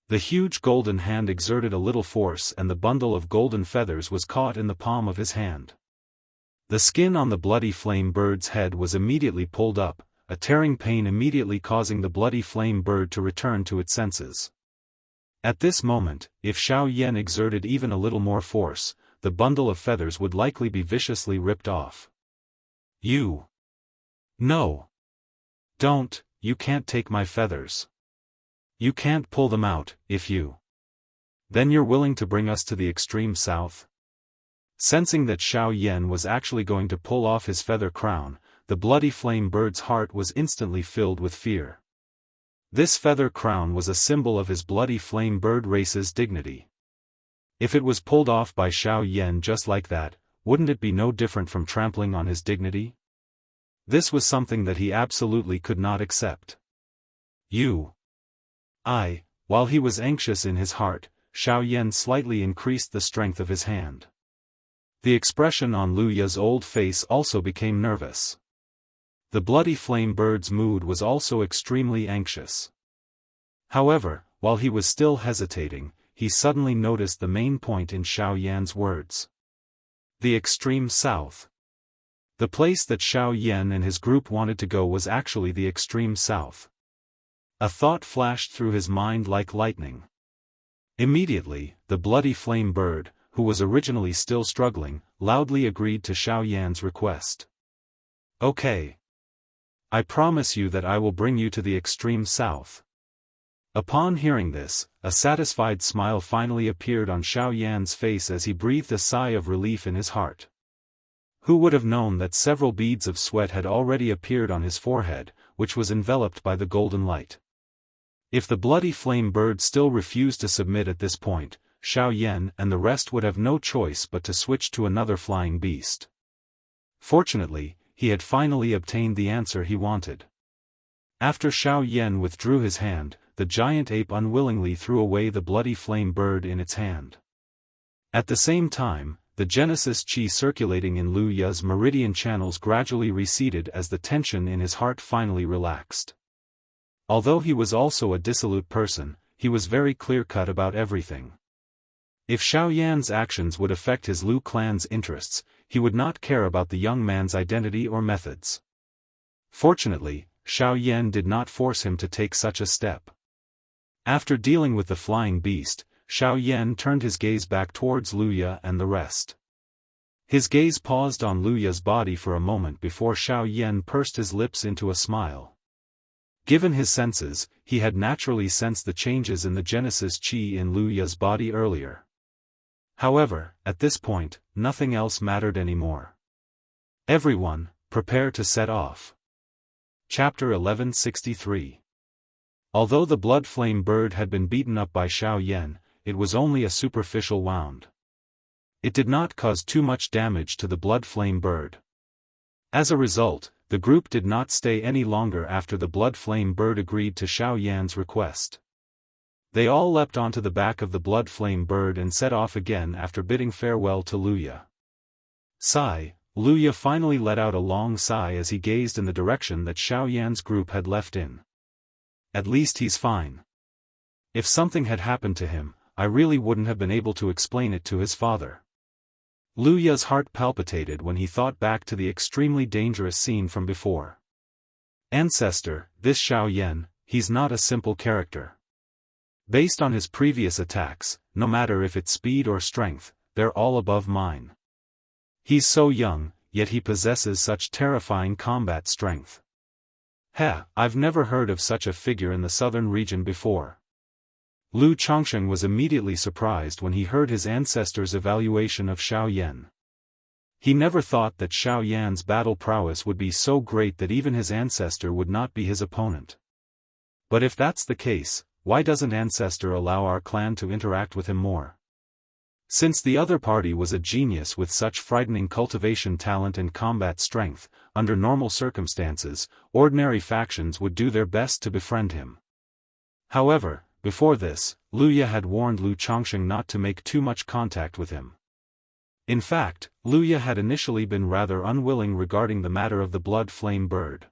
The huge golden hand exerted a little force and the bundle of golden feathers was caught in the palm of his hand. The skin on the bloody flame bird's head was immediately pulled up, a tearing pain immediately causing the bloody flame bird to return to its senses. At this moment, if Xiao Yan exerted even a little more force, the bundle of feathers would likely be viciously ripped off. No. Don't, you can't take my feathers. You can't pull them out, then you're willing to bring us to the extreme south? Sensing that Xiao Yan was actually going to pull off his feather crown, the bloody flame bird's heart was instantly filled with fear. This feather crown was a symbol of his bloody flame bird race's dignity. If it was pulled off by Xiao Yan just like that, wouldn't it be no different from trampling on his dignity? This was something that he absolutely could not accept. While he was anxious in his heart, Xiao Yan slightly increased the strength of his hand. The expression on Lu Ya's old face also became nervous. The bloody flame bird's mood was also extremely anxious. However, while he was still hesitating, he suddenly noticed the main point in Xiao Yan's words. The extreme south. The place that Xiao Yan and his group wanted to go was actually the extreme south. A thought flashed through his mind like lightning. Immediately, the bloody flame bird, who was originally still struggling, loudly agreed to Xiao Yan's request. Okay. I promise you that I will bring you to the extreme south. Upon hearing this, a satisfied smile finally appeared on Xiao Yan's face as he breathed a sigh of relief in his heart. Who would have known that several beads of sweat had already appeared on his forehead, which was enveloped by the golden light. If the bloody flame bird still refused to submit at this point, Xiao Yan and the rest would have no choice but to switch to another flying beast. Fortunately, he had finally obtained the answer he wanted. After Xiao Yan withdrew his hand, the giant ape unwillingly threw away the bloody flame bird in its hand. At the same time, the Genesis Qi circulating in Lu Ya's meridian channels gradually receded as the tension in his heart finally relaxed. Although he was also a dissolute person, he was very clear-cut about everything. If Xiao Yan's actions would affect his Lu clan's interests, he would not care about the young man's identity or methods. Fortunately, Xiao Yan did not force him to take such a step. After dealing with the flying beast, Xiao Yan turned his gaze back towards Lu Ya and the rest. His gaze paused on Lu Ya's body for a moment before Xiao Yan pursed his lips into a smile. Given his senses, he had naturally sensed the changes in the Genesis Qi in Lu Ya's body earlier. However, at this point, nothing else mattered anymore. Everyone, prepare to set off. Chapter 1163. Although the blood flame bird had been beaten up by Xiao Yan, it was only a superficial wound. It did not cause too much damage to the blood flame bird. As a result, the group did not stay any longer after the blood flame bird agreed to Xiao Yan's request. They all leapt onto the back of the blood flame bird and set off again after bidding farewell to Luya. Sigh, Luya finally let out a long sigh as he gazed in the direction that Xiao Yan's group had left in. At least he's fine. If something had happened to him, I really wouldn't have been able to explain it to his father. Luya's heart palpitated when he thought back to the extremely dangerous scene from before. Ancestor, this Xiao Yan, he's not a simple character. Based on his previous attacks, no matter if it's speed or strength, they're all above mine. He's so young, yet he possesses such terrifying combat strength. Heh, I've never heard of such a figure in the southern region before. Lu Chongsheng was immediately surprised when he heard his ancestor's evaluation of Xiao Yan. He never thought that Xiao Yan's battle prowess would be so great that even his ancestor would not be his opponent. But if that's the case, why doesn't ancestor allow our clan to interact with him more? Since the other party was a genius with such frightening cultivation talent and combat strength, under normal circumstances, ordinary factions would do their best to befriend him. However, before this, Luya had warned Lu Chongsheng not to make too much contact with him. In fact, Luya had initially been rather unwilling regarding the matter of the blood flame bird.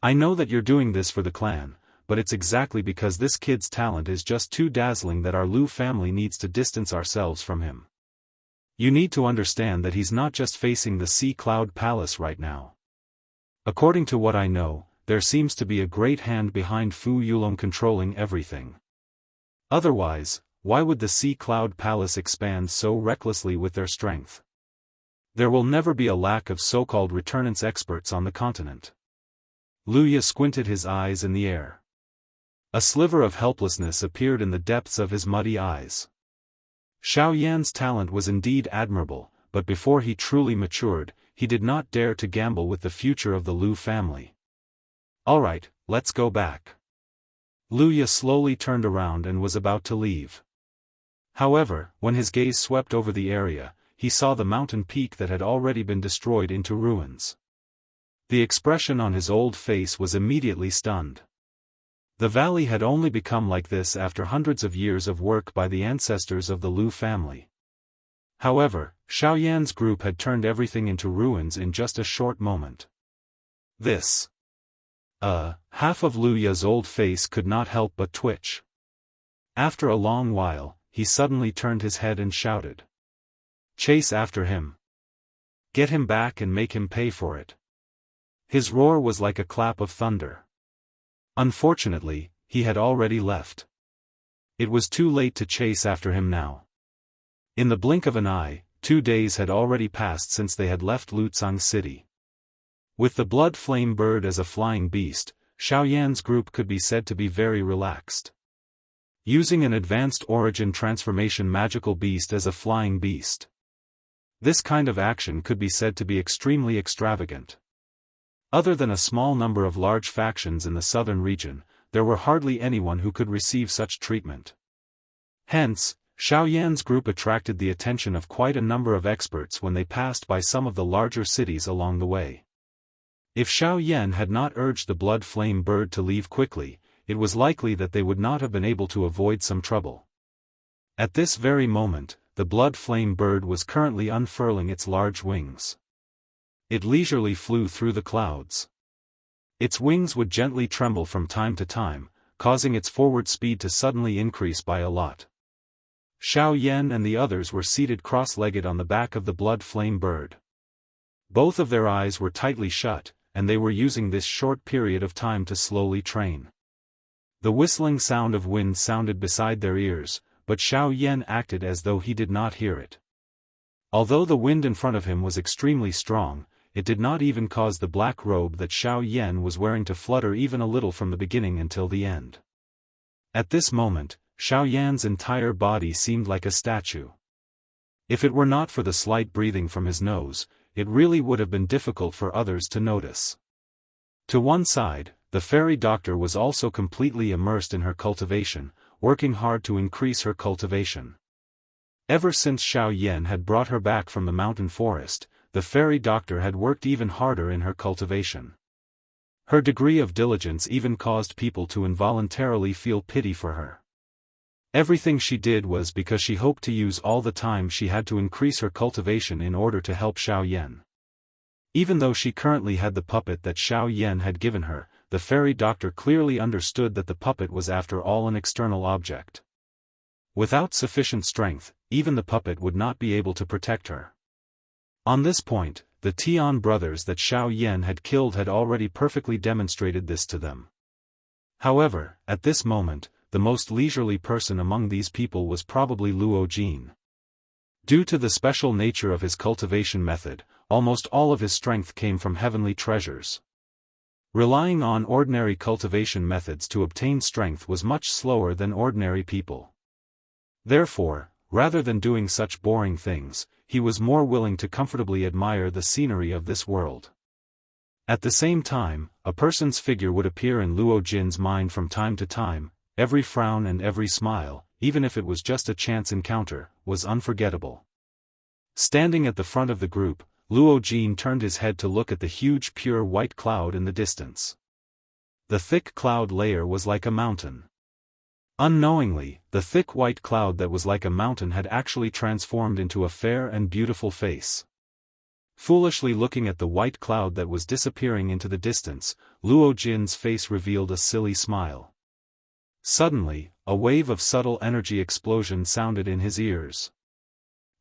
I know that you're doing this for the clan, but it's exactly because this kid's talent is just too dazzling that our Lu family needs to distance ourselves from him. You need to understand that he's not just facing the Sea Cloud Palace right now. According to what I know, there seems to be a great hand behind Fu Yulong controlling everything. Otherwise, why would the Sea Cloud Palace expand so recklessly with their strength? There will never be a lack of so-called returnance experts on the continent. Luya squinted his eyes in the air. A sliver of helplessness appeared in the depths of his muddy eyes. Xiao Yan's talent was indeed admirable, but before he truly matured, he did not dare to gamble with the future of the Lu family. Alright, let's go back. Luya slowly turned around and was about to leave. However, when his gaze swept over the area, he saw the mountain peak that had already been destroyed into ruins. The expression on his old face was immediately stunned. The valley had only become like this after hundreds of years of work by the ancestors of the Lu family. However, Xiao Yan's group had turned everything into ruins in just a short moment. Half of Luya's old face could not help but twitch. After a long while, he suddenly turned his head and shouted. Chase after him. Get him back and make him pay for it. His roar was like a clap of thunder. Unfortunately, he had already left. It was too late to chase after him now. In the blink of an eye, 2 days had already passed since they had left Lutsang City. With the blood flame bird as a flying beast, Xiao Yan's group could be said to be very relaxed. Using an advanced origin transformation magical beast as a flying beast. This kind of action could be said to be extremely extravagant. Other than a small number of large factions in the southern region, there were hardly anyone who could receive such treatment. Hence, Xiao Yan's group attracted the attention of quite a number of experts when they passed by some of the larger cities along the way. If Xiao Yan had not urged the blood flame bird to leave quickly, it was likely that they would not have been able to avoid some trouble. At this very moment, the blood flame bird was currently unfurling its large wings. It leisurely flew through the clouds. Its wings would gently tremble from time to time, causing its forward speed to suddenly increase by a lot. Xiao Yan and the others were seated cross-legged on the back of the blood flame bird. Both of their eyes were tightly shut, and they were using this short period of time to slowly train. The whistling sound of wind sounded beside their ears, but Xiao Yan acted as though he did not hear it. Although the wind in front of him was extremely strong, it did not even cause the black robe that Xiao Yan was wearing to flutter even a little from the beginning until the end. At this moment, Xiao Yan's entire body seemed like a statue. If it were not for the slight breathing from his nose, it really would have been difficult for others to notice. To one side, the fairy doctor was also completely immersed in her cultivation, working hard to increase her cultivation. Ever since Xiao Yan had brought her back from the mountain forest, the fairy doctor had worked even harder in her cultivation. Her degree of diligence even caused people to involuntarily feel pity for her. Everything she did was because she hoped to use all the time she had to increase her cultivation in order to help Xiao Yan. Even though she currently had the puppet that Xiao Yan had given her, the fairy doctor clearly understood that the puppet was after all an external object. Without sufficient strength, even the puppet would not be able to protect her. On this point, the Tian brothers that Xiao Yan had killed had already perfectly demonstrated this to them. However, at this moment, the most leisurely person among these people was probably Luo Jin. Due to the special nature of his cultivation method, almost all of his strength came from heavenly treasures. Relying on ordinary cultivation methods to obtain strength was much slower than ordinary people. Therefore, rather than doing such boring things, he was more willing to comfortably admire the scenery of this world. At the same time, a person's figure would appear in Luo Jin's mind from time to time. Every frown and every smile, even if it was just a chance encounter, was unforgettable. Standing at the front of the group, Luo Jin turned his head to look at the huge pure white cloud in the distance. The thick cloud layer was like a mountain. Unknowingly, the thick white cloud that was like a mountain had actually transformed into a fair and beautiful face. Foolishly looking at the white cloud that was disappearing into the distance, Luo Jin's face revealed a silly smile. Suddenly, a wave of subtle energy explosion sounded in his ears.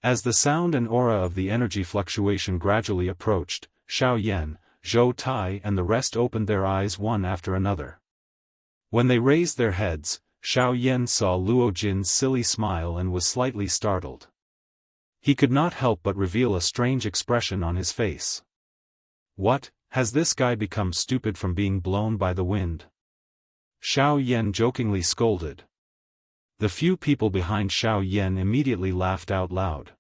As the sound and aura of the energy fluctuation gradually approached, Xiao Yan, Zhou Tai and the rest opened their eyes one after another. When they raised their heads, Xiao Yan saw Luo Jin's silly smile and was slightly startled. He could not help but reveal a strange expression on his face. What, has this guy become stupid from being blown by the wind? Xiao Yan jokingly scolded. The few people behind Xiao Yan immediately laughed out loud.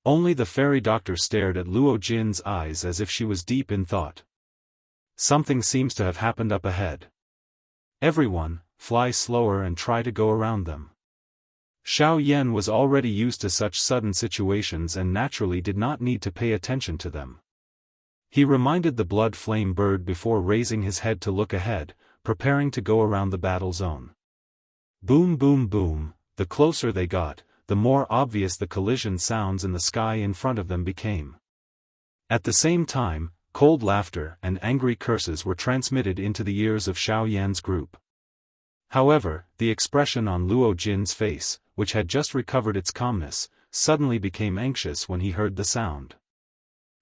Only the fairy doctor stared at Luo Jin's eyes as if she was deep in thought. Something seems to have happened up ahead. Everyone, fly slower and try to go around them. Xiao Yan was already used to such sudden situations and naturally did not need to pay attention to them. He reminded the blood flame bird before raising his head to look ahead, preparing to go around the battle zone. Boom boom boom, the closer they got, the more obvious the collision sounds in the sky in front of them became. At the same time, cold laughter and angry curses were transmitted into the ears of Xiao Yan's group. However, the expression on Luo Jin's face, which had just recovered its calmness, suddenly became anxious when he heard the sound.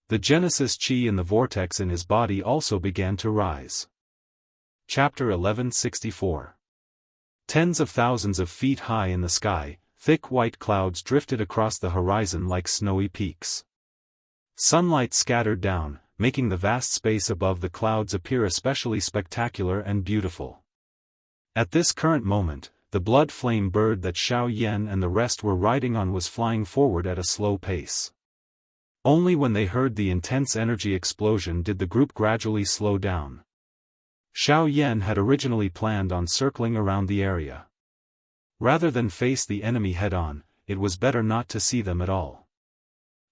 The Genesis Qi in the vortex in his body also began to rise. Chapter 1164. Tens of thousands of feet high in the sky, thick white clouds drifted across the horizon like snowy peaks. Sunlight scattered down, making the vast space above the clouds appear especially spectacular and beautiful. At this current moment, the blood flame bird that Xiao Yan and the rest were riding on was flying forward at a slow pace. Only when they heard the intense energy explosion did the group gradually slow down. Xiao Yan had originally planned on circling around the area. Rather than face the enemy head-on, it was better not to see them at all.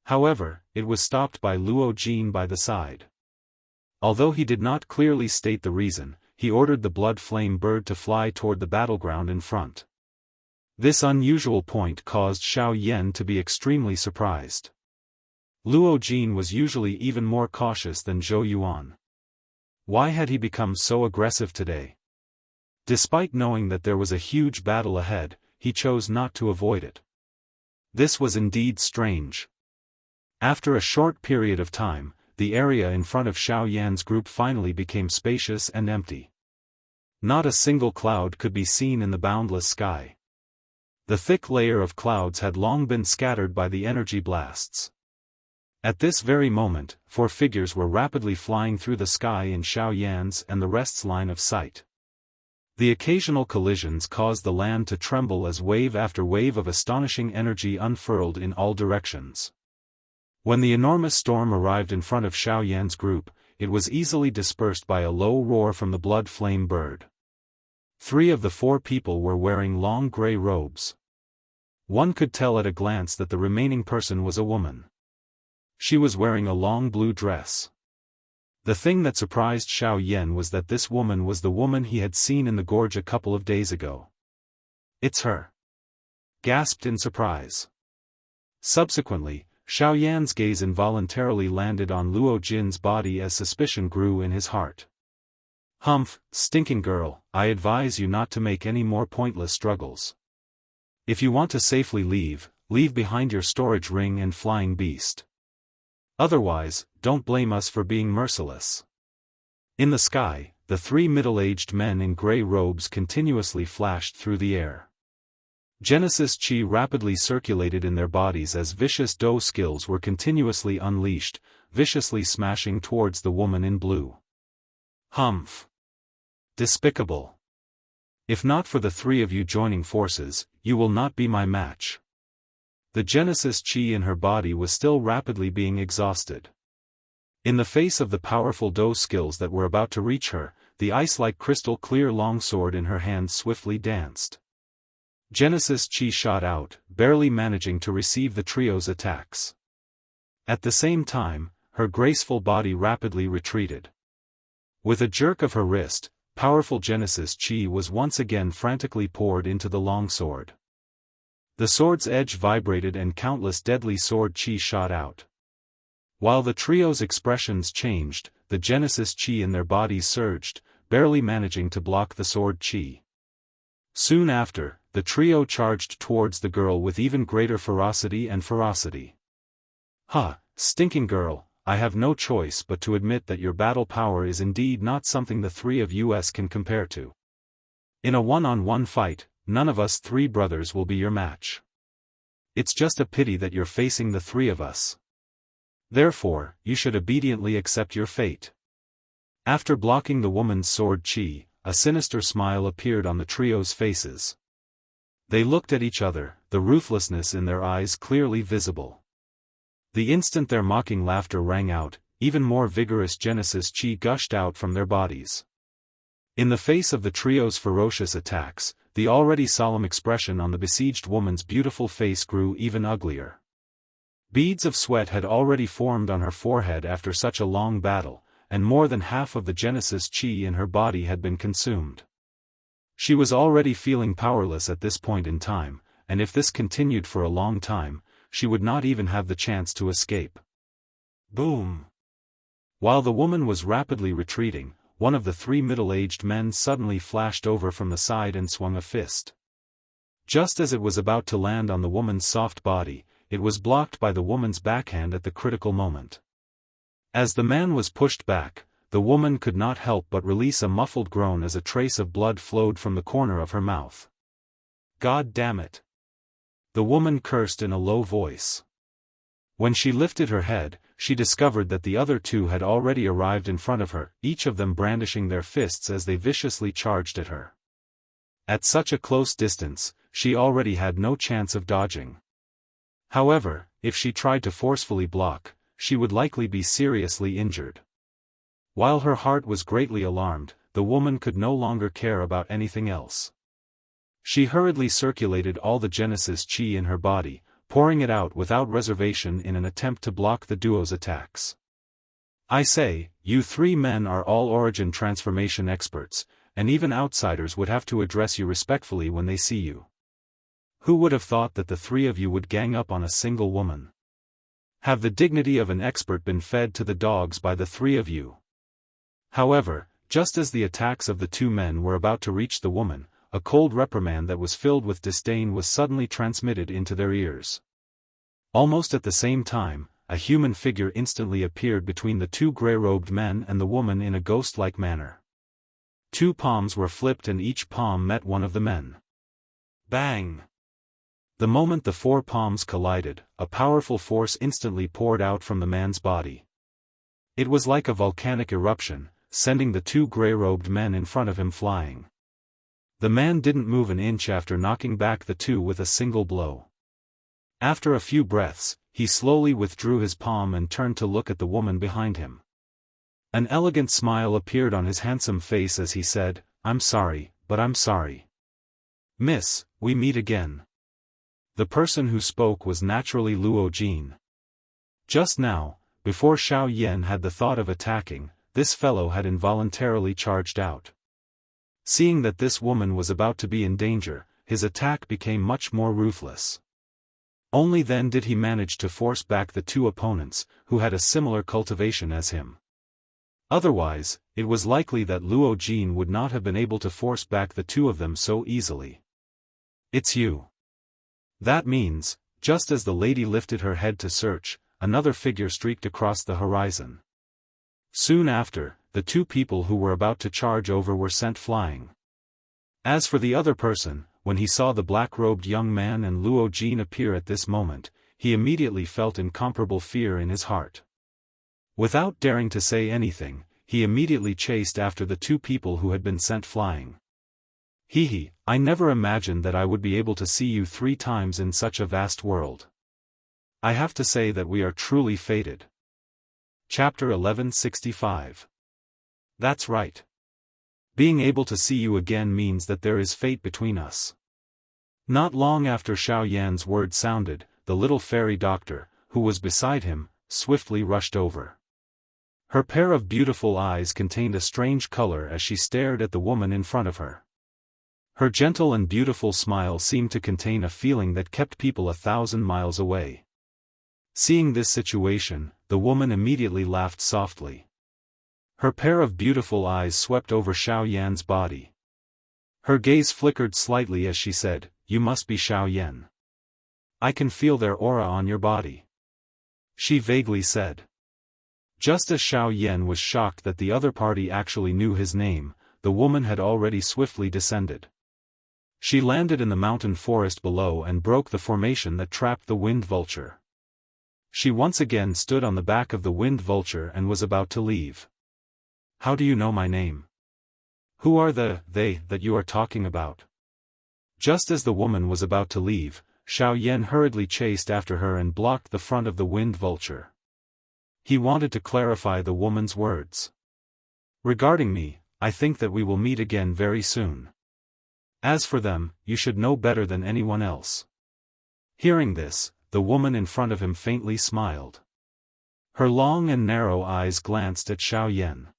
However, it was stopped by Luo Jin by the side. Although he did not clearly state the reason, he ordered the blood flame bird to fly toward the battleground in front. This unusual point caused Xiao Yan to be extremely surprised. Luo Jin was usually even more cautious than Zhou Yuan. Why had he become so aggressive today? Despite knowing that there was a huge battle ahead, he chose not to avoid it. This was indeed strange. After a short period of time, the area in front of Xiao Yan's group finally became spacious and empty. Not a single cloud could be seen in the boundless sky. The thick layer of clouds had long been scattered by the energy blasts. At this very moment, 4 figures were rapidly flying through the sky in Xiao Yan's and the rest's line of sight. The occasional collisions caused the land to tremble as wave after wave of astonishing energy unfurled in all directions. When the enormous storm arrived in front of Xiao Yan's group, it was easily dispersed by a low roar from the blood flame bird. 3 of the 4 people were wearing long gray robes. One could tell at a glance that the remaining person was a woman. She was wearing a long blue dress. The thing that surprised Xiao Yan was that this woman was the woman he had seen in the gorge a couple of days ago. "It's her!" gasped in surprise. Subsequently, Xiao Yan's gaze involuntarily landed on Luo Jin's body as suspicion grew in his heart. "Humph, stinking girl, I advise you not to make any more pointless struggles. If you want to safely leave, leave behind your storage ring and flying beast. Otherwise, don't blame us for being merciless." In the sky, the 3 middle-aged men in gray robes continuously flashed through the air. Genesis Chi rapidly circulated in their bodies as vicious Do skills were continuously unleashed, viciously smashing towards the woman in blue. "Humph! Despicable! If not for the 3 of you joining forces, you will not be my match." The Genesis Chi in her body was still rapidly being exhausted. In the face of the powerful Do skills that were about to reach her, the ice-like crystal-clear longsword in her hand swiftly danced. Genesis Chi shot out, barely managing to receive the trio's attacks. At the same time, her graceful body rapidly retreated. With a jerk of her wrist, powerful Genesis Chi was once again frantically poured into the longsword. The sword's edge vibrated and countless deadly sword chi shot out. While the trio's expressions changed, the Genesis Chi in their bodies surged, barely managing to block the sword chi. Soon after, the trio charged towards the girl with even greater ferocity. "Ha, stinking girl, I have no choice but to admit that your battle power is indeed not something the 3 of us can compare to. In a one-on-one fight, none of us 3 brothers will be your match. It's just a pity that you're facing the 3 of us. Therefore, you should obediently accept your fate." After blocking the woman's sword chi, a sinister smile appeared on the trio's faces. They looked at each other, the ruthlessness in their eyes clearly visible. The instant their mocking laughter rang out, even more vigorous Genesis Chi gushed out from their bodies. In the face of the trio's ferocious attacks, the already solemn expression on the besieged woman's beautiful face grew even uglier. Beads of sweat had already formed on her forehead after such a long battle, and more than half of the Genesis Chi in her body had been consumed. She was already feeling powerless at this point in time, and if this continued for a long time, she would not even have the chance to escape. Boom! While the woman was rapidly retreating, one of the 3 middle-aged men suddenly flashed over from the side and swung a fist. Just as it was about to land on the woman's soft body, it was blocked by the woman's backhand at the critical moment. As the man was pushed back, the woman could not help but release a muffled groan as a trace of blood flowed from the corner of her mouth. "God damn it!" the woman cursed in a low voice. When she lifted her head, she discovered that the other 2 had already arrived in front of her, each of them brandishing their fists as they viciously charged at her. At such a close distance, she already had no chance of dodging. However, if she tried to forcefully block, she would likely be seriously injured. While her heart was greatly alarmed, the woman could no longer care about anything else. She hurriedly circulated all the Genesis Chi in her body, pouring it out without reservation in an attempt to block the duo's attacks. "I say, you 3 men are all origin transformation experts, and even outsiders would have to address you respectfully when they see you. Who would have thought that the 3 of you would gang up on a single woman? Have the dignity of an expert been fed to the dogs by the 3 of you?" However, just as the attacks of the 2 men were about to reach the woman, a cold reprimand that was filled with disdain was suddenly transmitted into their ears. Almost at the same time, a human figure instantly appeared between the 2 gray-robed men and the woman in a ghost-like manner. 2 palms were flipped and each palm met one of the men. Bang! The moment the 4 palms collided, a powerful force instantly poured out from the man's body. It was like a volcanic eruption, sending the 2 gray-robed men in front of him flying. The man didn't move an inch after knocking back the 2 with a single blow. After a few breaths, he slowly withdrew his palm and turned to look at the woman behind him. An elegant smile appeared on his handsome face as he said, "I'm sorry, but I'm sorry. Miss, we meet again. The person who spoke was naturally Luo Jin. Just now, before Xiao Yan had the thought of attacking, this fellow had involuntarily charged out. Seeing that this woman was about to be in danger, his attack became much more ruthless. Only then did he manage to force back the two opponents, who had a similar cultivation as him. Otherwise, it was likely that Luo Jin would not have been able to force back the two of them so easily. It's you. That means, just as the lady lifted her head to search, another figure streaked across the horizon. Soon after, the two people who were about to charge over were sent flying. As for the other person, when he saw the black-robed young man and Luo Jin appear at this moment, he immediately felt incomparable fear in his heart. Without daring to say anything, he immediately chased after the two people who had been sent flying. Hee, I never imagined that I would be able to see you 3 times in such a vast world. I have to say that we are truly fated. Chapter 1165. That's right. Being able to see you again means that there is fate between us. Not long after Xiao Yan's words sounded, the little fairy doctor, who was beside him, swiftly rushed over. Her pair of beautiful eyes contained a strange color as she stared at the woman in front of her. Her gentle and beautiful smile seemed to contain a feeling that kept people 1,000 miles away. Seeing this situation, the woman immediately laughed softly. Her pair of beautiful eyes swept over Xiao Yan's body. Her gaze flickered slightly as she said, "You must be Xiao Yan. I can feel their aura on your body," she vaguely said. Just as Xiao Yan was shocked that the other party actually knew his name, the woman had already swiftly descended. She landed in the mountain forest below and broke the formation that trapped the wind vulture. She once again stood on the back of the wind vulture and was about to leave. "How do you know my name? Who are they that you are talking about?" Just as the woman was about to leave, Xiao Yan hurriedly chased after her and blocked the front of the wind vulture. He wanted to clarify the woman's words. "Regarding me, I think that we will meet again very soon. As for them, you should know better than anyone else." Hearing this, the woman in front of him faintly smiled. Her long and narrow eyes glanced at Xiao Yan.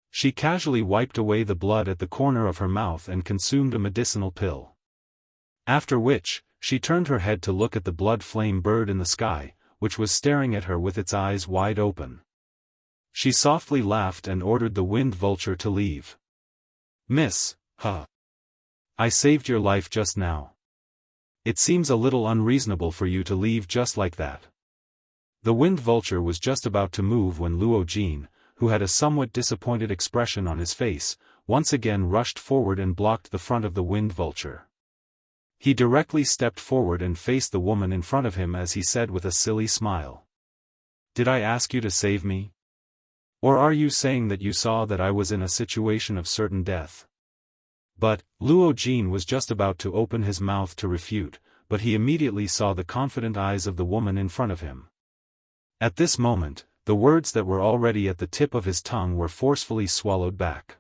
She casually wiped away the blood at the corner of her mouth and consumed a medicinal pill. After which, she turned her head to look at the blood-flame bird in the sky, which was staring at her with its eyes wide open. She softly laughed and ordered the wind vulture to leave. "Miss, I saved your life just now. It seems a little unreasonable for you to leave just like that." The wind vulture was just about to move when Luo Jin, who had a somewhat disappointed expression on his face, once again rushed forward and blocked the front of the wind vulture. He directly stepped forward and faced the woman in front of him as he said with a silly smile, "Did I ask you to save me? Or are you saying that you saw that I was in a situation of certain death?" But, Luo Jin was just about to open his mouth to refute, but he immediately saw the confident eyes of the woman in front of him. At this moment, the words that were already at the tip of his tongue were forcefully swallowed back.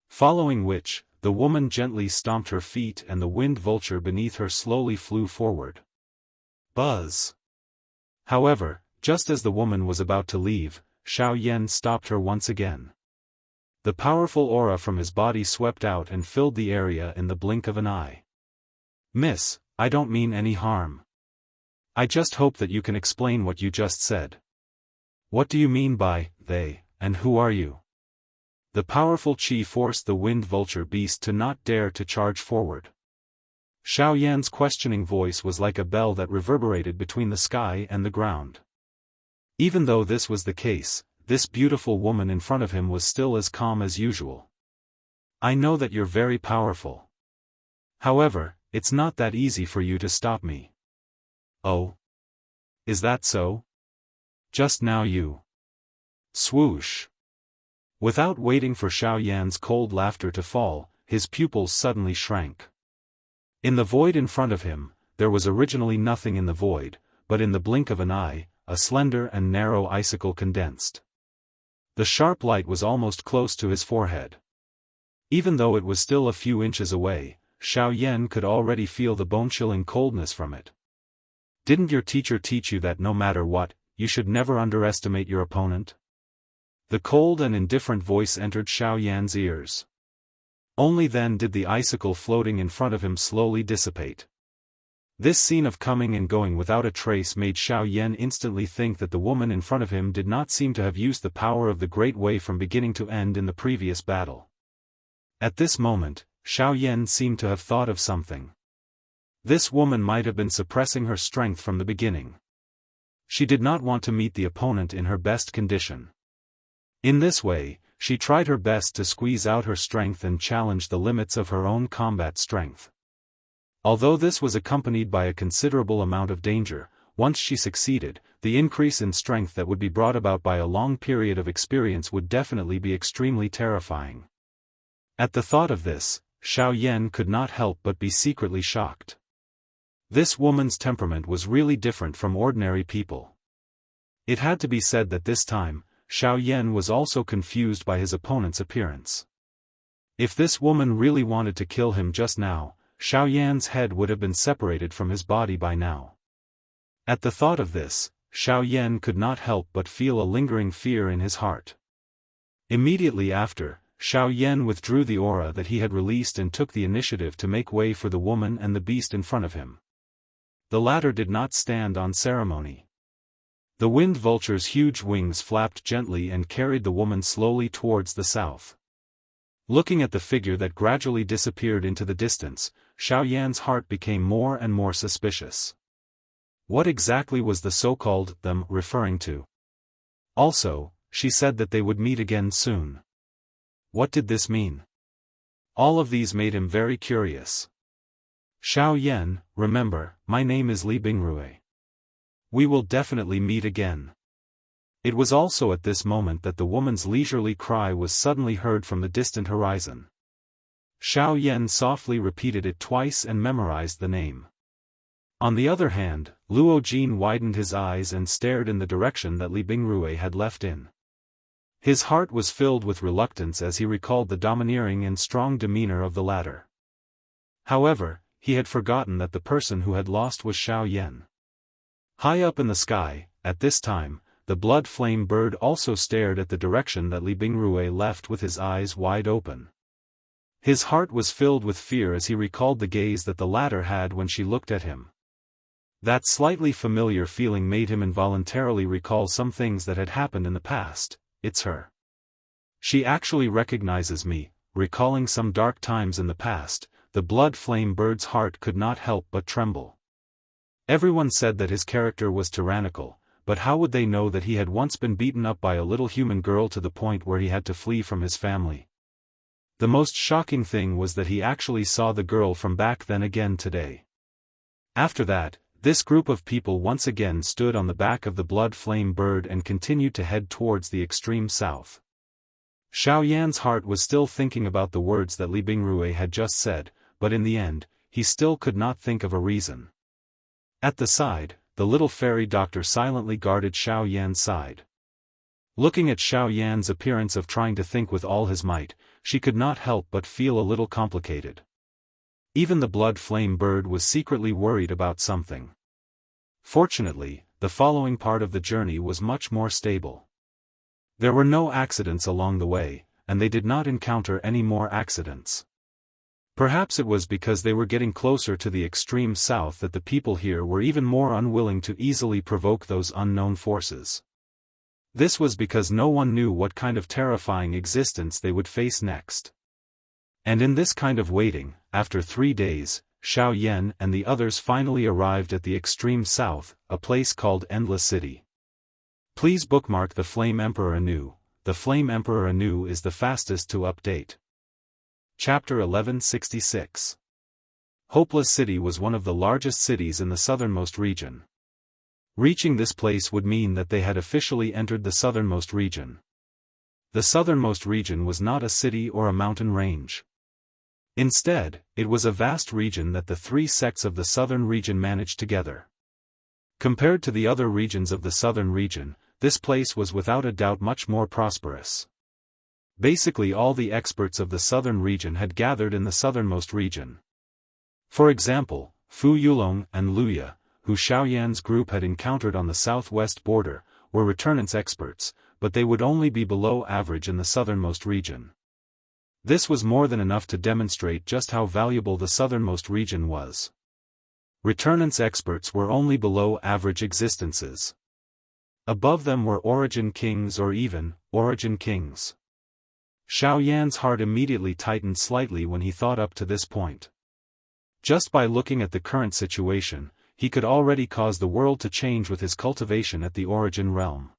Following which, the woman gently stomped her feet and the wind vulture beneath her slowly flew forward. Buzz! However, just as the woman was about to leave, Xiao Yan stopped her once again. The powerful aura from his body swept out and filled the area in the blink of an eye. "Miss, I don't mean any harm. I just hope that you can explain what you just said. What do you mean by they, and who are you?" The powerful chi forced the wind vulture beast to not dare to charge forward. Xiao Yan's questioning voice was like a bell that reverberated between the sky and the ground. Even though this was the case, this beautiful woman in front of him was still as calm as usual. "I know that you're very powerful. However, it's not that easy for you to stop me." "Oh? Is that so? Just now you..." Swoosh! Without waiting for Xiao Yan's cold laughter to fall, his pupils suddenly shrank. In the void in front of him, there was originally nothing in the void, but in the blink of an eye, a slender and narrow icicle condensed. The sharp light was almost close to his forehead. Even though it was still a few inches away, Xiao Yan could already feel the bone-chilling coldness from it. Didn't your teacher teach you that no matter what, you should never underestimate your opponent? The cold and indifferent voice entered Xiao Yan's ears. Only then did the icicle floating in front of him slowly dissipate. This scene of coming and going without a trace made Xiao Yan instantly think that the woman in front of him did not seem to have used the power of the Great Way from beginning to end in the previous battle. At this moment, Xiao Yan seemed to have thought of something. This woman might have been suppressing her strength from the beginning. She did not want to meet the opponent in her best condition. In this way, she tried her best to squeeze out her strength and challenge the limits of her own combat strength. Although this was accompanied by a considerable amount of danger, once she succeeded, the increase in strength that would be brought about by a long period of experience would definitely be extremely terrifying. At the thought of this, Xiao Yan could not help but be secretly shocked. This woman's temperament was really different from ordinary people. It had to be said that this time, Xiao Yan was also confused by his opponent's appearance. If this woman really wanted to kill him just now, Xiao Yan's head would have been separated from his body by now. At the thought of this, Xiao Yan could not help but feel a lingering fear in his heart. Immediately after, Xiao Yan withdrew the aura that he had released and took the initiative to make way for the woman and the beast in front of him. The latter did not stand on ceremony. The wind vulture's huge wings flapped gently and carried the woman slowly towards the south. Looking at the figure that gradually disappeared into the distance, Xiao Yan's heart became more and more suspicious. What exactly was the so-called them referring to? Also, she said that they would meet again soon. What did this mean? All of these made him very curious. Xiao Yan, remember, my name is Li Bingrui. We will definitely meet again. It was also at this moment that the woman's leisurely cry was suddenly heard from the distant horizon. Xiao Yan softly repeated it twice and memorized the name. On the other hand, Luo Jin widened his eyes and stared in the direction that Li Bingrui had left in. His heart was filled with reluctance as he recalled the domineering and strong demeanor of the latter. However, he had forgotten that the person who had lost was Xiao Yan. High up in the sky, at this time, the blood flame bird also stared at the direction that Li Bingrui left with his eyes wide open. His heart was filled with fear as he recalled the gaze that the latter had when she looked at him. That slightly familiar feeling made him involuntarily recall some things that had happened in the past. It's her. She actually recognizes me. Recalling some dark times in the past, the blood flame bird's heart could not help but tremble. Everyone said that his character was tyrannical, but how would they know that he had once been beaten up by a little human girl to the point where he had to flee from his family? The most shocking thing was that he actually saw the girl from back then again today. After that, this group of people once again stood on the back of the blood flame bird and continued to head towards the extreme south. Xiao Yan's heart was still thinking about the words that Li Bingrui had just said, but in the end, he still could not think of a reason. At the side, the little fairy doctor silently guarded Xiao Yan's side. Looking at Xiao Yan's appearance of trying to think with all his might, she could not help but feel a little complicated. Even the blood flame bird was secretly worried about something. Fortunately, the following part of the journey was much more stable. There were no accidents along the way, and they did not encounter any more accidents. Perhaps it was because they were getting closer to the extreme south that the people here were even more unwilling to easily provoke those unknown forces. This was because no one knew what kind of terrifying existence they would face next. And in this kind of waiting, after 3 days, Xiao Yan and the others finally arrived at the extreme south, a place called Endless City. Please bookmark the Flame Emperor anew. The Flame Emperor anew is the fastest to update. Chapter 1166. Hopeless City was one of the largest cities in the southernmost region. Reaching this place would mean that they had officially entered the southernmost region. The southernmost region was not a city or a mountain range. Instead, it was a vast region that the 3 sects of the southern region managed together. Compared to the other regions of the southern region, this place was without a doubt much more prosperous. Basically all the experts of the southern region had gathered in the southernmost region. For example, Fu Yulong and Luya, who Xiaoyan's group had encountered on the southwest border, were returnance experts, but they would only be below average in the southernmost region. This was more than enough to demonstrate just how valuable the southernmost region was. Returnance experts were only below average existences. Above them were origin kings or even origin kings. Xiaoyan's heart immediately tightened slightly when he thought up to this point. Just by looking at the current situation, he could already cause the world to change with his cultivation at the origin realm.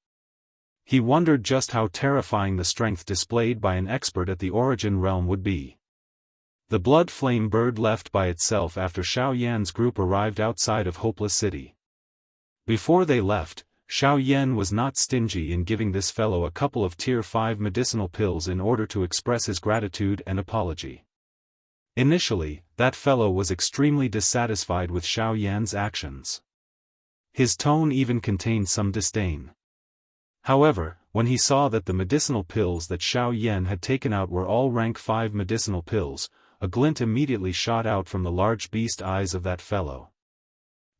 He wondered just how terrifying the strength displayed by an expert at the origin realm would be. The blood flame bird left by itself after Xiaoyan's group arrived outside of Hopeless City. Before they left, Xiaoyan was not stingy in giving this fellow a couple of tier 5 medicinal pills in order to express his gratitude and apology. Initially, that fellow was extremely dissatisfied with Xiaoyan's actions. His tone even contained some disdain. However, when he saw that the medicinal pills that Xiaoyan had taken out were all rank 5 medicinal pills, a glint immediately shot out from the large beast eyes of that fellow.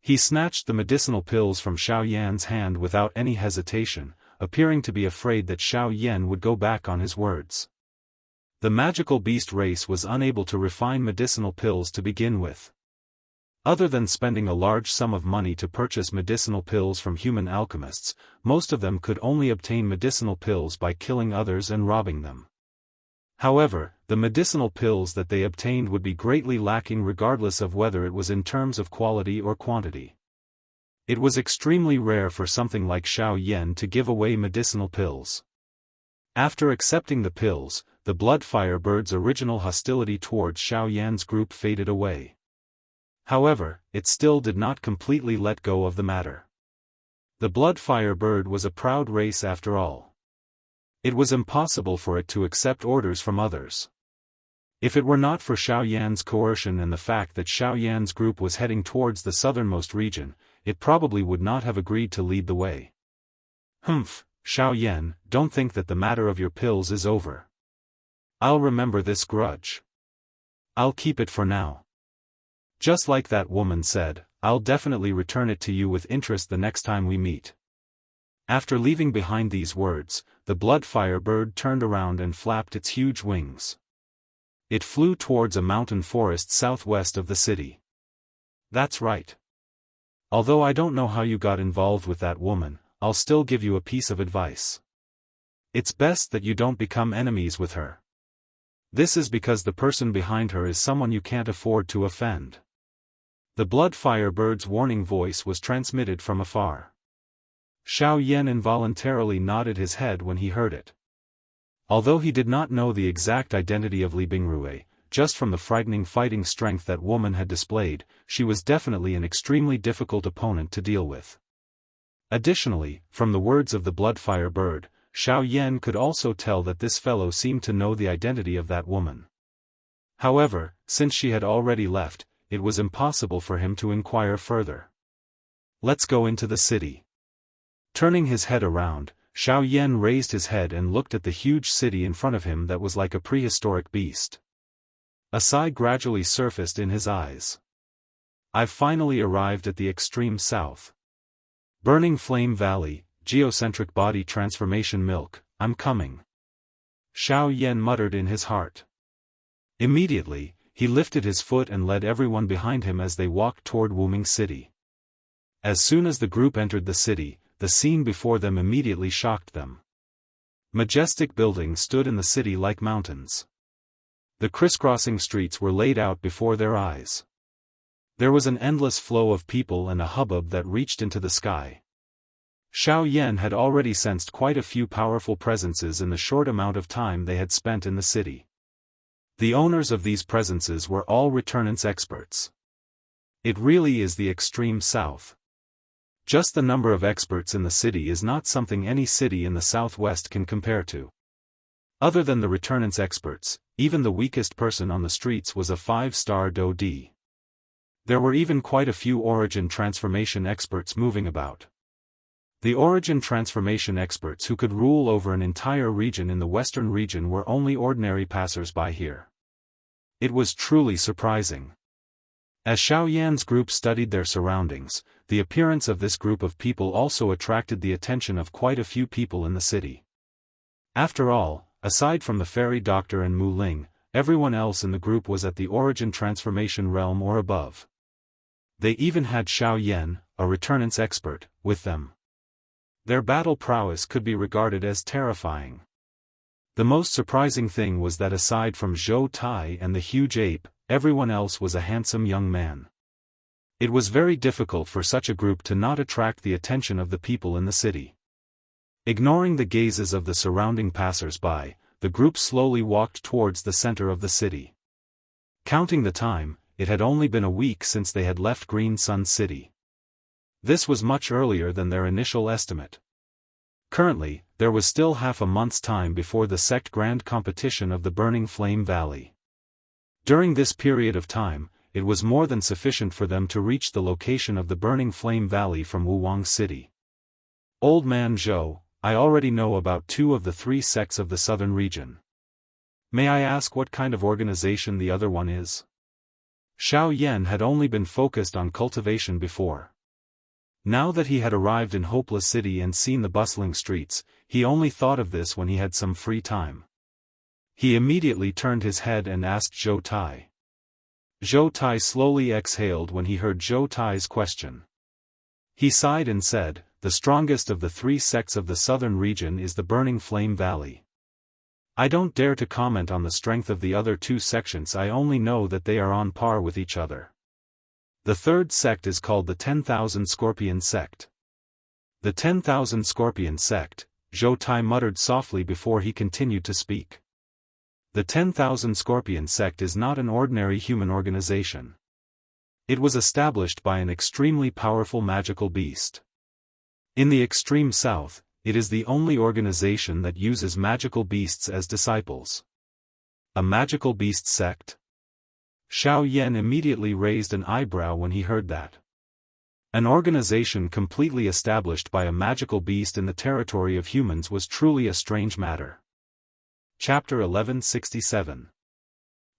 He snatched the medicinal pills from Xiaoyan's hand without any hesitation, appearing to be afraid that Xiaoyan would go back on his words. The magical beast race was unable to refine medicinal pills to begin with. Other than spending a large sum of money to purchase medicinal pills from human alchemists, most of them could only obtain medicinal pills by killing others and robbing them. However, the medicinal pills that they obtained would be greatly lacking regardless of whether it was in terms of quality or quantity. It was extremely rare for something like Xiaoyan to give away medicinal pills. After accepting the pills, the Bloodfire Bird's original hostility towards Xiaoyan's group faded away. However, it still did not completely let go of the matter. The Bloodfire Bird was a proud race after all. It was impossible for it to accept orders from others. If it were not for Xiaoyan's coercion and the fact that Xiaoyan's group was heading towards the southernmost region, it probably would not have agreed to lead the way. Humph, Xiaoyan, don't think that the matter of your pills is over. I'll remember this grudge. I'll keep it for now. Just like that woman said, I'll definitely return it to you with interest the next time we meet. After leaving behind these words, the Bloodfire Bird turned around and flapped its huge wings. It flew towards a mountain forest southwest of the city. That's right. Although I don't know how you got involved with that woman, I'll still give you a piece of advice. It's best that you don't become enemies with her. This is because the person behind her is someone you can't afford to offend. The Bloodfire Bird's warning voice was transmitted from afar. Xiaoyan involuntarily nodded his head when he heard it. Although he did not know the exact identity of Li Bingrue, just from the frightening fighting strength that woman had displayed, she was definitely an extremely difficult opponent to deal with. Additionally, from the words of the Bloodfire Bird, Xiaoyan could also tell that this fellow seemed to know the identity of that woman. However, since she had already left, it was impossible for him to inquire further. Let's go into the city. Turning his head around, Xiaoyan raised his head and looked at the huge city in front of him that was like a prehistoric beast. A sigh gradually surfaced in his eyes. I've finally arrived at the extreme south. Burning Flame Valley, geocentric body transformation milk, I'm coming. Xiaoyan muttered in his heart. Immediately, he lifted his foot and led everyone behind him as they walked toward Wuming City. As soon as the group entered the city, the scene before them immediately shocked them. Majestic buildings stood in the city like mountains. The crisscrossing streets were laid out before their eyes. There was an endless flow of people and a hubbub that reached into the sky. Xiaoyan had already sensed quite a few powerful presences in the short amount of time they had spent in the city. The owners of these presences were all returnance experts. It really is the extreme south. Just the number of experts in the city is not something any city in the southwest can compare to. Other than the returnance experts, even the weakest person on the streets was a 5-star Do-D. There were even quite a few origin transformation experts moving about. The origin transformation experts who could rule over an entire region in the western region were only ordinary passers-by here. It was truly surprising. As Xiao Yan's group studied their surroundings, the appearance of this group of people also attracted the attention of quite a few people in the city. After all, aside from the fairy doctor and Mu Ling, everyone else in the group was at the origin transformation realm or above. They even had Xiao Yan, a returnance expert, with them. Their battle prowess could be regarded as terrifying. The most surprising thing was that aside from Zhou Tai and the huge ape, everyone else was a handsome young man. It was very difficult for such a group to not attract the attention of the people in the city. Ignoring the gazes of the surrounding passers-by, the group slowly walked towards the center of the city. Counting the time, it had only been a week since they had left Green Sun City. This was much earlier than their initial estimate. Currently, there was still half a month's time before the sect grand competition of the Burning Flame Valley. During this period of time, it was more than sufficient for them to reach the location of the Burning Flame Valley from Wuwang City. Old man Zhou, I already know about 2 of the 3 sects of the southern region. May I ask what kind of organization the other one is? Xiao Yan had only been focused on cultivation before. Now that he had arrived in Hopeless City and seen the bustling streets, he only thought of this when he had some free time. He immediately turned his head and asked Zhou Tai. Zhou Tai slowly exhaled when he heard Zhou Tai's question. He sighed and said, "The strongest of the 3 sects of the southern region is the Burning Flame Valley. I don't dare to comment on the strength of the other 2 sections, I only know that they are on par with each other. The 3rd sect is called the 10,000 Scorpion Sect." The 10,000 Scorpion Sect, Zhou Tai muttered softly before he continued to speak. The 10,000 Scorpion Sect is not an ordinary human organization. It was established by an extremely powerful magical beast. In the extreme south, it is the only organization that uses magical beasts as disciples. A magical beast sect? Xiao Yan immediately raised an eyebrow when he heard that. An organization completely established by a magical beast in the territory of humans was truly a strange matter. Chapter 1167.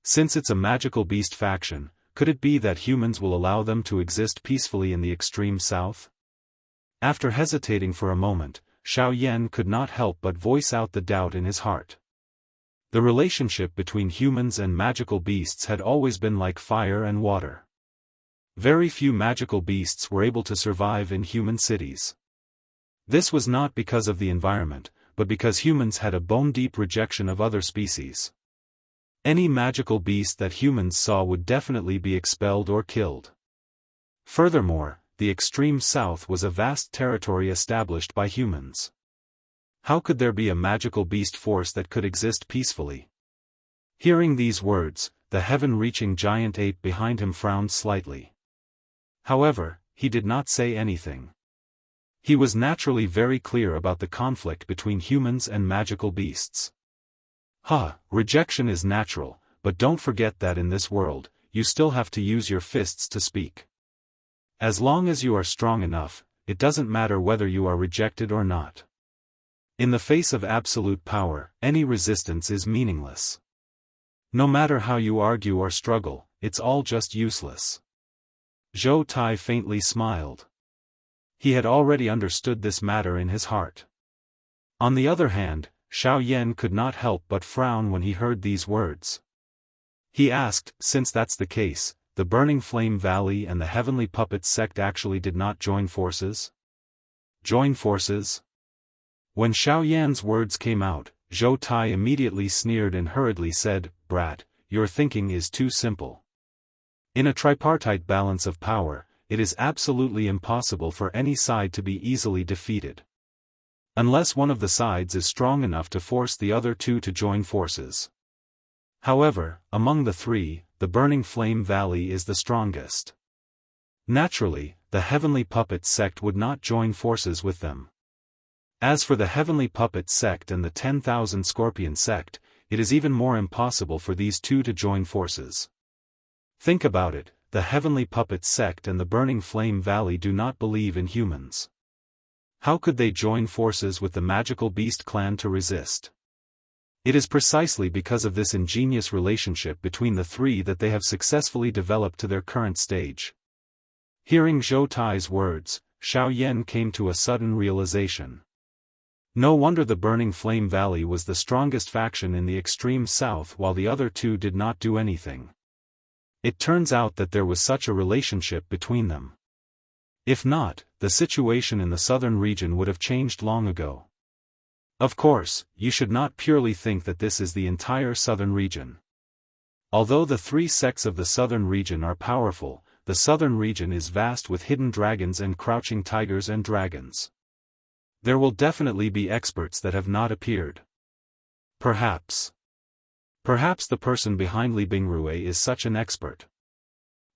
Since it's a magical beast faction, could it be that humans will allow them to exist peacefully in the extreme south? After hesitating for a moment, Xiao Yan could not help but voice out the doubt in his heart. The relationship between humans and magical beasts had always been like fire and water. Very few magical beasts were able to survive in human cities. This was not because of the environment, but because humans had a bone-deep rejection of other species. Any magical beast that humans saw would definitely be expelled or killed. Furthermore, the extreme south was a vast territory established by humans. How could there be a magical beast force that could exist peacefully? Hearing these words, the heaven-reaching giant ape behind him frowned slightly. However, he did not say anything. He was naturally very clear about the conflict between humans and magical beasts. Rejection is natural, but don't forget that in this world, you still have to use your fists to speak. As long as you are strong enough, it doesn't matter whether you are rejected or not. In the face of absolute power, any resistance is meaningless. No matter how you argue or struggle, it's all just useless. Zhou Tai faintly smiled. He had already understood this matter in his heart. On the other hand, Xiao Yan could not help but frown when he heard these words. He asked, since that's the case, the Burning Flame Valley and the Heavenly Puppet sect actually did not join forces? Join forces? When Xiao Yan's words came out, Zhou Tai immediately sneered and hurriedly said, "Brat, your thinking is too simple. In a tripartite balance of power, it is absolutely impossible for any side to be easily defeated. Unless one of the sides is strong enough to force the other 2 to join forces. However, among the 3, the Burning Flame Valley is the strongest. Naturally, the Heavenly Puppet sect would not join forces with them. As for the Heavenly Puppet sect and the 10,000 Scorpion sect, it is even more impossible for these 2 to join forces. Think about it, the Heavenly Puppet sect and the Burning Flame Valley do not believe in humans. How could they join forces with the magical beast clan to resist? It is precisely because of this ingenious relationship between the three that they have successfully developed to their current stage. Hearing Zhou Tai's words, Xiao Yan came to a sudden realization. No wonder the Burning Flame Valley was the strongest faction in the extreme south while the other two did not do anything. It turns out that there was such a relationship between them. If not, the situation in the southern region would have changed long ago. Of course, you should not purely think that this is the entire southern region. Although the three sects of the southern region are powerful, the southern region is vast with hidden dragons and crouching tigers and dragons. There will definitely be experts that have not appeared. Perhaps the person behind Li Bingrui is such an expert.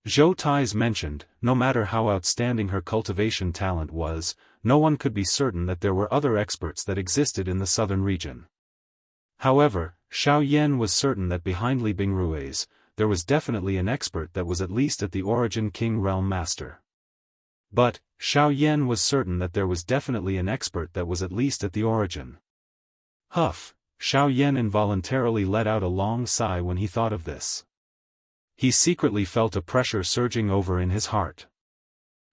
Zhou Tai's mentioned, no matter how outstanding her cultivation talent was, no one could be certain that there were other experts that existed in the southern region. However, Xiao Yan was certain that behind Li Bingrui's, there was definitely an expert that was at least at the origin King Realm Master. But, Xiao Yan was certain that there was definitely an expert that was at least at the origin. Huff, Xiao Yan involuntarily let out a long sigh when he thought of this. He secretly felt a pressure surging over in his heart.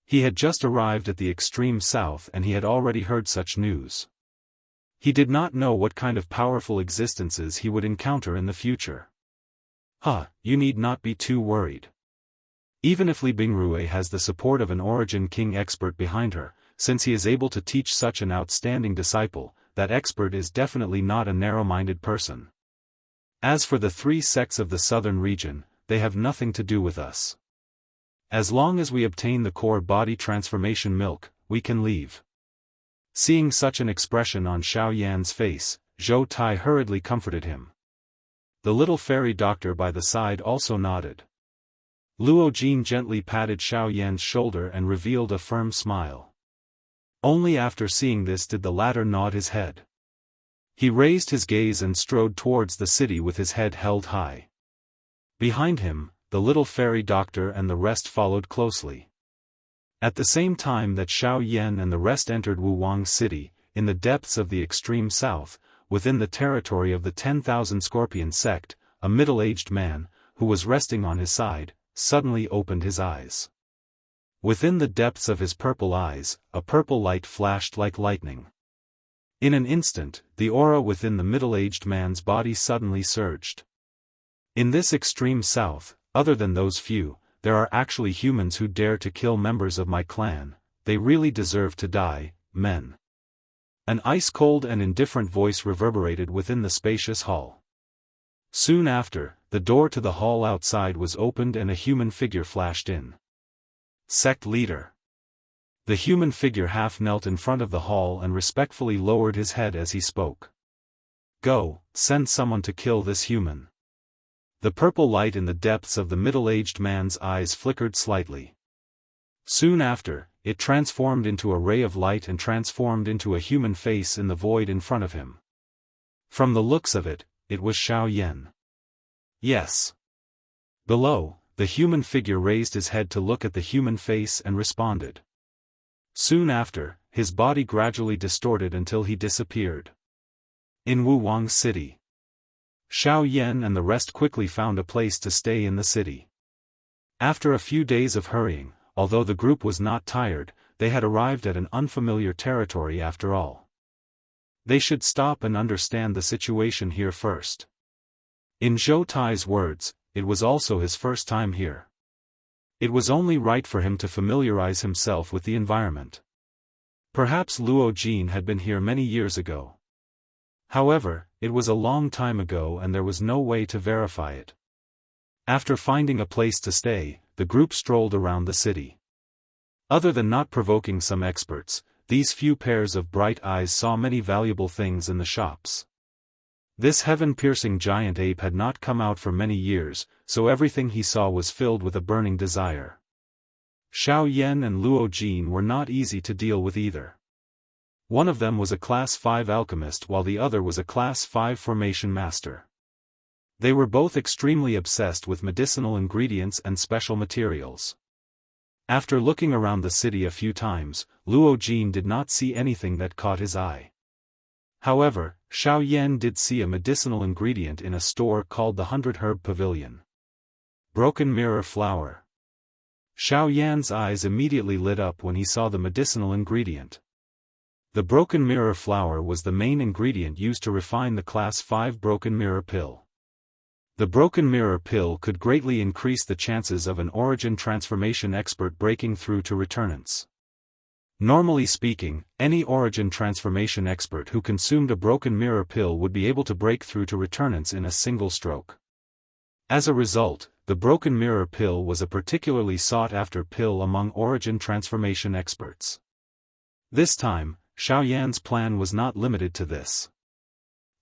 He had just arrived at the extreme south and he had already heard such news. He did not know what kind of powerful existences he would encounter in the future. You need not be too worried. Even if Li Bingrui has the support of an origin king expert behind her, since he is able to teach such an outstanding disciple, that expert is definitely not a narrow-minded person. As for the three sects of the southern region, they have nothing to do with us. As long as we obtain the core body transformation milk, we can leave. Seeing such an expression on Xiao Yan's face, Zhou Tai hurriedly comforted him. The little fairy doctor by the side also nodded. Luo Jin gently patted Xiao Yan's shoulder and revealed a firm smile. Only after seeing this did the latter nod his head. He raised his gaze and strode towards the city with his head held high. Behind him, the little fairy doctor and the rest followed closely. At the same time that Xiao Yan and the rest entered Wuwang City, in the depths of the extreme south, within the territory of the 10,000 Scorpion sect, a middle-aged man, who was resting on his side, suddenly opened his eyes. Within the depths of his purple eyes, a purple light flashed like lightning. In an instant, the aura within the middle-aged man's body suddenly surged. In this extreme south, other than those few, there are actually humans who dare to kill members of my clan. They really deserve to die, men. An ice-cold and indifferent voice reverberated within the spacious hall. Soon after, the door to the hall outside was opened and a human figure flashed in. Sect leader. The human figure half knelt in front of the hall and respectfully lowered his head as he spoke. Go, send someone to kill this human. The purple light in the depths of the middle-aged man's eyes flickered slightly. Soon after, it transformed into a ray of light and transformed into a human face in the void in front of him. From the looks of it, it was Xiao Yan. Yes. Below, the human figure raised his head to look at the human face and responded. Soon after, his body gradually distorted until he disappeared. In Wuwang City. Xiao Yan and the rest quickly found a place to stay in the city. After a few days of hurrying, although the group was not tired, they had arrived at an unfamiliar territory after all. They should stop and understand the situation here first. In Zhou Tai's words, it was also his first time here. It was only right for him to familiarize himself with the environment. Perhaps Luo Jin had been here many years ago. However, it was a long time ago and there was no way to verify it. After finding a place to stay, the group strolled around the city. Other than not provoking some experts, these few pairs of bright eyes saw many valuable things in the shops. This heaven-piercing giant ape had not come out for many years, so everything he saw was filled with a burning desire. Xiao Yan and Luo Jin were not easy to deal with either. One of them was a Class 5 alchemist while the other was a Class 5 formation master. They were both extremely obsessed with medicinal ingredients and special materials. After looking around the city a few times, Luo Jin did not see anything that caught his eye. However, Xiao Yan did see a medicinal ingredient in a store called the 100 Herb Pavilion. Broken Mirror Flower. Xiao Yan's eyes immediately lit up when he saw the medicinal ingredient. The Broken Mirror Flower was the main ingredient used to refine the Class 5 Broken Mirror Pill. The Broken Mirror Pill could greatly increase the chances of an origin transformation expert breaking through to returnance. Normally speaking, any origin transformation expert who consumed a Broken Mirror Pill would be able to break through to returnance in a single stroke. As a result, the Broken Mirror Pill was a particularly sought-after pill among origin transformation experts. This time, Xiao Yan's plan was not limited to this.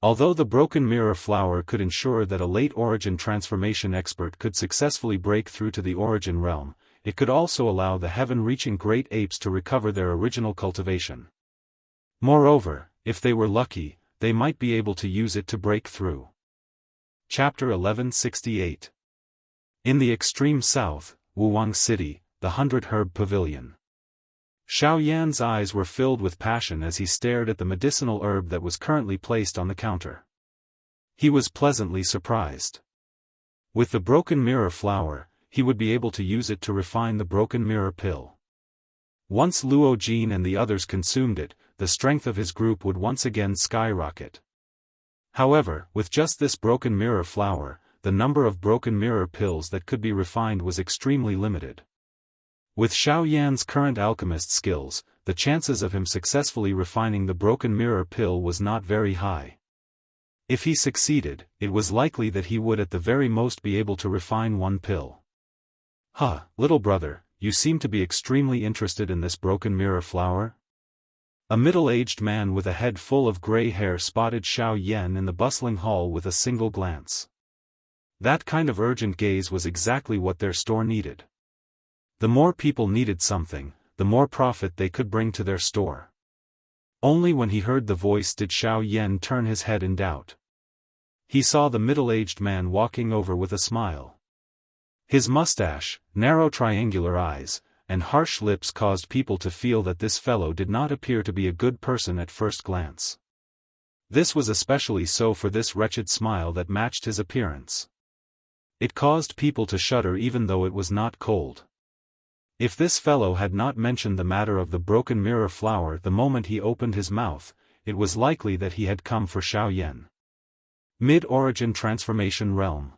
Although the Broken Mirror Flower could ensure that a late origin transformation expert could successfully break through to the origin realm, it could also allow the heaven-reaching great apes to recover their original cultivation. Moreover, if they were lucky, they might be able to use it to break through. Chapter 1168. In the extreme south, Wuwang City, the 100 Herb Pavilion. Xiao Yan's eyes were filled with passion as he stared at the medicinal herb that was currently placed on the counter. He was pleasantly surprised. With the Broken Mirror Flower, he would be able to use it to refine the Broken Mirror Pill. Once Luo Jin and the others consumed it, the strength of his group would once again skyrocket. However, with just this Broken Mirror Flower, the number of Broken Mirror Pills that could be refined was extremely limited. With Xiao Yan's current alchemist skills, the chances of him successfully refining the Broken Mirror Pill was not very high. If he succeeded, it was likely that he would at the very most be able to refine one pill. Huh, little brother, you seem to be extremely interested in this Broken Mirror Flower? A middle-aged man with a head full of gray hair spotted Xiao Yan in the bustling hall with a single glance. That kind of urgent gaze was exactly what their store needed. The more people needed something, the more profit they could bring to their store. Only when he heard the voice did Xiao Yan turn his head in doubt. He saw the middle-aged man walking over with a smile. His mustache, narrow triangular eyes, and harsh lips caused people to feel that this fellow did not appear to be a good person at first glance. This was especially so for this wretched smile that matched his appearance. It caused people to shudder even though it was not cold. If this fellow had not mentioned the matter of the Broken Mirror Flower the moment he opened his mouth, it was likely that he had come for Xiao Yan. Mid-origin transformation realm.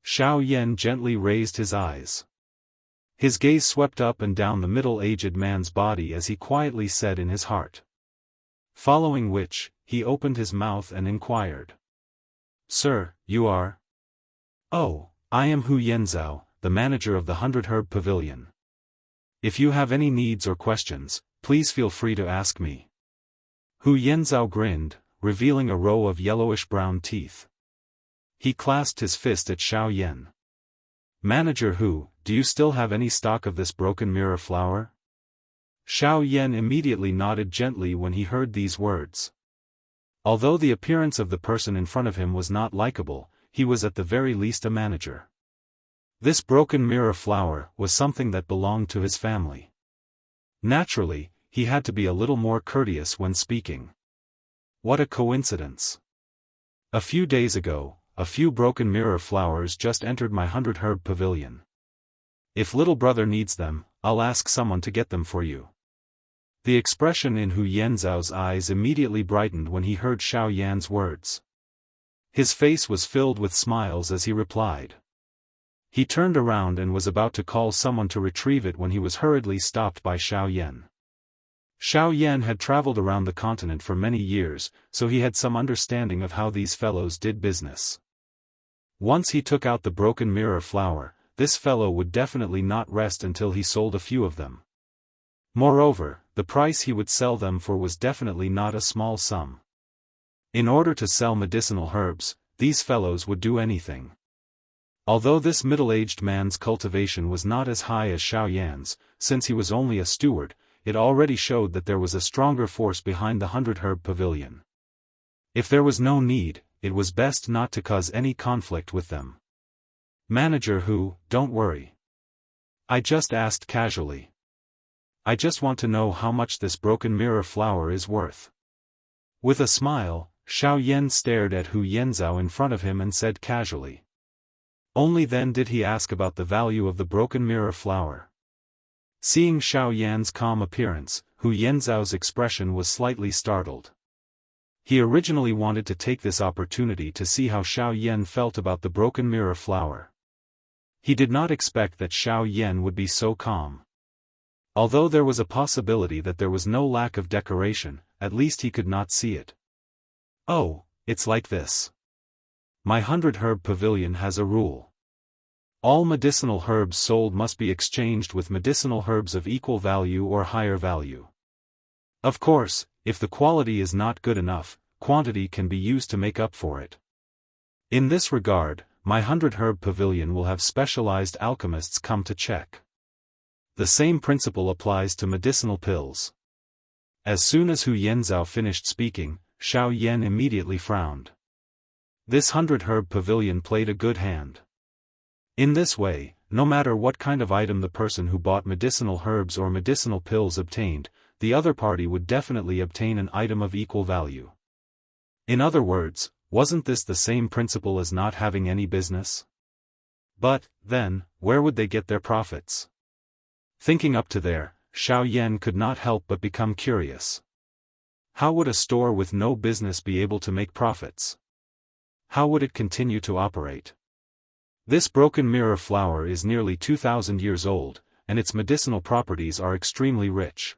Xiao Yan gently raised his eyes. His gaze swept up and down the middle-aged man's body as he quietly said in his heart. Following which, he opened his mouth and inquired. Sir, you are? Oh, I am Hu Yenzhao, the manager of the 100 Herb Pavilion. If you have any needs or questions, please feel free to ask me. Hu Yenzhao grinned, revealing a row of yellowish-brown teeth. He clasped his fist at Xiao Yan. Manager Hu, do you still have any stock of this Broken Mirror Flower? Xiao Yan immediately nodded gently when he heard these words. Although the appearance of the person in front of him was not likable, he was at the very least a manager. This Broken Mirror Flower was something that belonged to his family. Naturally, he had to be a little more courteous when speaking. What a coincidence. A few days ago, a few Broken Mirror Flowers just entered my 100 Herb Pavilion. If little brother needs them, I'll ask someone to get them for you. The expression in Hu Yenzhao's eyes immediately brightened when he heard Xiao Yan's words. His face was filled with smiles as he replied. He turned around and was about to call someone to retrieve it when he was hurriedly stopped by Xiao Yan. Xiao Yan had traveled around the continent for many years, so he had some understanding of how these fellows did business. Once he took out the Broken Mirror Flower, this fellow would definitely not rest until he sold a few of them. Moreover, the price he would sell them for was definitely not a small sum. In order to sell medicinal herbs, these fellows would do anything. Although this middle-aged man's cultivation was not as high as Xiao Yan's, since he was only a steward, it already showed that there was a stronger force behind the 100 Herb Pavilion. If there was no need, it was best not to cause any conflict with them. Manager Hu, don't worry. I just asked casually. I just want to know how much this broken mirror flower is worth. With a smile, Xiao Yan stared at Hu Yanzhao in front of him and said casually. Only then did he ask about the value of the broken mirror flower. Seeing Xiao Yan's calm appearance, Hu Yanzhao's expression was slightly startled. He originally wanted to take this opportunity to see how Xiao Yan felt about the broken mirror flower. He did not expect that Xiao Yan would be so calm. Although there was a possibility that there was no lack of decoration, at least he could not see it. Oh, it's like this. My 100-herb pavilion has a rule. All medicinal herbs sold must be exchanged with medicinal herbs of equal value or higher value. Of course, if the quality is not good enough, quantity can be used to make up for it. In this regard, my 100-herb pavilion will have specialized alchemists come to check. The same principle applies to medicinal pills. As soon as Hu Yanzhao finished speaking, Xiao Yan immediately frowned. This 100-herb pavilion played a good hand. In this way, no matter what kind of item the person who bought medicinal herbs or medicinal pills obtained, the other party would definitely obtain an item of equal value. In other words, wasn't this the same principle as not having any business? But, then, where would they get their profits? Thinking up to there, Xiao Yan could not help but become curious. How would a store with no business be able to make profits? How would it continue to operate? This broken mirror flower is nearly 2,000 years old, and its medicinal properties are extremely rich.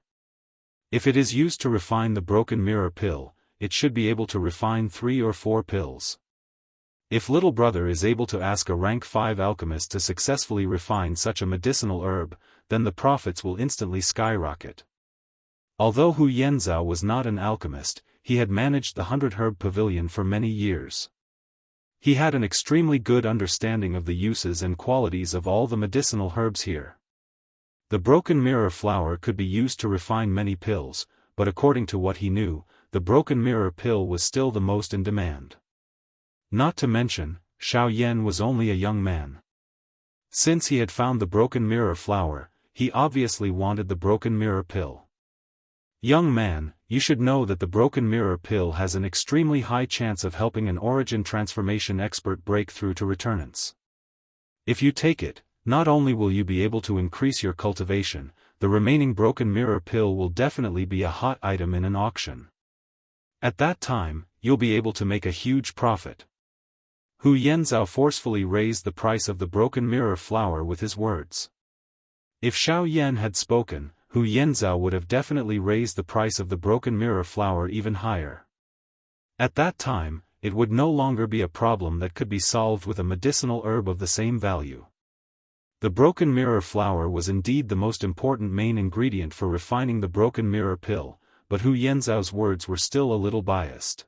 If it is used to refine the broken mirror pill, it should be able to refine 3 or 4 pills. If little brother is able to ask a rank 5 alchemist to successfully refine such a medicinal herb, then the profits will instantly skyrocket. Although Hu Yanzhao was not an alchemist, he had managed the 100-herb pavilion for many years. He had an extremely good understanding of the uses and qualities of all the medicinal herbs here. The broken mirror flower could be used to refine many pills, but according to what he knew, the broken mirror pill was still the most in demand. Not to mention, Xiao Yan was only a young man. Since he had found the broken mirror flower, he obviously wanted the broken mirror pill. Young man, you should know that the broken mirror pill has an extremely high chance of helping an origin transformation expert break through to returnance. If you take it, not only will you be able to increase your cultivation, the remaining broken mirror pill will definitely be a hot item in an auction. At that time, you'll be able to make a huge profit. Hu Yanzhao forcefully raised the price of the broken mirror flower with his words. If Xiao Yan had spoken, Hu Yanzhao would have definitely raised the price of the broken mirror flower even higher. At that time, it would no longer be a problem that could be solved with a medicinal herb of the same value. The broken mirror flower was indeed the most important main ingredient for refining the broken mirror pill, but Hu Yanzhao's words were still a little biased.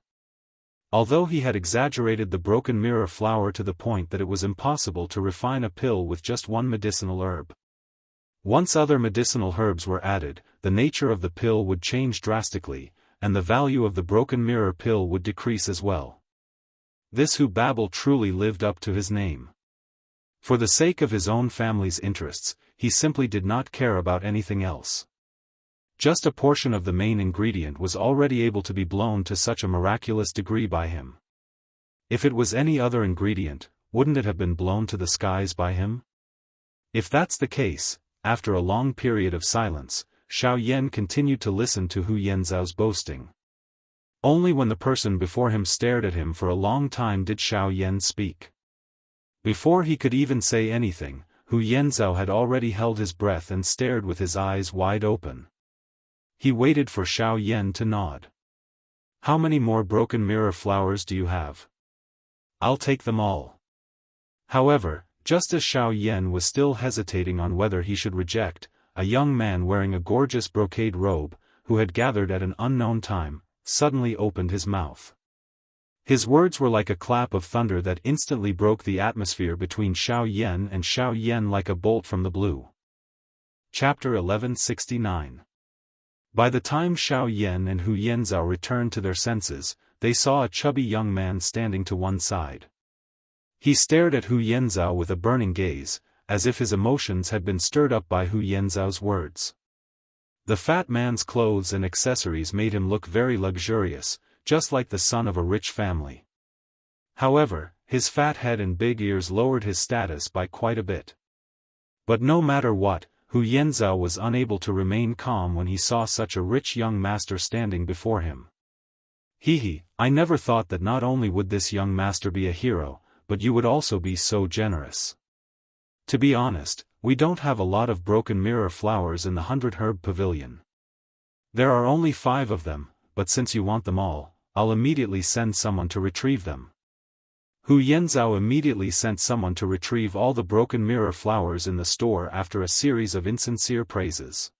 Although he had exaggerated the broken mirror flower to the point that it was impossible to refine a pill with just one medicinal herb. Once other medicinal herbs were added, the nature of the pill would change drastically, and the value of the broken mirror pill would decrease as well. This Hu Babel truly lived up to his name. For the sake of his own family's interests, he simply did not care about anything else. Just a portion of the main ingredient was already able to be blown to such a miraculous degree by him. If it was any other ingredient, wouldn't it have been blown to the skies by him? If that's the case, after a long period of silence, Xiao Yan continued to listen to Hu Yanzhao's boasting. Only when the person before him stared at him for a long time did Xiao Yan speak. Before he could even say anything, Hu Yanzhao had already held his breath and stared with his eyes wide open. He waited for Xiao Yan to nod. How many more broken mirror flowers do you have? I'll take them all. However, just as Xiao Yan was still hesitating on whether he should reject, a young man wearing a gorgeous brocade robe, who had gathered at an unknown time, suddenly opened his mouth. His words were like a clap of thunder that instantly broke the atmosphere between Xiao Yan like a bolt from the blue. Chapter 1169. By the time Xiao Yan and Hu Yanzhao returned to their senses, they saw a chubby young man standing to one side. He stared at Hu Yanzhao with a burning gaze, as if his emotions had been stirred up by Hu Yanzhao's words. The fat man's clothes and accessories made him look very luxurious, just like the son of a rich family. However, his fat head and big ears lowered his status by quite a bit. But no matter what, Hu Yanzhao was unable to remain calm when he saw such a rich young master standing before him. I never thought that not only would this young master be a hero, but you would also be so generous. To be honest, we don't have a lot of broken mirror flowers in the 100-herb pavilion. There are only 5 of them, but since you want them all, I'll immediately send someone to retrieve them. Hu Yanzhao immediately sent someone to retrieve all the broken mirror flowers in the store after a series of insincere praises.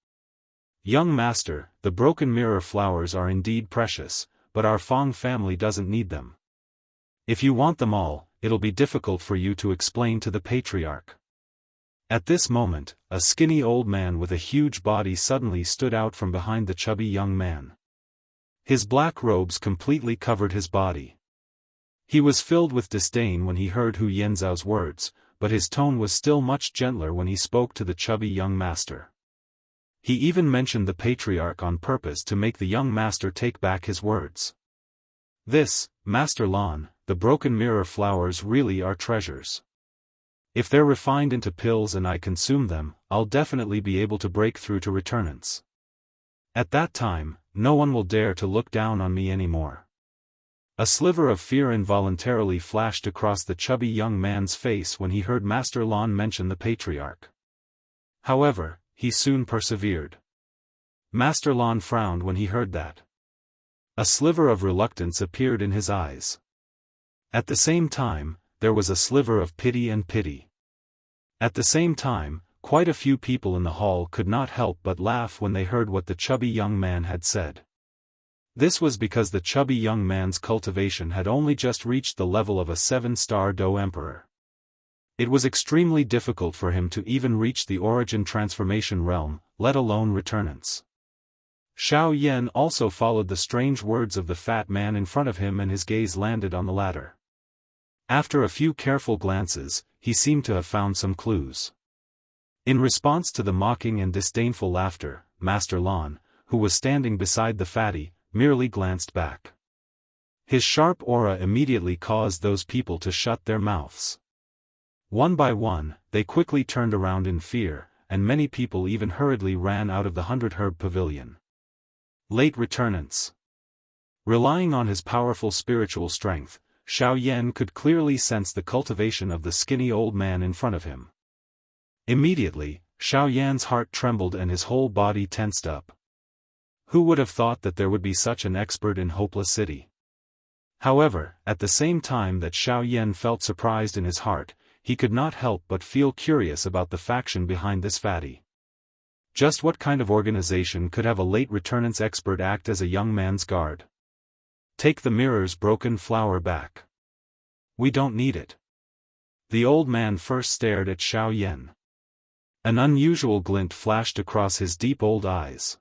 Young master, the broken mirror flowers are indeed precious, but our Fong family doesn't need them. If you want them all, it'll be difficult for you to explain to the patriarch. At this moment, a skinny old man with a huge body suddenly stood out from behind the chubby young man. His black robes completely covered his body. He was filled with disdain when he heard Hu Yanzhao's words, but his tone was still much gentler when he spoke to the chubby young master. He even mentioned the patriarch on purpose to make the young master take back his words. This, Master Lan, the broken mirror flowers really are treasures. If they're refined into pills and I consume them, I'll definitely be able to break through to returnance. At that time, no one will dare to look down on me anymore. A sliver of fear involuntarily flashed across the chubby young man's face when he heard Master Lan mention the patriarch. However, he soon persevered. Master Lan frowned when he heard that. A sliver of reluctance appeared in his eyes. At the same time, there was a sliver of pity and pity. At the same time, quite a few people in the hall could not help but laugh when they heard what the chubby young man had said. This was because the chubby young man's cultivation had only just reached the level of a 7-star Dou Emperor. It was extremely difficult for him to even reach the origin transformation realm, let alone returnance. Xiao Yan also followed the strange words of the fat man in front of him and his gaze landed on the latter. After a few careful glances, he seemed to have found some clues. In response to the mocking and disdainful laughter, Master Lan, who was standing beside the fatty, merely glanced back. His sharp aura immediately caused those people to shut their mouths. One by one, they quickly turned around in fear, and many people even hurriedly ran out of the 100-herb pavilion. Late returnance. Relying on his powerful spiritual strength, Xiao Yan could clearly sense the cultivation of the skinny old man in front of him. Immediately, Xiao Yan's heart trembled and his whole body tensed up. Who would have thought that there would be such an expert in Hopeless City? However, at the same time that Xiao Yan felt surprised in his heart, he could not help but feel curious about the faction behind this fatty. Just what kind of organization could have a late returnance expert act as a young man's guard? Take the mirror's broken flower back. We don't need it. The old man first stared at Xiao Yan. An unusual glint flashed across his deep old eyes.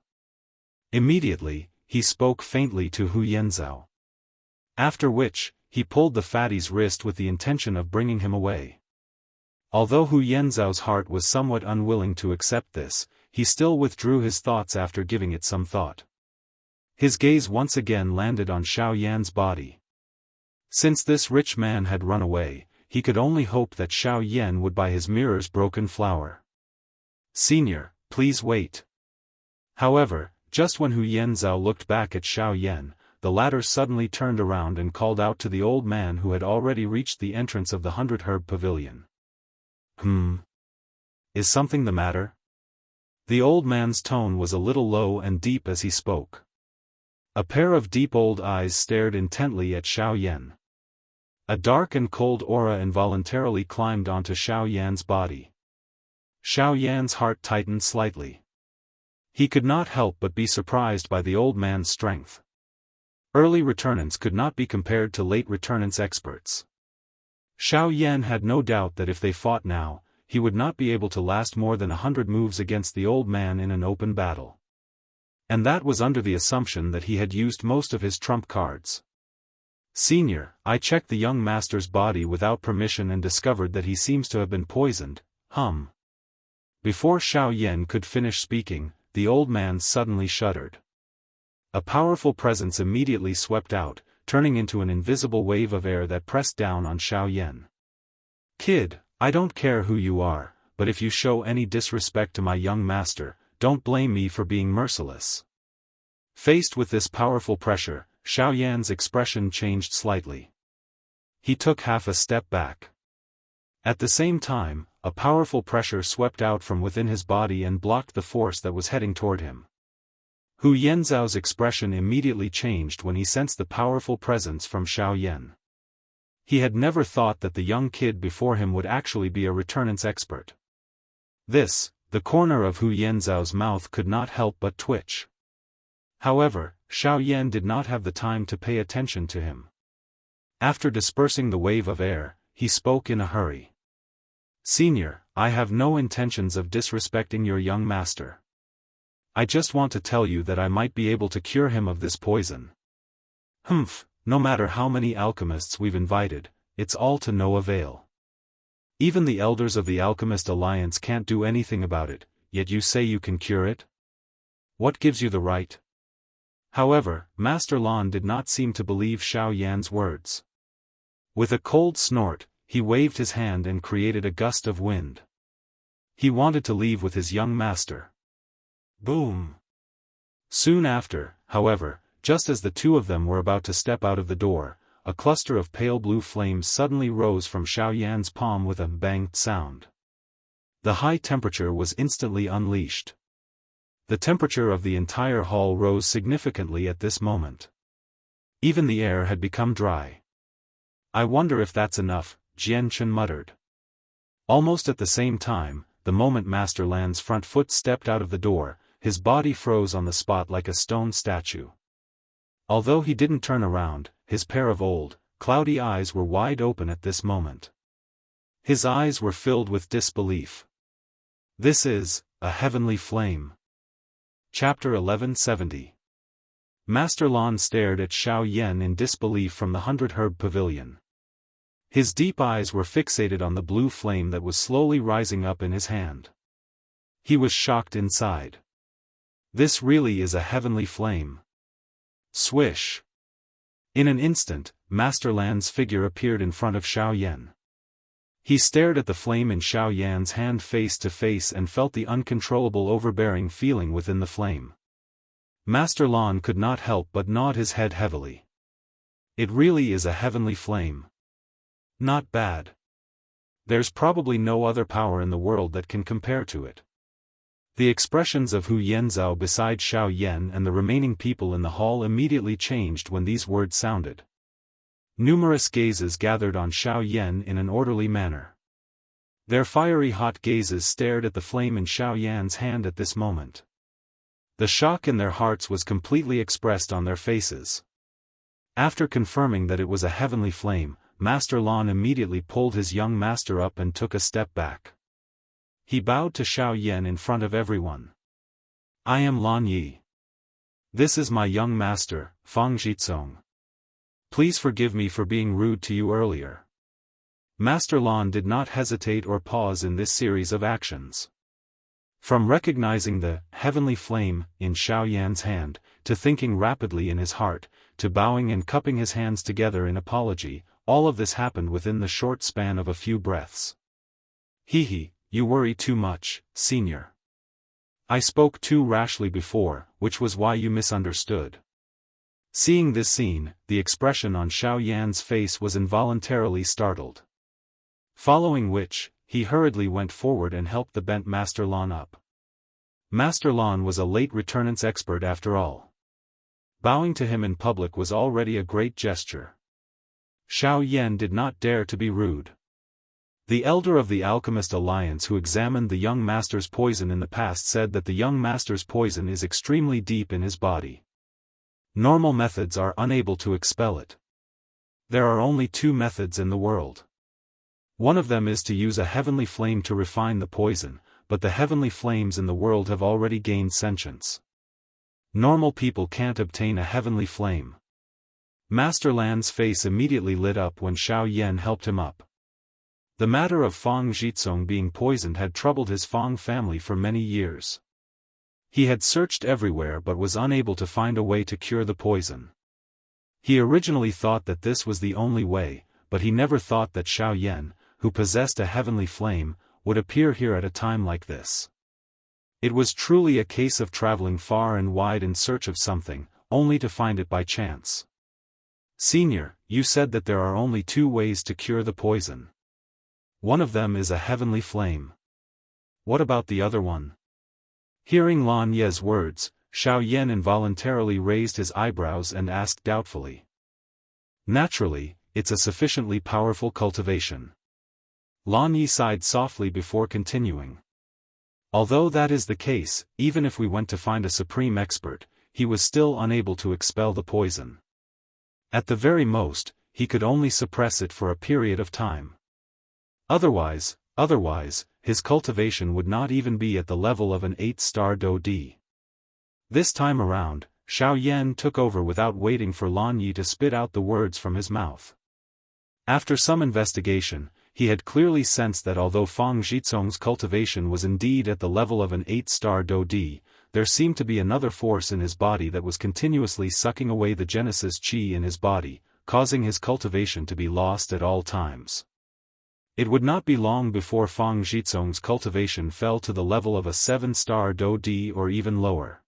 Immediately, he spoke faintly to Hu Yanzhao. After which, he pulled the fatty's wrist with the intention of bringing him away. Although Hu Yanzhao's heart was somewhat unwilling to accept this, he still withdrew his thoughts after giving it some thought. His gaze once again landed on Xiao Yan's body. Since this rich man had run away, he could only hope that Xiao Yan would buy his mirror's broken flower. Senior, please wait. However, just when Hu Yanzhao looked back at Xiao Yan, the latter suddenly turned around and called out to the old man who had already reached the entrance of the 100-herb pavilion. Is something the matter? The old man's tone was a little low and deep as he spoke. A pair of deep old eyes stared intently at Xiao Yan. A dark and cold aura involuntarily climbed onto Xiao Yan's body. Xiao Yan's heart tightened slightly. He could not help but be surprised by the old man's strength. Early returnants could not be compared to late returnants experts. Xiao Yan had no doubt that if they fought now, he would not be able to last more than 100 moves against the old man in an open battle. And that was under the assumption that he had used most of his trump cards. Senior, I checked the young master's body without permission and discovered that he seems to have been poisoned. hum. Before Xiao Yan could finish speaking, the old man suddenly shuddered. A powerful presence immediately swept out, turning into an invisible wave of air that pressed down on Xiao Yan. Kid, I don't care who you are, but if you show any disrespect to my young master, don't blame me for being merciless. Faced with this powerful pressure, Xiao Yan's expression changed slightly. He took half a step back. At the same time, a powerful pressure swept out from within his body and blocked the force that was heading toward him. Hu Yanzhao's expression immediately changed when he sensed the powerful presence from Xiao Yan. He had never thought that the young kid before him would actually be a returnance expert. The corner of Hu Yanzhao's mouth could not help but twitch. However, Xiao Yan did not have the time to pay attention to him. After dispersing the wave of air, he spoke in a hurry. Senior, I have no intentions of disrespecting your young master. I just want to tell you that I might be able to cure him of this poison. Humph, no matter how many alchemists we've invited, it's all to no avail. Even the elders of the Alchemist Alliance can't do anything about it, yet you say you can cure it? What gives you the right? However, Master Lan did not seem to believe Xiao Yan's words. With a cold snort, he waved his hand and created a gust of wind. He wanted to leave with his young master. Boom! Soon after, however, just as the two of them were about to step out of the door, a cluster of pale blue flames suddenly rose from Xiao Yan's palm with a banged sound. The high temperature was instantly unleashed. The temperature of the entire hall rose significantly at this moment. Even the air had become dry. I wonder if that's enough, Jian Chen muttered. Almost at the same time, the moment Master Lan's front foot stepped out of the door, his body froze on the spot like a stone statue. Although he didn't turn around, his pair of old, cloudy eyes were wide open at this moment. His eyes were filled with disbelief. This is a heavenly flame. Chapter 1170. Master Lan stared at Xiao Yan in disbelief from the 100-herb pavilion. His deep eyes were fixated on the blue flame that was slowly rising up in his hand. He was shocked inside. This really is a heavenly flame. Swish! In an instant, Master Lan's figure appeared in front of Xiao Yan. He stared at the flame in Xiao Yan's hand face to face and felt the uncontrollable overbearing feeling within the flame. Master Lan could not help but nod his head heavily. It really is a heavenly flame. Not bad. There's probably no other power in the world that can compare to it. The expressions of Hu Yanzhao beside Xiao Yan and the remaining people in the hall immediately changed when these words sounded. Numerous gazes gathered on Xiao Yan in an orderly manner. Their fiery hot gazes stared at the flame in Xiao Yan's hand at this moment. The shock in their hearts was completely expressed on their faces. After confirming that it was a heavenly flame, Master Lan immediately pulled his young master up and took a step back. He bowed to Xiao Yan in front of everyone. I am Lan Yi. This is my young master, Fang Zhizong. Please forgive me for being rude to you earlier. Master Lan did not hesitate or pause in this series of actions. From recognizing the heavenly flame in Xiao Yan's hand, to thinking rapidly in his heart, to bowing and cupping his hands together in apology, all of this happened within the short span of a few breaths. Hee. You worry too much, senior. I spoke too rashly before, which was why you misunderstood. Seeing this scene, the expression on Xiao Yan's face was involuntarily startled. Following which, he hurriedly went forward and helped the bent Master Lan up. Master Lan was a late returnance expert after all. Bowing to him in public was already a great gesture. Xiao Yan did not dare to be rude. The elder of the Alchemist Alliance who examined the young master's poison in the past said that the young master's poison is extremely deep in his body. Normal methods are unable to expel it. There are only two methods in the world. One of them is to use a heavenly flame to refine the poison, but the heavenly flames in the world have already gained sentience. Normal people can't obtain a heavenly flame. Master Lan's face immediately lit up when Xiao Yan helped him up. The matter of Fang Zhizong being poisoned had troubled his Fang family for many years. He had searched everywhere but was unable to find a way to cure the poison. He originally thought that this was the only way, but he never thought that Xiao Yan, who possessed a heavenly flame, would appear here at a time like this. It was truly a case of traveling far and wide in search of something, only to find it by chance. Senior, you said that there are only 2 ways to cure the poison. One of them is a heavenly flame. What about the other one? Hearing Lan Ye's words, Xiao Yan involuntarily raised his eyebrows and asked doubtfully. Naturally, it's a sufficiently powerful cultivation. Lan Yi sighed softly before continuing. Although that is the case, even if we went to find a supreme expert, he was still unable to expel the poison. At the very most, he could only suppress it for a period of time. Otherwise, his cultivation would not even be at the level of an 8-star Do-D. This time around, Xiao Yan took over without waiting for Lan Yi to spit out the words from his mouth. After some investigation, he had clearly sensed that although Fang Zhizong's cultivation was indeed at the level of an 8-star Do-D, there seemed to be another force in his body that was continuously sucking away the Genesis Qi in his body, causing his cultivation to be lost at all times. It would not be long before Fang Zhizong's cultivation fell to the level of a 7-star Do-D or even lower.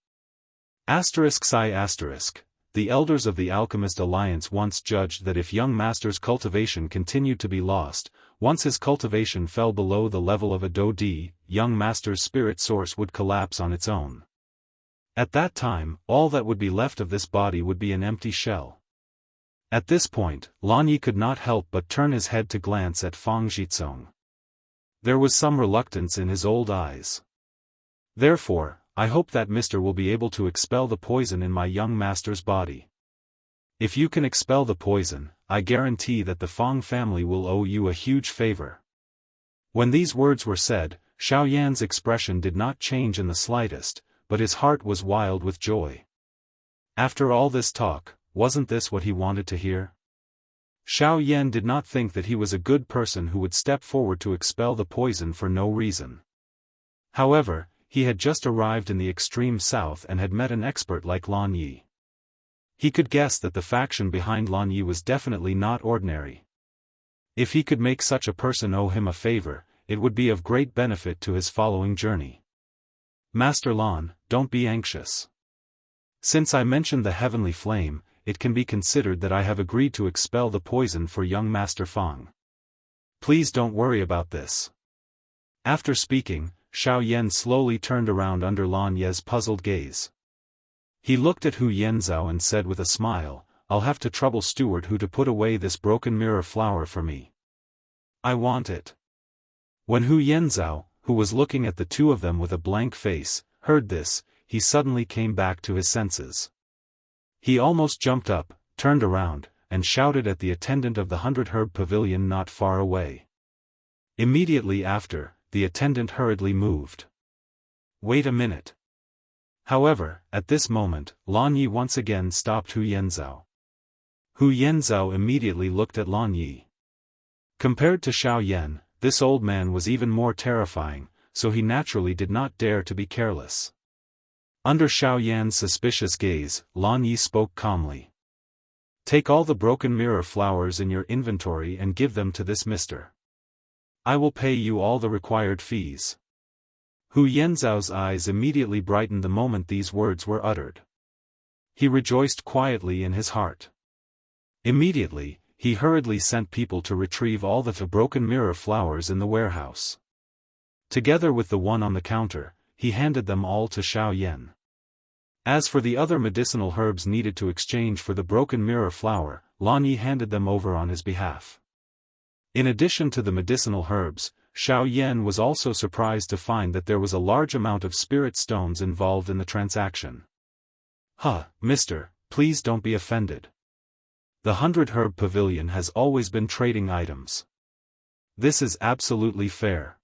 The elders of the Alchemist Alliance once judged that if young master's cultivation continued to be lost, once his cultivation fell below the level of a Do-D, young master's spirit source would collapse on its own. At that time, all that would be left of this body would be an empty shell. At this point, Lan Yi could not help but turn his head to glance at Fang Zhizong. There was some reluctance in his old eyes. Therefore, I hope that Mr. will be able to expel the poison in my young master's body. If you can expel the poison, I guarantee that the Fang family will owe you a huge favor. When these words were said, Xiao Yan's expression did not change in the slightest, but his heart was wild with joy. After all this talk, wasn't this what he wanted to hear? Xiao Yan did not think that he was a good person who would step forward to expel the poison for no reason. However, he had just arrived in the extreme south and had met an expert like Lan Yi. He could guess that the faction behind Lan Yi was definitely not ordinary. If he could make such a person owe him a favor, it would be of great benefit to his following journey. Master Lan, don't be anxious. Since I mentioned the heavenly flame, it can be considered that I have agreed to expel the poison for young Master Fang. Please don't worry about this. After speaking, Xiao Yan slowly turned around under Lan Ye's puzzled gaze. He looked at Hu Yenzhao and said with a smile, I'll have to trouble Steward Hu to put away this broken mirror flower for me. I want it. When Hu Yenzhao, who was looking at the two of them with a blank face, heard this, he suddenly came back to his senses. He almost jumped up, turned around, and shouted at the attendant of the 100-herb pavilion not far away. Immediately after, the attendant hurriedly moved. Wait a minute. However, at this moment, Lan Yi once again stopped Hu Yenzhao. Hu Yenzhao immediately looked at Lan Yi. Compared to Xiao Yan, this old man was even more terrifying, so he naturally did not dare to be careless. Under Xiao Yan's suspicious gaze, Lan Yi spoke calmly. Take all the broken mirror flowers in your inventory and give them to this mister. I will pay you all the required fees. Hu Yenzhao's eyes immediately brightened the moment these words were uttered. He rejoiced quietly in his heart. Immediately, he hurriedly sent people to retrieve all the broken mirror flowers in the warehouse. Together with the one on the counter, he handed them all to Xiao Yan. As for the other medicinal herbs needed to exchange for the broken mirror flower, Lan Yi handed them over on his behalf. In addition to the medicinal herbs, Xiao Yan was also surprised to find that there was a large amount of spirit stones involved in the transaction. Mister, please don't be offended. The 100-herb pavilion has always been trading items. This is absolutely fair.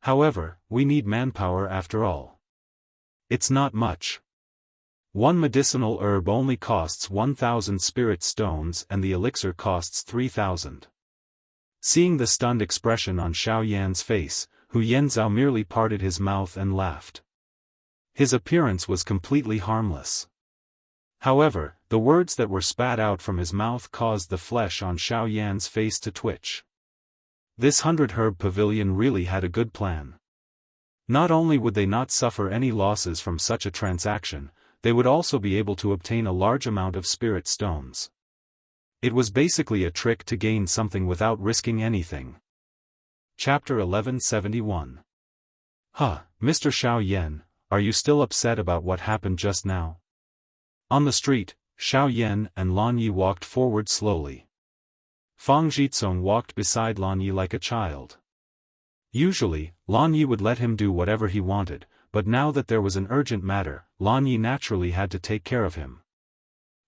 However, we need manpower after all. It's not much. One medicinal herb only costs 1,000 spirit stones and the elixir costs 3,000. Seeing the stunned expression on Xiao Yan's face, Hu Yanzhao merely parted his mouth and laughed. His appearance was completely harmless. However, the words that were spat out from his mouth caused the flesh on Xiao Yan's face to twitch. This 100-herb pavilion really had a good plan. Not only would they not suffer any losses from such a transaction, they would also be able to obtain a large amount of spirit stones. It was basically a trick to gain something without risking anything. Chapter 1171. Mr. Xiao Yan, are you still upset about what happened just now? On the street, Xiao Yan and Lan Yi walked forward slowly. Fang Zhizong walked beside Lan Yi like a child. Usually, Lan Yi would let him do whatever he wanted, but now that there was an urgent matter, Lan Yi naturally had to take care of him.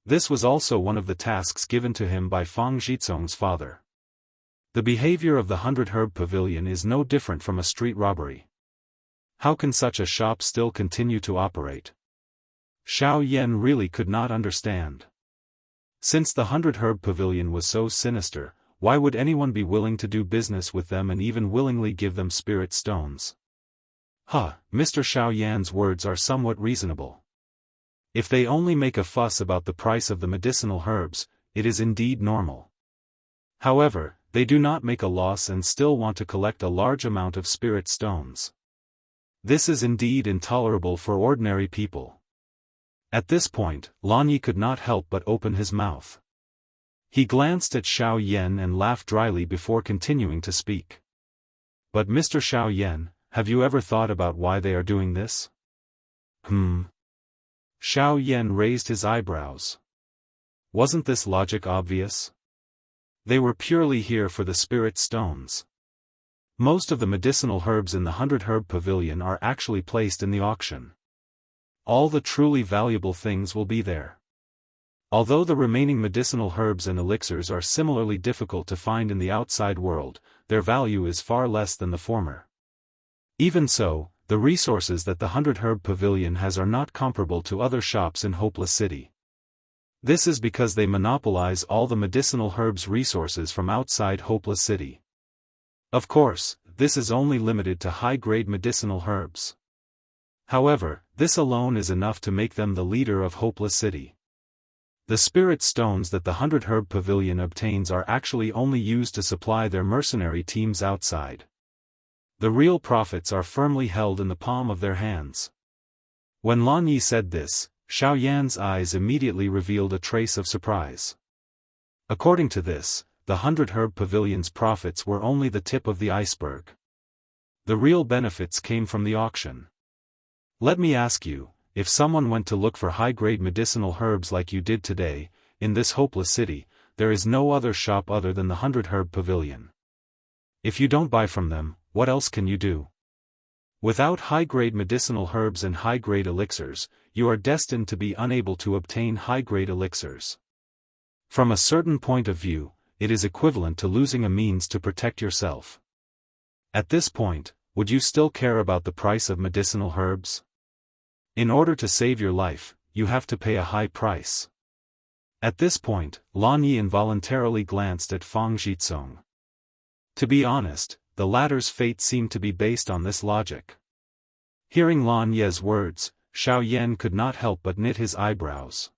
This was also one of the tasks given to him by Fang Zhizong's father. The behavior of the 100-herb pavilion is no different from a street robbery. How can such a shop still continue to operate? Xiao Yan really could not understand. Since the 100-herb pavilion was so sinister, why would anyone be willing to do business with them and even willingly give them spirit stones? Mr. Xiao Yan's words are somewhat reasonable. If they only make a fuss about the price of the medicinal herbs, it is indeed normal. However, they do not make a loss and still want to collect a large amount of spirit stones. This is indeed intolerable for ordinary people. At this point, Lan Yi could not help but open his mouth. He glanced at Xiao Yan and laughed dryly before continuing to speak. But Mr. Xiao Yan, have you ever thought about why they are doing this? Xiao Yan raised his eyebrows. Wasn't this logic obvious? They were purely here for the spirit stones. Most of the medicinal herbs in the 100-herb pavilion are actually placed in the auction. All the truly valuable things will be there. Although the remaining medicinal herbs and elixirs are similarly difficult to find in the outside world, their value is far less than the former. Even so, the resources that the 100-herb pavilion has are not comparable to other shops in Hopeless City. This is because they monopolize all the medicinal herbs resources from outside Hopeless City. Of course, this is only limited to high-grade medicinal herbs. However, this alone is enough to make them the leader of Hopeless City. The spirit stones that the 100-herb pavilion obtains are actually only used to supply their mercenary teams outside. The real profits are firmly held in the palm of their hands. When Lan Yi said this, Xiao Yan's eyes immediately revealed a trace of surprise. According to this, the 100-herb pavilion's profits were only the tip of the iceberg. The real benefits came from the auction. Let me ask you, if someone went to look for high-grade medicinal herbs like you did today, in this hopeless city, there is no other shop other than the 100-herb pavilion. If you don't buy from them, what else can you do? Without high-grade medicinal herbs and high-grade elixirs, you are destined to be unable to obtain high-grade elixirs. From a certain point of view, it is equivalent to losing a means to protect yourself. At this point, would you still care about the price of medicinal herbs? In order to save your life, you have to pay a high price. At this point, Lan Yi involuntarily glanced at Fang Zhizong. To be honest, the latter's fate seemed to be based on this logic. Hearing Lan Yi's words, Xiao Yan could not help but knit his eyebrows.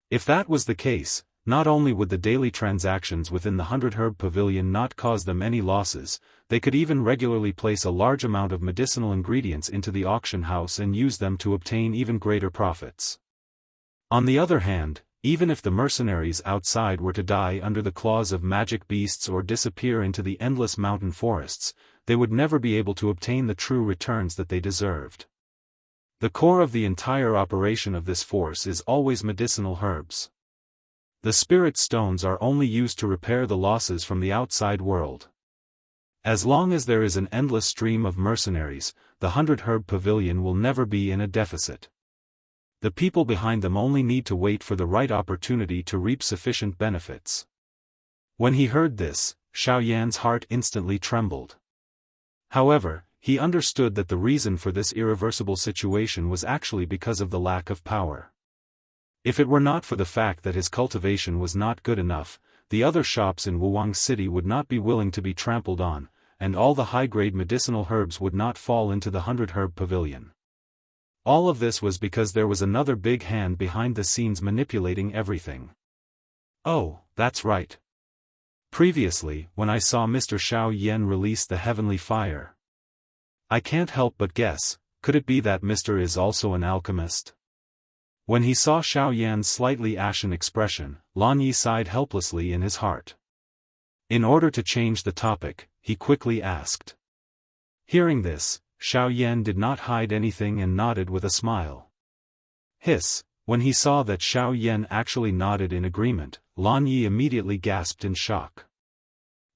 If that was the case, not only would the daily transactions within the 100-herb pavilion not cause them any losses, they could even regularly place a large amount of medicinal ingredients into the auction house and use them to obtain even greater profits. On the other hand, even if the mercenaries outside were to die under the claws of magic beasts or disappear into the endless mountain forests, they would never be able to obtain the true returns that they deserved. The core of the entire operation of this force is always medicinal herbs. The spirit stones are only used to repair the losses from the outside world. As long as there is an endless stream of mercenaries, the 100-herb pavilion will never be in a deficit. The people behind them only need to wait for the right opportunity to reap sufficient benefits. When he heard this, Xiao Yan's heart instantly trembled. However, he understood that the reason for this irreversible situation was actually because of the lack of power. If it were not for the fact that his cultivation was not good enough, the other shops in Wuwang City would not be willing to be trampled on, and all the high-grade medicinal herbs would not fall into the 100-herb pavilion. All of this was because there was another big hand behind the scenes manipulating everything. Oh, that's right. Previously, when I saw Mr. Xiao Yan release the heavenly fire, I can't help but guess, could it be that Mr. is also an alchemist? When he saw Xiao Yan's slightly ashen expression, Lan Yi sighed helplessly in his heart. In order to change the topic, he quickly asked. Hearing this, Xiao Yan did not hide anything and nodded with a smile. Hiss, when he saw that Xiao Yan actually nodded in agreement, Lan Yi immediately gasped in shock.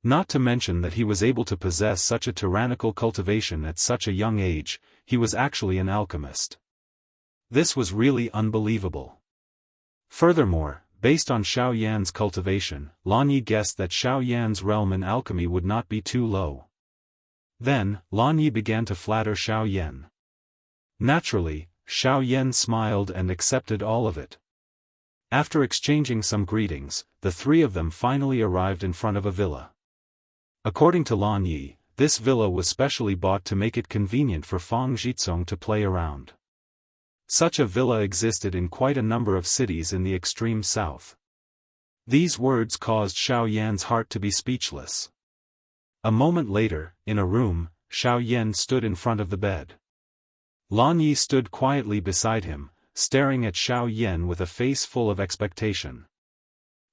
Not to mention that he was able to possess such a tyrannical cultivation at such a young age, he was actually an alchemist. This was really unbelievable. Furthermore, based on Xiao Yan's cultivation, Lan Yi guessed that Xiao Yan's realm in alchemy would not be too low. Then, Lan Yi began to flatter Xiao Yan. Naturally, Xiao Yan smiled and accepted all of it. After exchanging some greetings, the three of them finally arrived in front of a villa. According to Lan Yi, this villa was specially bought to make it convenient for Fang Zhizong to play around. Such a villa existed in quite a number of cities in the extreme south. These words caused Xiao Yan's heart to be speechless. A moment later, in a room, Xiao Yan stood in front of the bed. Lan Yi stood quietly beside him, staring at Xiao Yan with a face full of expectation.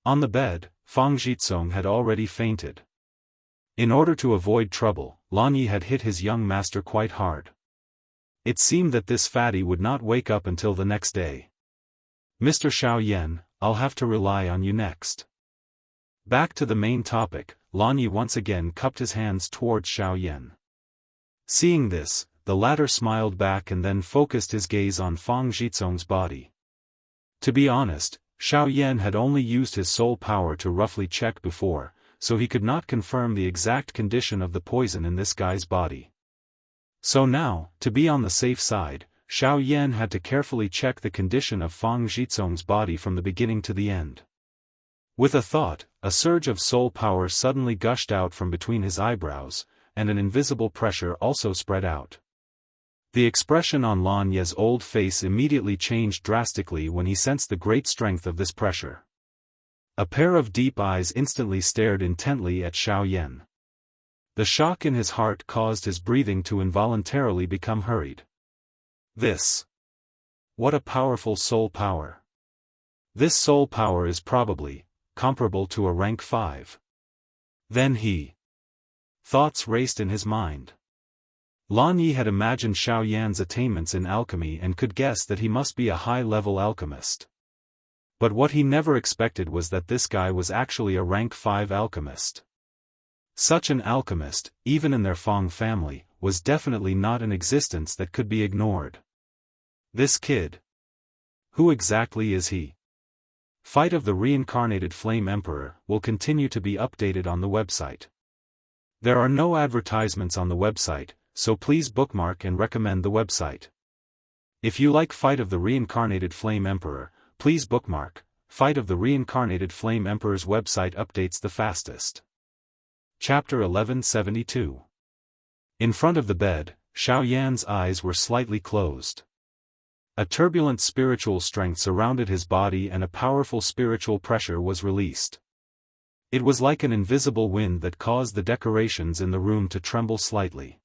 On the bed, Fang Zhizong had already fainted. In order to avoid trouble, Lan Yi had hit his young master quite hard. It seemed that this fatty would not wake up until the next day. Mr. Xiao Yan, I'll have to rely on you next. Back to the main topic, Lan Yi once again cupped his hands towards Xiao Yan. Seeing this, the latter smiled back and then focused his gaze on Fang Zhizong's body. To be honest, Xiao Yan had only used his soul power to roughly check before, so he could not confirm the exact condition of the poison in this guy's body. So now, to be on the safe side, Xiao Yan had to carefully check the condition of Fang Zhizong's body from the beginning to the end. With a thought, a surge of soul power suddenly gushed out from between his eyebrows, and an invisible pressure also spread out. The expression on Lan Ye's old face immediately changed drastically when he sensed the great strength of this pressure. A pair of deep eyes instantly stared intently at Xiao Yan. The shock in his heart caused his breathing to involuntarily become hurried. This. What a powerful soul power. This soul power is probably comparable to a rank 5. Then thoughts raced in his mind. Lan Yi had imagined Xiao Yan's attainments in alchemy and could guess that he must be a high-level alchemist. But what he never expected was that this guy was actually a rank 5 alchemist. Such an alchemist, even in their Fang family, was definitely not an existence that could be ignored. This kid. Who exactly is he? Fight of the Reincarnated Flame Emperor will continue to be updated on the website. There are no advertisements on the website, so please bookmark and recommend the website. If you like Fight of the Reincarnated Flame Emperor, please bookmark. Fight of the Reincarnated Flame Emperor's website updates the fastest. Chapter 1172. In front of the bed, Xiao Yan's eyes were slightly closed. A turbulent spiritual strength surrounded his body and a powerful spiritual pressure was released. It was like an invisible wind that caused the decorations in the room to tremble slightly.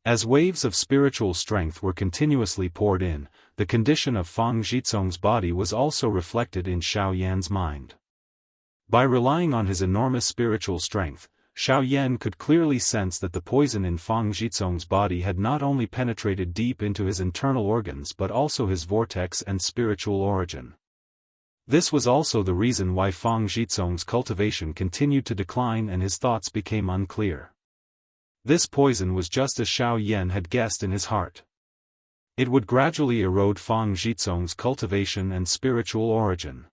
As waves of spiritual strength were continuously poured in, the condition of Fang Zhizong's body was also reflected in Xiao Yan's mind. By relying on his enormous spiritual strength, Xiao Yan could clearly sense that the poison in Fang Zhizong's body had not only penetrated deep into his internal organs but also his vortex and spiritual origin. This was also the reason why Fang Zhizong's cultivation continued to decline and his thoughts became unclear. This poison was just as Xiao Yan had guessed in his heart. It would gradually erode Fang Zhizong's cultivation and spiritual origin.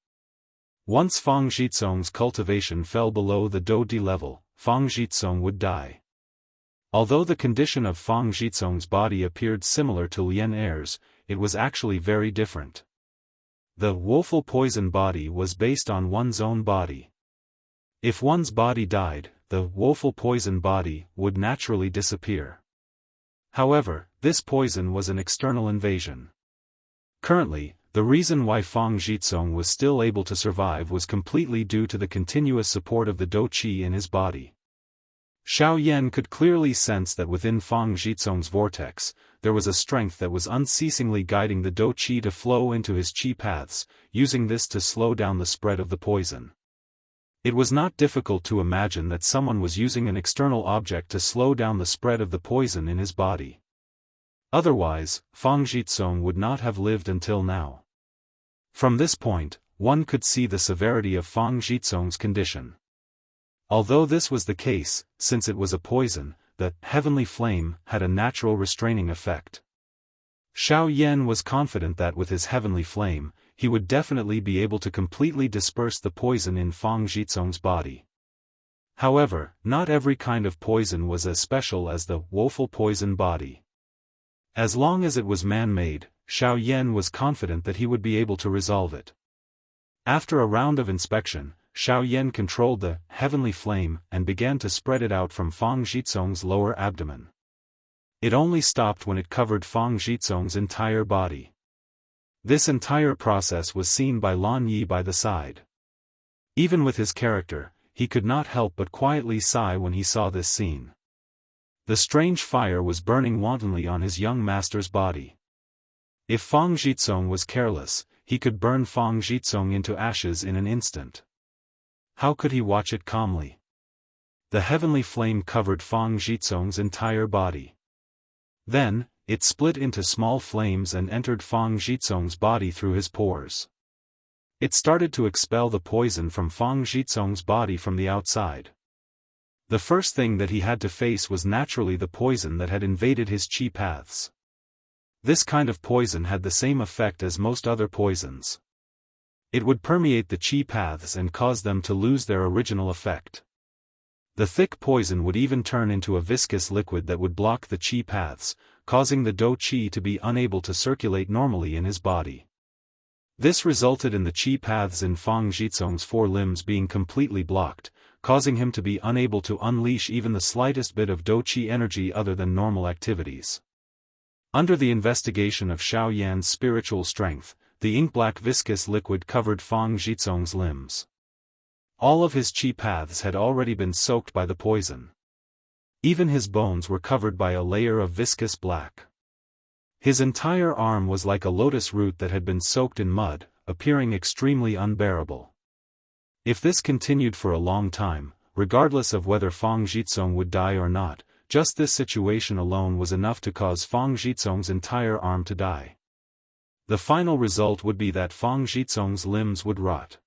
Once Fang Zhizong's cultivation fell below the Dou-Di level, Fang Zhizong would die. Although the condition of Fang Zhizong's body appeared similar to Lian Er's, it was actually very different. The woeful poison body was based on one's own body. If one's body died, the woeful poison body would naturally disappear. However, this poison was an external invasion. Currently, the reason why Fang Zhizong was still able to survive was completely due to the continuous support of the Dou Qi in his body. Xiao Yan could clearly sense that within Fang Zhizong's vortex, there was a strength that was unceasingly guiding the Dou Qi to flow into his Qi paths, using this to slow down the spread of the poison. It was not difficult to imagine that someone was using an external object to slow down the spread of the poison in his body. Otherwise, Fang Zhizong would not have lived until now. From this point, one could see the severity of Fang Zhizong's condition. Although this was the case, since it was a poison, the heavenly flame had a natural restraining effect. Xiao Yan was confident that with his heavenly flame, he would definitely be able to completely disperse the poison in Fang Zhizong's body. However, not every kind of poison was as special as the woeful poison body. As long as it was man-made, Xiao Yan was confident that he would be able to resolve it. After a round of inspection, Xiao Yan controlled the heavenly flame and began to spread it out from Fang Zhizong's lower abdomen. It only stopped when it covered Fang Zhizong's entire body. This entire process was seen by Lan Yi by the side. Even with his character, he could not help but quietly sigh when he saw this scene. The strange fire was burning wantonly on his young master's body. If Fang Zhizong was careless, he could burn Fang Zhizong into ashes in an instant. How could he watch it calmly? The heavenly flame covered Fang Zhizong's entire body. Then, it split into small flames and entered Fang Zhizong's body through his pores. It started to expel the poison from Fang Zhizong's body from the outside. The first thing that he had to face was naturally the poison that had invaded his qi paths. This kind of poison had the same effect as most other poisons. It would permeate the qi paths and cause them to lose their original effect. The thick poison would even turn into a viscous liquid that would block the qi paths, causing the Dou Qi to be unable to circulate normally in his body. This resulted in the qi paths in Fang Zhizong's four limbs being completely blocked, causing him to be unable to unleash even the slightest bit of Dou Qi energy other than normal activities. Under the investigation of Xiao Yan's spiritual strength, the ink-black viscous liquid covered Fang Zhizong's limbs. All of his qi paths had already been soaked by the poison. Even his bones were covered by a layer of viscous black. His entire arm was like a lotus root that had been soaked in mud, appearing extremely unbearable. If this continued for a long time, regardless of whether Fang Zhizong would die or not, just this situation alone was enough to cause Fang Zhizong's entire arm to die. The final result would be that Fang Zhizong's limbs would rot.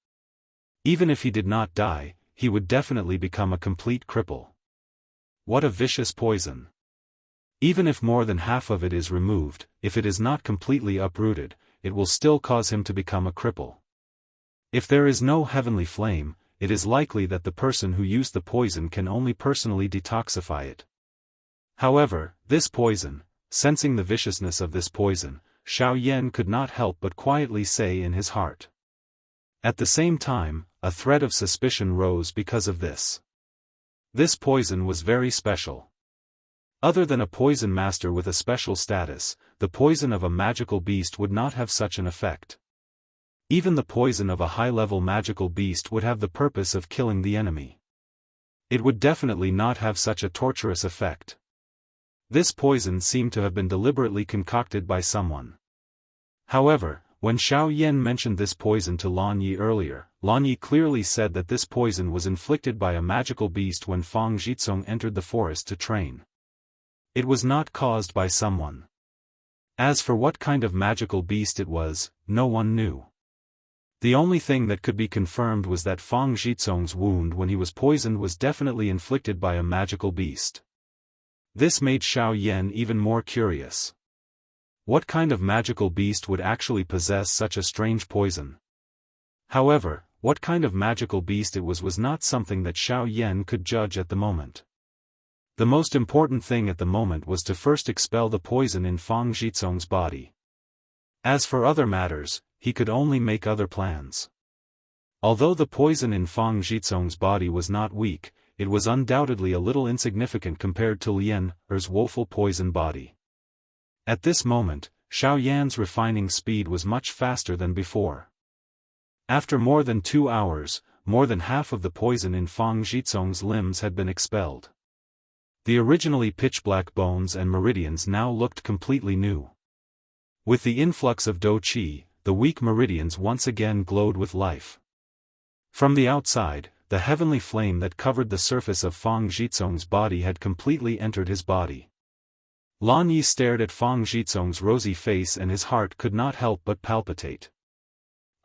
Even if he did not die, he would definitely become a complete cripple. What a vicious poison! Even if more than half of it is removed, if it is not completely uprooted, it will still cause him to become a cripple. If there is no heavenly flame, it is likely that the person who used the poison can only personally detoxify it. However, this poison, sensing the viciousness of this poison, Xiao Yan could not help but quietly say in his heart. At the same time, a thread of suspicion rose because of this. This poison was very special. Other than a poison master with a special status, the poison of a magical beast would not have such an effect. Even the poison of a high-level magical beast would have the purpose of killing the enemy. It would definitely not have such a torturous effect. This poison seemed to have been deliberately concocted by someone. However, when Xiao Yan mentioned this poison to Lan Yi earlier, Lan Yi clearly said that this poison was inflicted by a magical beast when Fang Zhizong entered the forest to train. It was not caused by someone. As for what kind of magical beast it was, no one knew. The only thing that could be confirmed was that Fang Zhizong's wound when he was poisoned was definitely inflicted by a magical beast. This made Xiao Yan even more curious. What kind of magical beast would actually possess such a strange poison? However, what kind of magical beast it was not something that Xiao Yan could judge at the moment. The most important thing at the moment was to first expel the poison in Fang Zhizong's body. As for other matters, he could only make other plans. Although the poison in Fang Zhizong's body was not weak, it was undoubtedly a little insignificant compared to Lian Er's woeful poison body. At this moment, Xiao Yan's refining speed was much faster than before. After more than 2 hours, more than half of the poison in Fang Zhizong's limbs had been expelled. The originally pitch-black bones and meridians now looked completely new. With the influx of Dou Qi, the weak meridians once again glowed with life. From the outside, the heavenly flame that covered the surface of Fang Zhizong's body had completely entered his body. Lan Yi stared at Fang Zhizong's rosy face and his heart could not help but palpitate.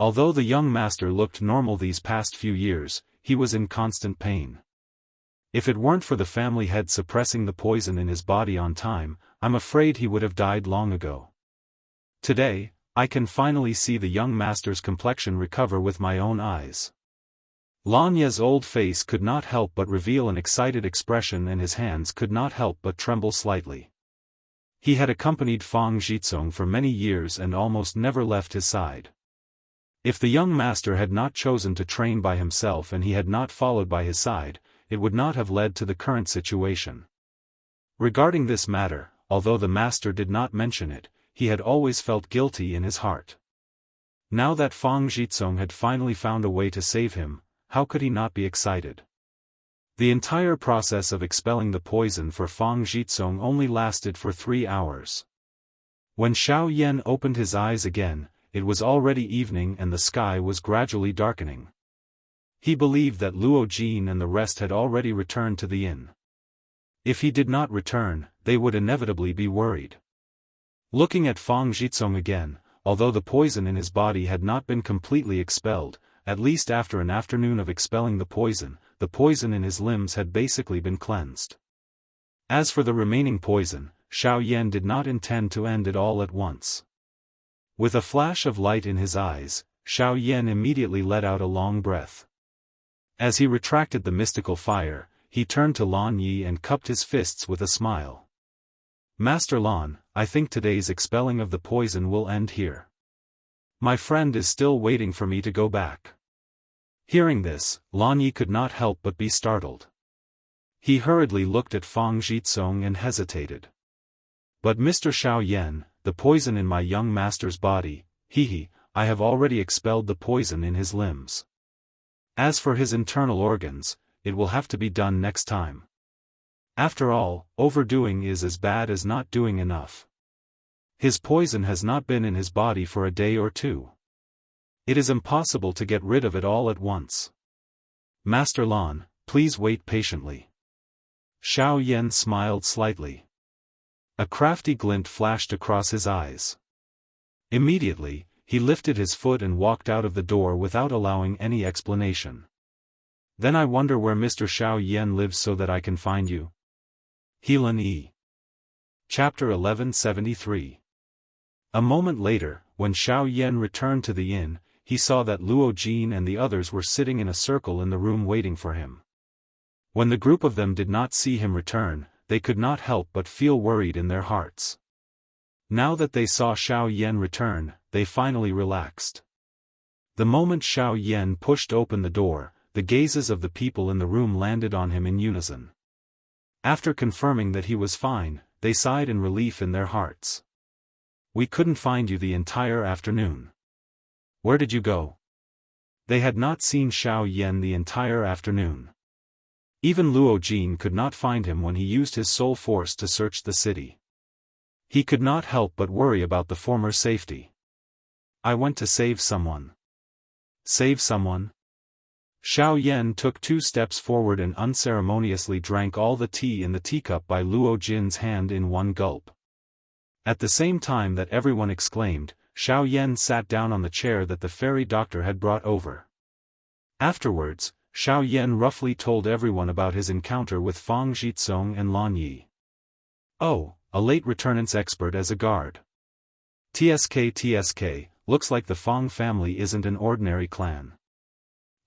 Although the young master looked normal these past few years, he was in constant pain. If it weren't for the family head suppressing the poison in his body on time, I'm afraid he would have died long ago. Today, I can finally see the young master's complexion recover with my own eyes. Lan Ye's old face could not help but reveal an excited expression and his hands could not help but tremble slightly. He had accompanied Fang Zhizong for many years and almost never left his side. If the young master had not chosen to train by himself and he had not followed by his side, it would not have led to the current situation. Regarding this matter, although the master did not mention it, he had always felt guilty in his heart. Now that Fang Zhizong had finally found a way to save him, how could he not be excited? The entire process of expelling the poison for Fang Zhizong only lasted for 3 hours. When Xiao Yan opened his eyes again, it was already evening and the sky was gradually darkening. He believed that Luo Jin and the rest had already returned to the inn. If he did not return, they would inevitably be worried. Looking at Fang Zhizong again, although the poison in his body had not been completely expelled, at least after an afternoon of expelling the poison in his limbs had basically been cleansed. As for the remaining poison, Xiao Yan did not intend to end it all at once. With a flash of light in his eyes, Xiao Yan immediately let out a long breath. As he retracted the mystical fire, he turned to Lan Yi and cupped his fists with a smile. Master Lan, I think today's expelling of the poison will end here. My friend is still waiting for me to go back. Hearing this, Lan Yi could not help but be startled. He hurriedly looked at Fang Zhizong and hesitated. But Mr. Xiao Yan, the poison in my young master's body, I have already expelled the poison in his limbs. As for his internal organs, it will have to be done next time. After all, overdoing is as bad as not doing enough. His poison has not been in his body for a day or two. It is impossible to get rid of it all at once. Master Lan, please wait patiently. Xiao Yan smiled slightly. A crafty glint flashed across his eyes. Immediately, he lifted his foot and walked out of the door without allowing any explanation. Then I wonder where Mr. Xiao Yan lives so that I can find you. Helan E. Chapter 1173. A moment later, when Xiao Yan returned to the inn, he saw that Luo Jin and the others were sitting in a circle in the room waiting for him. When the group of them did not see him return, they could not help but feel worried in their hearts. Now that they saw Xiao Yan return, they finally relaxed. The moment Xiao Yan pushed open the door, the gazes of the people in the room landed on him in unison. After confirming that he was fine, they sighed in relief in their hearts. We couldn't find you the entire afternoon. Where did you go? They had not seen Xiao Yan the entire afternoon. Even Luo Jin could not find him when he used his soul force to search the city. He could not help but worry about the former safety. I went to save someone. Save someone? Xiao Yan took 2 steps forward and unceremoniously drank all the tea in the teacup by Luo Jin's hand in one gulp. At the same time that everyone exclaimed, Xiao Yan sat down on the chair that the fairy doctor had brought over. Afterwards, Xiao Yan roughly told everyone about his encounter with Fang Zhizong and Lan Yi. Oh, a late returnance expert as a guard. TSK, looks like the Fang family isn't an ordinary clan.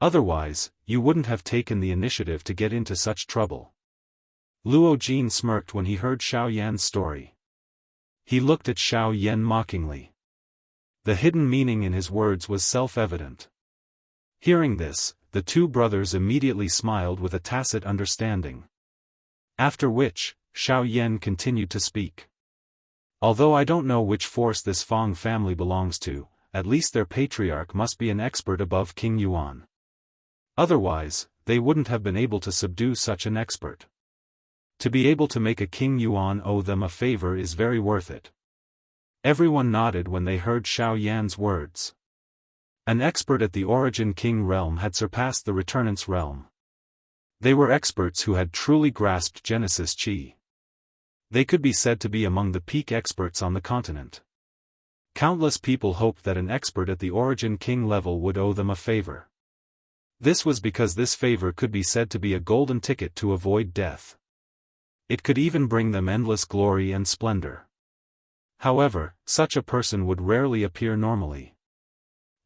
Otherwise, you wouldn't have taken the initiative to get into such trouble. Luo Jin smirked when he heard Xiao Yan's story. He looked at Xiao Yan mockingly. The hidden meaning in his words was self-evident. Hearing this, the two brothers immediately smiled with a tacit understanding. After which, Xiao Yan continued to speak. Although I don't know which force this Fong family belongs to, at least their patriarch must be an expert above King Yuan. Otherwise, they wouldn't have been able to subdue such an expert. To be able to make a King Yuan owe them a favor is very worth it. Everyone nodded when they heard Xiao Yan's words. An expert at the Origin King realm had surpassed the Returnance realm. They were experts who had truly grasped Genesis Qi. They could be said to be among the peak experts on the continent. Countless people hoped that an expert at the Origin King level would owe them a favor. This was because this favor could be said to be a golden ticket to avoid death. It could even bring them endless glory and splendor. However, such a person would rarely appear normally.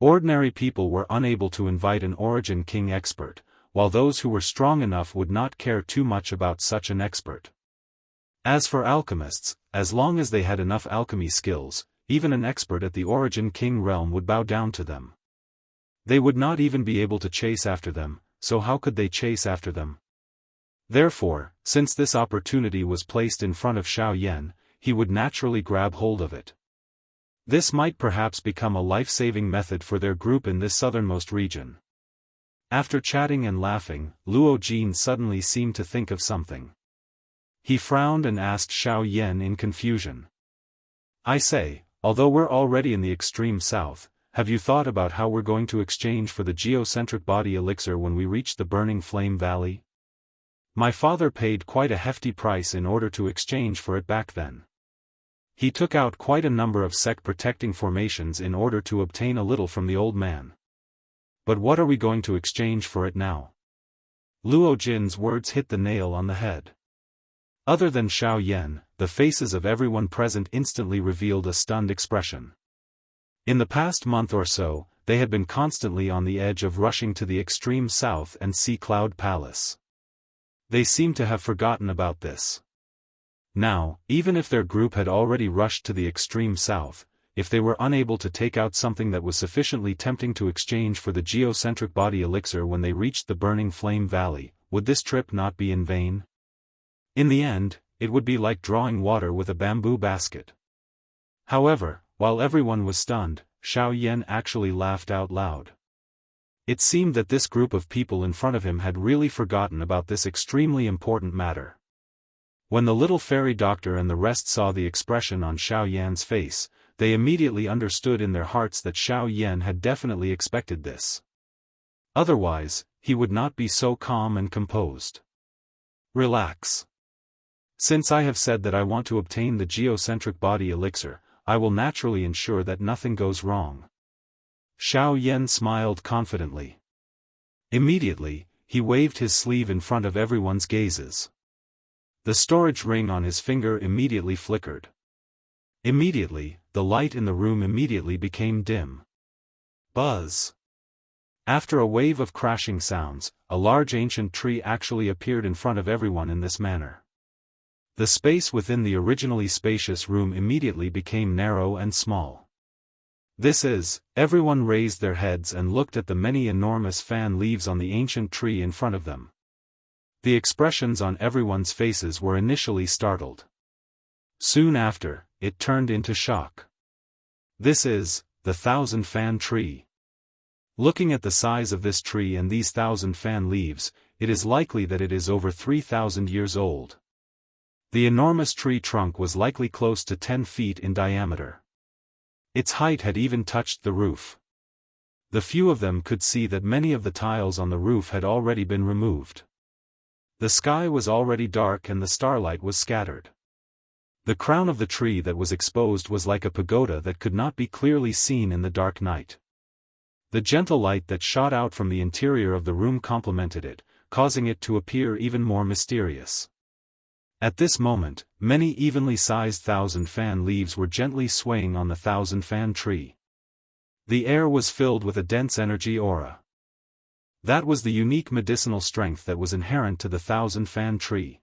Ordinary people were unable to invite an Origin King expert, while those who were strong enough would not care too much about such an expert. As for alchemists, as long as they had enough alchemy skills, even an expert at the Origin King realm would bow down to them. They would not even be able to chase after them, so how could they chase after them? Therefore, since this opportunity was placed in front of Xiao Yan, he would naturally grab hold of it. This might perhaps become a life-saving method for their group in this southernmost region. After chatting and laughing, Luo Jin suddenly seemed to think of something. He frowned and asked Xiao Yan in confusion. I say, although we're already in the extreme south, have you thought about how we're going to exchange for the geocentric body elixir when we reach the Burning Flame Valley? My father paid quite a hefty price in order to exchange for it back then. He took out quite a number of sect-protecting formations in order to obtain a little from the old man. But what are we going to exchange for it now? Luo Jin's words hit the nail on the head. Other than Xiao Yan, the faces of everyone present instantly revealed a stunned expression. In the past month or so, they had been constantly on the edge of rushing to the extreme south and see Cloud Palace. They seemed to have forgotten about this. Now, even if their group had already rushed to the extreme south, if they were unable to take out something that was sufficiently tempting to exchange for the geocentric body elixir when they reached the Burning Flame Valley, would this trip not be in vain? In the end, it would be like drawing water with a bamboo basket. However, while everyone was stunned, Xiao Yan actually laughed out loud. It seemed that this group of people in front of him had really forgotten about this extremely important matter. When the little fairy doctor and the rest saw the expression on Xiao Yan's face, they immediately understood in their hearts that Xiao Yan had definitely expected this. Otherwise, he would not be so calm and composed. Relax. Since I have said that I want to obtain the geocentric body elixir, I will naturally ensure that nothing goes wrong. Xiao Yan smiled confidently. Immediately, he waved his sleeve in front of everyone's gazes. The storage ring on his finger immediately flickered. Immediately, the light in the room immediately became dim. Buzz. After a wave of crashing sounds, a large ancient tree actually appeared in front of everyone in this manner. The space within the originally spacious room immediately became narrow and small. Everyone raised their heads and looked at the many enormous fan leaves on the ancient tree in front of them. The expressions on everyone's faces were initially startled. Soon after, it turned into shock. This is the 1,000-fan tree. Looking at the size of this tree and these 1,000 fan leaves, it is likely that it is over 3,000 years old. The enormous tree trunk was likely close to 10 feet in diameter. Its height had even touched the roof. The few of them could see that many of the tiles on the roof had already been removed. The sky was already dark and the starlight was scattered. The crown of the tree that was exposed was like a pagoda that could not be clearly seen in the dark night. The gentle light that shot out from the interior of the room complemented it, causing it to appear even more mysterious. At this moment, many evenly sized 1,000-fan leaves were gently swaying on the 1,000-fan tree. The air was filled with a dense energy aura. That was the unique medicinal strength that was inherent to the 1,000-fan tree.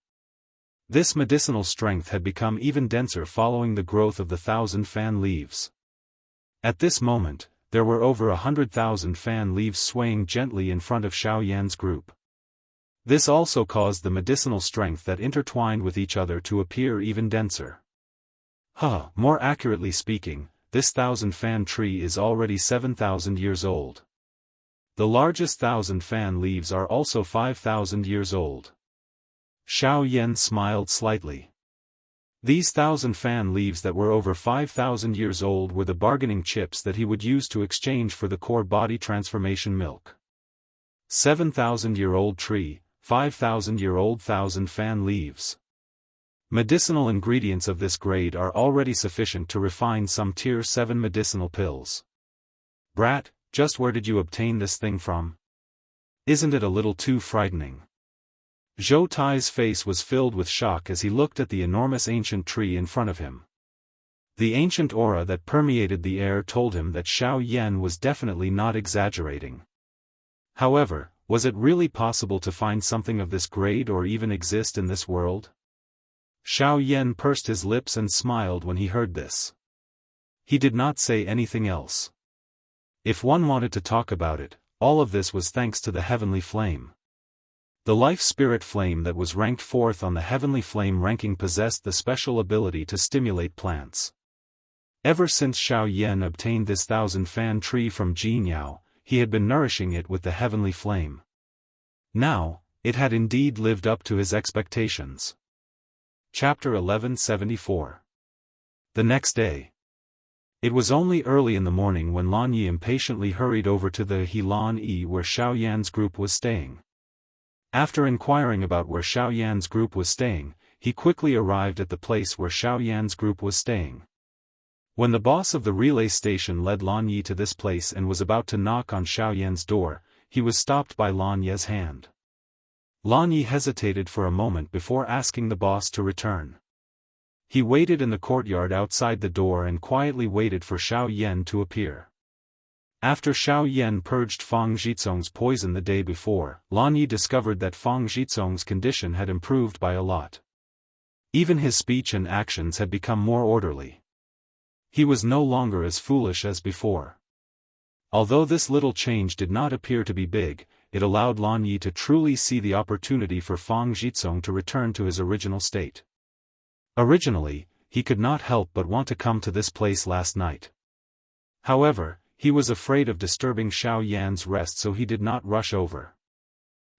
This medicinal strength had become even denser following the growth of the 1,000-fan leaves. At this moment, there were over 100,000 fan leaves swaying gently in front of Xiao Yan's group. This also caused the medicinal strength that intertwined with each other to appear even denser. More accurately speaking, this 1,000-fan tree is already 7,000 years old. The largest 1,000 fan leaves are also 5,000 years old. Xiao Yan smiled slightly. These 1,000 fan leaves that were over 5,000 years old were the bargaining chips that he would use to exchange for the core body transformation milk. 7,000-year-old tree, 5,000-year-old 1,000 fan leaves. Medicinal ingredients of this grade are already sufficient to refine some Tier 7 medicinal pills. Brat, just where did you obtain this thing from? Isn't it a little too frightening? Zhou Tai's face was filled with shock as he looked at the enormous ancient tree in front of him. The ancient aura that permeated the air told him that Xiao Yan was definitely not exaggerating. However, was it really possible to find something of this grade or even exist in this world? Xiao Yan pursed his lips and smiled when he heard this. He did not say anything else. If one wanted to talk about it, all of this was thanks to the heavenly flame. The life spirit flame that was ranked 4th on the heavenly flame ranking possessed the special ability to stimulate plants. Ever since Xiao Yan obtained this 1,000-fan tree from Jianghu, he had been nourishing it with the heavenly flame. Now, it had indeed lived up to his expectations. Chapter 1174. The next day. It was only early in the morning when Lan Yi impatiently hurried over to the Helan Yi where Xiao Yan's group was staying. After inquiring about where Xiao Yan's group was staying, he quickly arrived at the place where Xiao Yan's group was staying. When the boss of the relay station led Lan Yi to this place and was about to knock on Xiao Yan's door, he was stopped by Lan Yi's hand. Lan Yi hesitated for a moment before asking the boss to return. He waited in the courtyard outside the door and quietly waited for Xiao Yan to appear. After Xiao Yan purged Fang Zhizong's poison the day before, Lan Yi discovered that Fang Zhizong's condition had improved by a lot. Even his speech and actions had become more orderly. He was no longer as foolish as before. Although this little change did not appear to be big, it allowed Lan Yi to truly see the opportunity for Fang Zhizong to return to his original state. Originally, he could not help but want to come to this place last night. However, he was afraid of disturbing Xiao Yan's rest, so he did not rush over.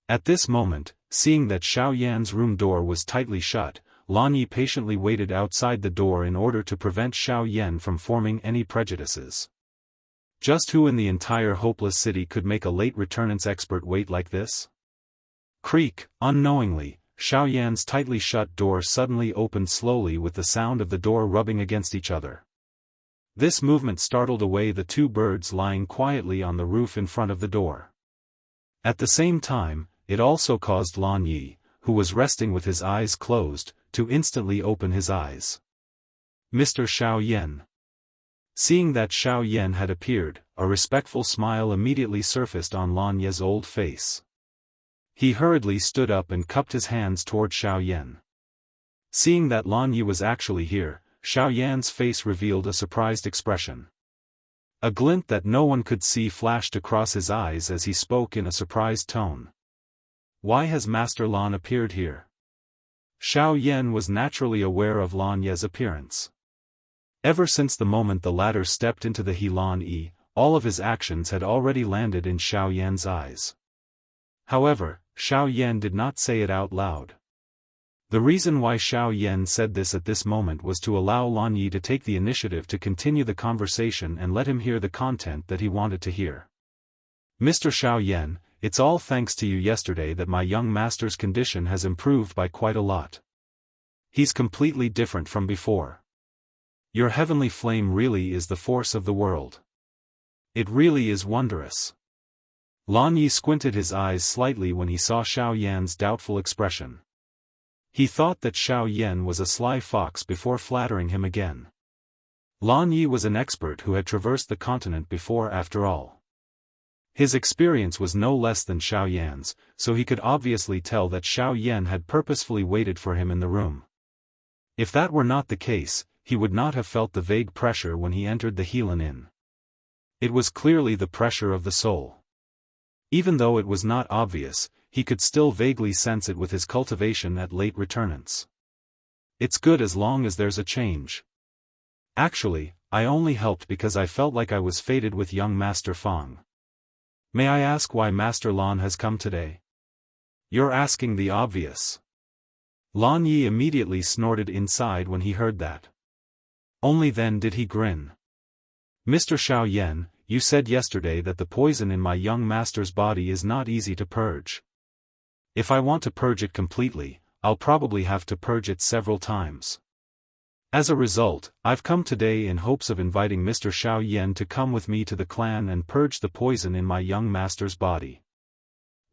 At this moment, seeing that Xiao Yan's room door was tightly shut, Lan Yi patiently waited outside the door in order to prevent Xiao Yan from forming any prejudices. Just who in the entire hopeless city could make a late returnance expert wait like this? Creak, unknowingly, Xiao Yan's tightly shut door suddenly opened slowly with the sound of the door rubbing against each other. This movement startled away the two birds lying quietly on the roof in front of the door. At the same time, it also caused Lan Yi, who was resting with his eyes closed, to instantly open his eyes. Mr. Xiao Yan. Seeing that Xiao Yan had appeared, a respectful smile immediately surfaced on Lan Yi's old face. He hurriedly stood up and cupped his hands toward Xiao Yan. Seeing that Lan Yi was actually here, Xiao Yan's face revealed a surprised expression. A glint that no one could see flashed across his eyes as he spoke in a surprised tone. Why has Master Lan appeared here? Xiao Yan was naturally aware of Lan Yi's appearance. Ever since the moment the latter stepped into the Helan Yi, all of his actions had already landed in Xiao Yan's eyes. However, Xiao Yan did not say it out loud. The reason why Xiao Yan said this at this moment was to allow Lan Yi to take the initiative to continue the conversation and let him hear the content that he wanted to hear. Mr. Xiao Yan, it's all thanks to you yesterday that my young master's condition has improved by quite a lot. He's completely different from before. Your heavenly flame really is the force of the world. It really is wondrous. Lan Yi squinted his eyes slightly when he saw Xiao Yan's doubtful expression. He thought that Xiao Yan was a sly fox before flattering him again. Lan Yi was an expert who had traversed the continent before after all. His experience was no less than Xiao Yan's, so he could obviously tell that Xiao Yan had purposefully waited for him in the room. If that were not the case, he would not have felt the vague pressure when he entered the Helan Inn. It was clearly the pressure of the soul. Even though it was not obvious, he could still vaguely sense it with his cultivation at late returnants. It's good as long as there's a change. Actually, I only helped because I felt like I was fated with young Master Fang. May I ask why Master Lan has come today? You're asking the obvious. Lan Yi immediately snorted inside when he heard that. Only then did he grin. Mr. Xiao Yan, you said yesterday that the poison in my young master's body is not easy to purge. If I want to purge it completely, I'll probably have to purge it several times. As a result, I've come today in hopes of inviting Mr. Xiao Yan to come with me to the clan and purge the poison in my young master's body.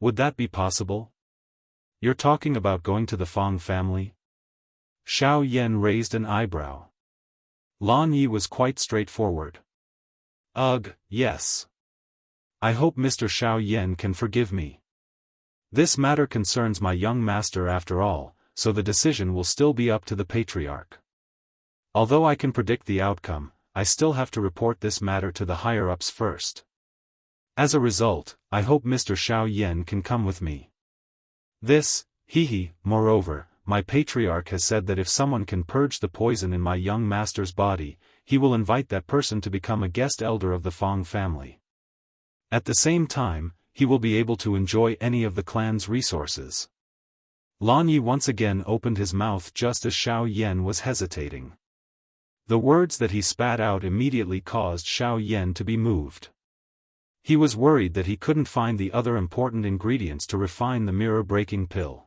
Would that be possible? You're talking about going to the Fang family? Xiao Yan raised an eyebrow. Lan Yi was quite straightforward. Ugh, yes. I hope Mr. Xiao Yan can forgive me. This matter concerns my young master after all, so the decision will still be up to the patriarch. Although I can predict the outcome, I still have to report this matter to the higher-ups first. As a result, I hope Mr. Xiao Yan can come with me. Moreover, my patriarch has said that if someone can purge the poison in my young master's body, he will invite that person to become a guest elder of the Fang family. At the same time, he will be able to enjoy any of the clan's resources. Lan Yi once again opened his mouth just as Xiao Yan was hesitating. The words that he spat out immediately caused Xiao Yan to be moved. He was worried that he couldn't find the other important ingredients to refine the mirror-breaking pill.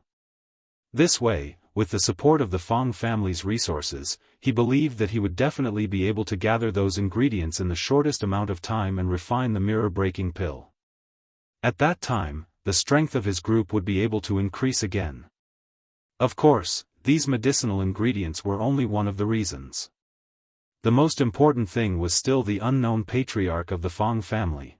This way, with the support of the Fang family's resources, he believed that he would definitely be able to gather those ingredients in the shortest amount of time and refine the mirror-breaking pill. At that time, the strength of his group would be able to increase again. Of course, these medicinal ingredients were only one of the reasons. The most important thing was still the unknown patriarch of the Fang family.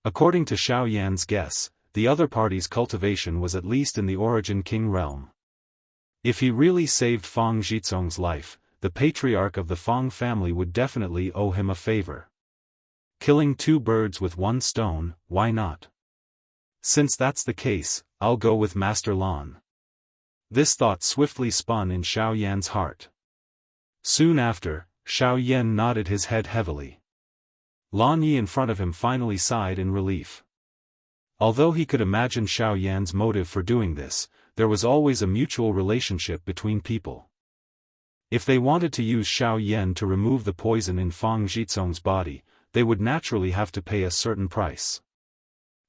According to Xiao Yan's guess, the other party's cultivation was at least in the Origin King realm. If he really saved Fang Zhizong's life, the patriarch of the Fang family would definitely owe him a favor. Killing two birds with one stone, why not? Since that's the case, I'll go with Master Lan. This thought swiftly spun in Xiao Yan's heart. Soon after, Xiao Yan nodded his head heavily. Lan Yi in front of him finally sighed in relief. Although he could imagine Xiao Yan's motive for doing this, there was always a mutual relationship between people. If they wanted to use Xiao Yan to remove the poison in Fang Zhizong's body, they would naturally have to pay a certain price.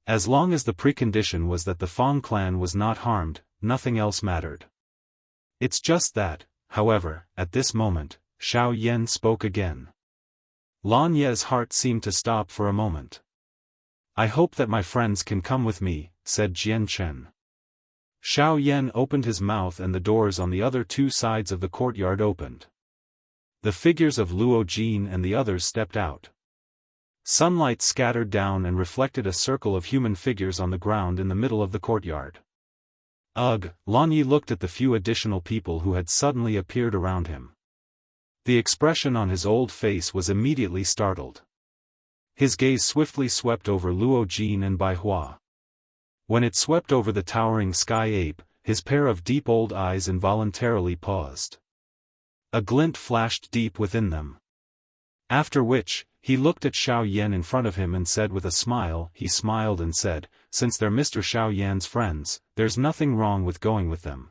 As long as the precondition was that the Fang clan was not harmed, nothing else mattered. It's just that, however, at this moment, Xiao Yan spoke again. Lan Ye's heart seemed to stop for a moment. I hope that my friends can come with me, said Jian Chen. Xiao Yan opened his mouth and the doors on the other two sides of the courtyard opened. The figures of Luo Jin and the others stepped out. Sunlight scattered down and reflected a circle of human figures on the ground in the middle of the courtyard. Ugh, Lan Yi looked at the few additional people who had suddenly appeared around him. The expression on his old face was immediately startled. His gaze swiftly swept over Luo Jin and Bai Hua. When it swept over the towering sky ape, his pair of deep old eyes involuntarily paused. A glint flashed deep within them. After which, he looked at Xiao Yan in front of him and said with a smile, he smiled and said, since they're Mr. Xiao Yan's friends, there's nothing wrong with going with them.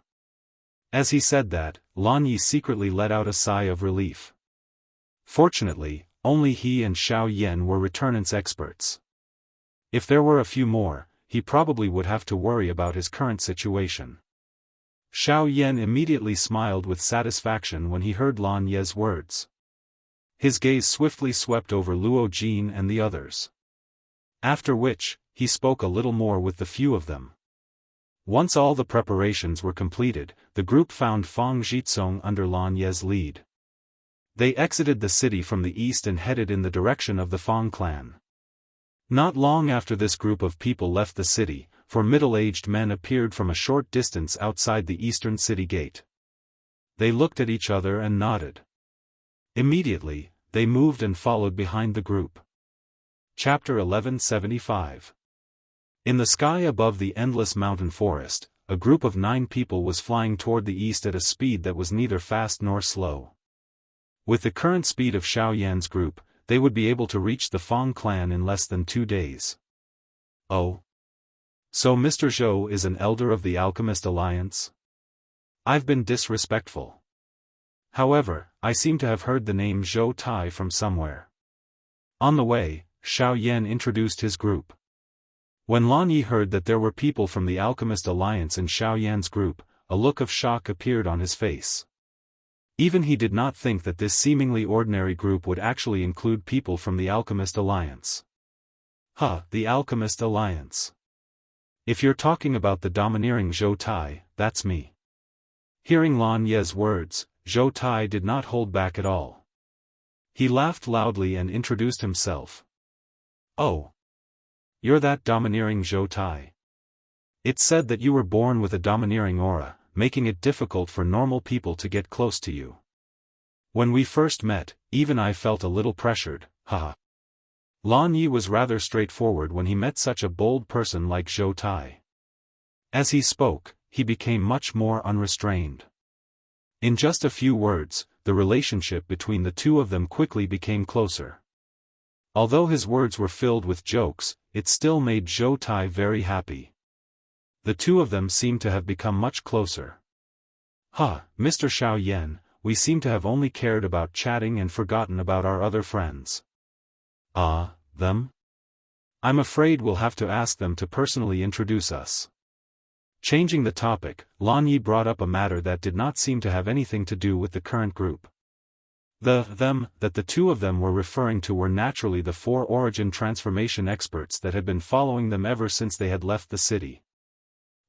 As he said that, Lan Yi secretly let out a sigh of relief. Fortunately, only he and Xiao Yan were returnants experts. If there were a few more, he probably would have to worry about his current situation. Xiao Yan immediately smiled with satisfaction when he heard Lan Ye's words. His gaze swiftly swept over Luo Jin and the others. After which, he spoke a little more with the few of them. Once all the preparations were completed, the group found Fang Zhizong under Lan Ye's lead. They exited the city from the east and headed in the direction of the Fang clan. Not long after this group of people left the city, four middle-aged men appeared from a short distance outside the eastern city gate. They looked at each other and nodded. Immediately, they moved and followed behind the group. Chapter 1175. In the sky above the endless mountain forest, a group of 9 people was flying toward the east at a speed that was neither fast nor slow. With the current speed of Xiao Yan's group, they would be able to reach the Fong clan in less than 2 days. Oh. So Mr. Zhou is an elder of the Alchemist Alliance? I've been disrespectful. However, I seem to have heard the name Zhou Tai from somewhere. On the way, Xiao Yan introduced his group. When Lan Yi heard that there were people from the Alchemist Alliance in Xiao Yan's group, a look of shock appeared on his face. Even he did not think that this seemingly ordinary group would actually include people from the Alchemist Alliance. The Alchemist Alliance. If you're talking about the domineering Zhou Tai, that's me. Hearing Lan Ye's words, Zhou Tai did not hold back at all. He laughed loudly and introduced himself. Oh. You're that domineering Zhou Tai. It's said that you were born with a domineering aura, making it difficult for normal people to get close to you. When we first met, even I felt a little pressured, haha. Lan Yi was rather straightforward when he met such a bold person like Zhou Tai. As he spoke, he became much more unrestrained. In just a few words, the relationship between the two of them quickly became closer. Although his words were filled with jokes, it still made Zhou Tai very happy. The two of them seemed to have become much closer. Mr. Xiao Yan, we seem to have only cared about chatting and forgotten about our other friends. Them? I'm afraid we'll have to ask them to personally introduce us. Changing the topic, Lan Yi brought up a matter that did not seem to have anything to do with the current group. Them that the two of them were referring to were naturally the 4 origin transformation experts that had been following them ever since they had left the city.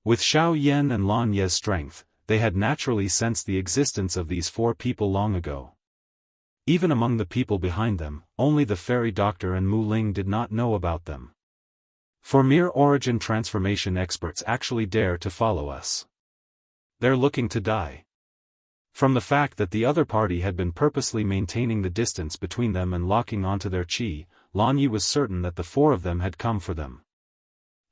With Xiao Yan and Lan Ye's strength, they had naturally sensed the existence of these 4 people long ago. Even among the people behind them, only the fairy doctor and Mu Ling did not know about them. For mere origin transformation experts actually dare to follow us. They're looking to die. From the fact that the other party had been purposely maintaining the distance between them and locking onto their qi, Lan Yi was certain that the 4 of them had come for them.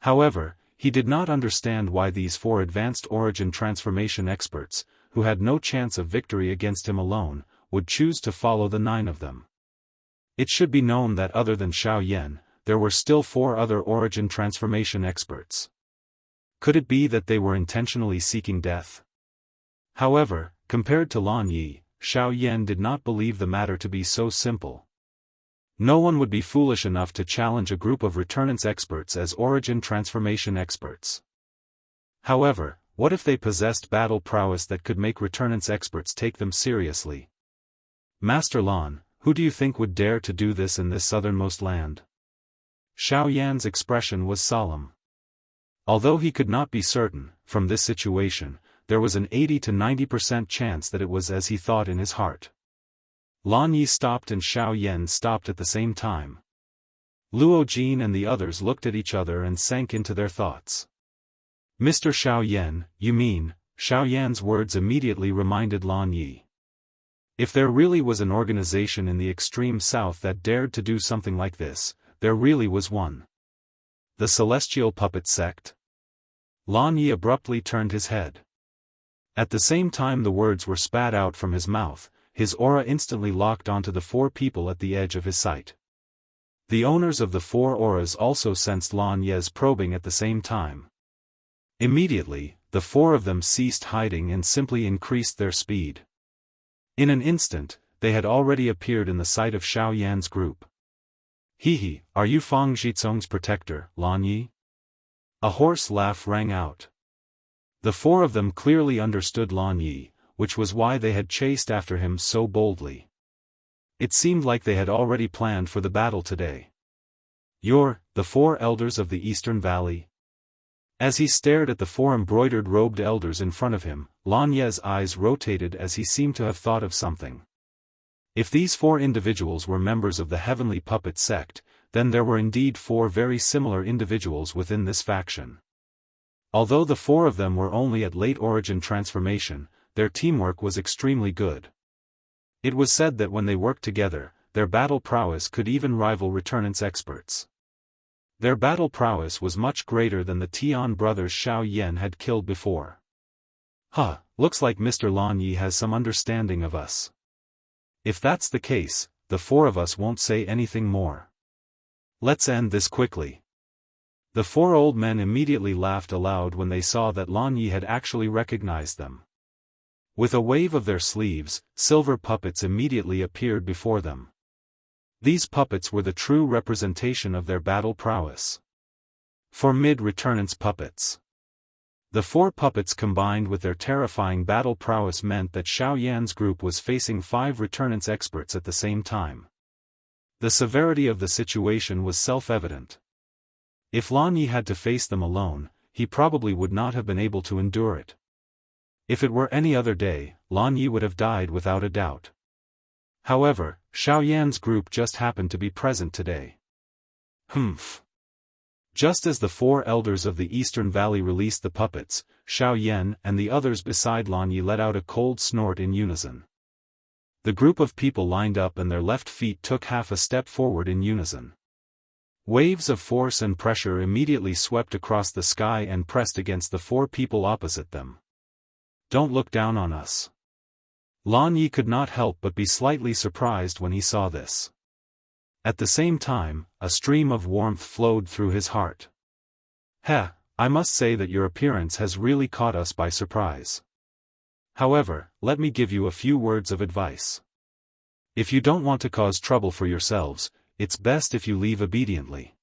However, he did not understand why these 4 advanced origin transformation experts, who had no chance of victory against him alone, would choose to follow the 9 of them. It should be known that other than Xiao Yan, there were still 4 other origin transformation experts. Could it be that they were intentionally seeking death? However, compared to Lan Yi, Xiao Yan did not believe the matter to be so simple. No one would be foolish enough to challenge a group of returnance experts as origin transformation experts. However, what if they possessed battle prowess that could make returnance experts take them seriously? Master Lan, who do you think would dare to do this in this southernmost land? Xiao Yan's expression was solemn. Although he could not be certain, from this situation, there was an 80 to 90% chance that it was as he thought in his heart. Lan Yi stopped and Xiao Yan stopped at the same time. Luo Jin and the others looked at each other and sank into their thoughts. Mr. Xiao Yan, you mean? Xiao Yan's words immediately reminded Lan Yi. If there really was an organization in the extreme south that dared to do something like this, there really was one. The Celestial Puppet Sect? Lan Yi abruptly turned his head. At the same time the words were spat out from his mouth, his aura instantly locked onto the 4 people at the edge of his sight. The owners of the 4 auras also sensed Lan Ye's probing at the same time. Immediately, the 4 of them ceased hiding and simply increased their speed. In an instant, they had already appeared in the sight of Xiao Yan's group. Are you Fang Zhizong's protector, Lan Yi? A hoarse laugh rang out. The 4 of them clearly understood Lan Yi, which was why they had chased after him so boldly. It seemed like they had already planned for the battle today. You're the 4 elders of the Eastern Valley? As he stared at the 4 embroidered robed elders in front of him, Lan Ye's eyes rotated as he seemed to have thought of something. If these 4 individuals were members of the Heavenly Puppet Sect, then there were indeed 4 very similar individuals within this faction. Although the 4 of them were only at late origin transformation, their teamwork was extremely good. It was said that when they worked together, their battle prowess could even rival returnance experts. Their battle prowess was much greater than the Tian brothers Xiao Yan had killed before. Huh, looks like Mr. Lan Yi has some understanding of us. If that's the case, the four of us won't say anything more. Let's end this quickly. The four old men immediately laughed aloud when they saw that Lan Yi had actually recognized them. With a wave of their sleeves, silver puppets immediately appeared before them. These puppets were the true representation of their battle prowess. For mid-returnance puppets. The four puppets combined with their terrifying battle prowess meant that Xiao Yan's group was facing 5 returnance experts at the same time. The severity of the situation was self-evident. If Lan Yi had to face them alone, he probably would not have been able to endure it. If it were any other day, Lan Yi would have died without a doubt. However, Xiao Yan's group just happened to be present today. Humph. Just as the 4 elders of the Eastern Valley released the puppets, Xiao Yan and the others beside Lan Yi let out a cold snort in unison. The group of people lined up and their left feet took half a step forward in unison. Waves of force and pressure immediately swept across the sky and pressed against the 4 people opposite them. Don't look down on us. Lan Yi could not help but be slightly surprised when he saw this. At the same time, a stream of warmth flowed through his heart. Heh, I must say that your appearance has really caught us by surprise. However, let me give you a few words of advice. If you don't want to cause trouble for yourselves, it's best if you leave obediently.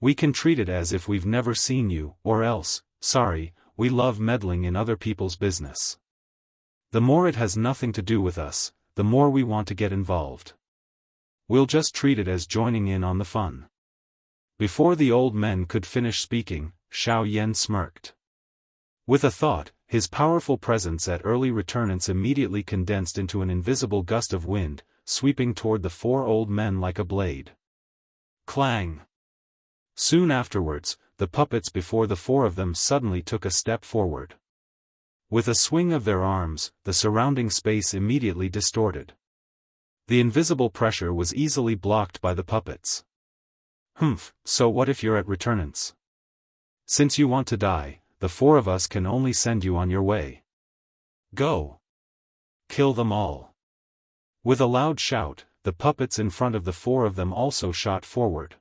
We can treat it as if we've never seen you, or else, sorry, we love meddling in other people's business. The more it has nothing to do with us, the more we want to get involved. We'll just treat it as joining in on the fun. Before the old men could finish speaking, Xiao Yan smirked. With a thought, his powerful presence at early returnance immediately condensed into an invisible gust of wind, sweeping toward the 4 old men like a blade. Clang! Soon afterwards, the puppets before the 4 of them suddenly took a step forward. With a swing of their arms, the surrounding space immediately distorted. The invisible pressure was easily blocked by the puppets. Humph, so what if you're at returnance? Since you want to die, the 4 of us can only send you on your way. Go! Kill them all! With a loud shout, the puppets in front of the 4 of them also shot forward.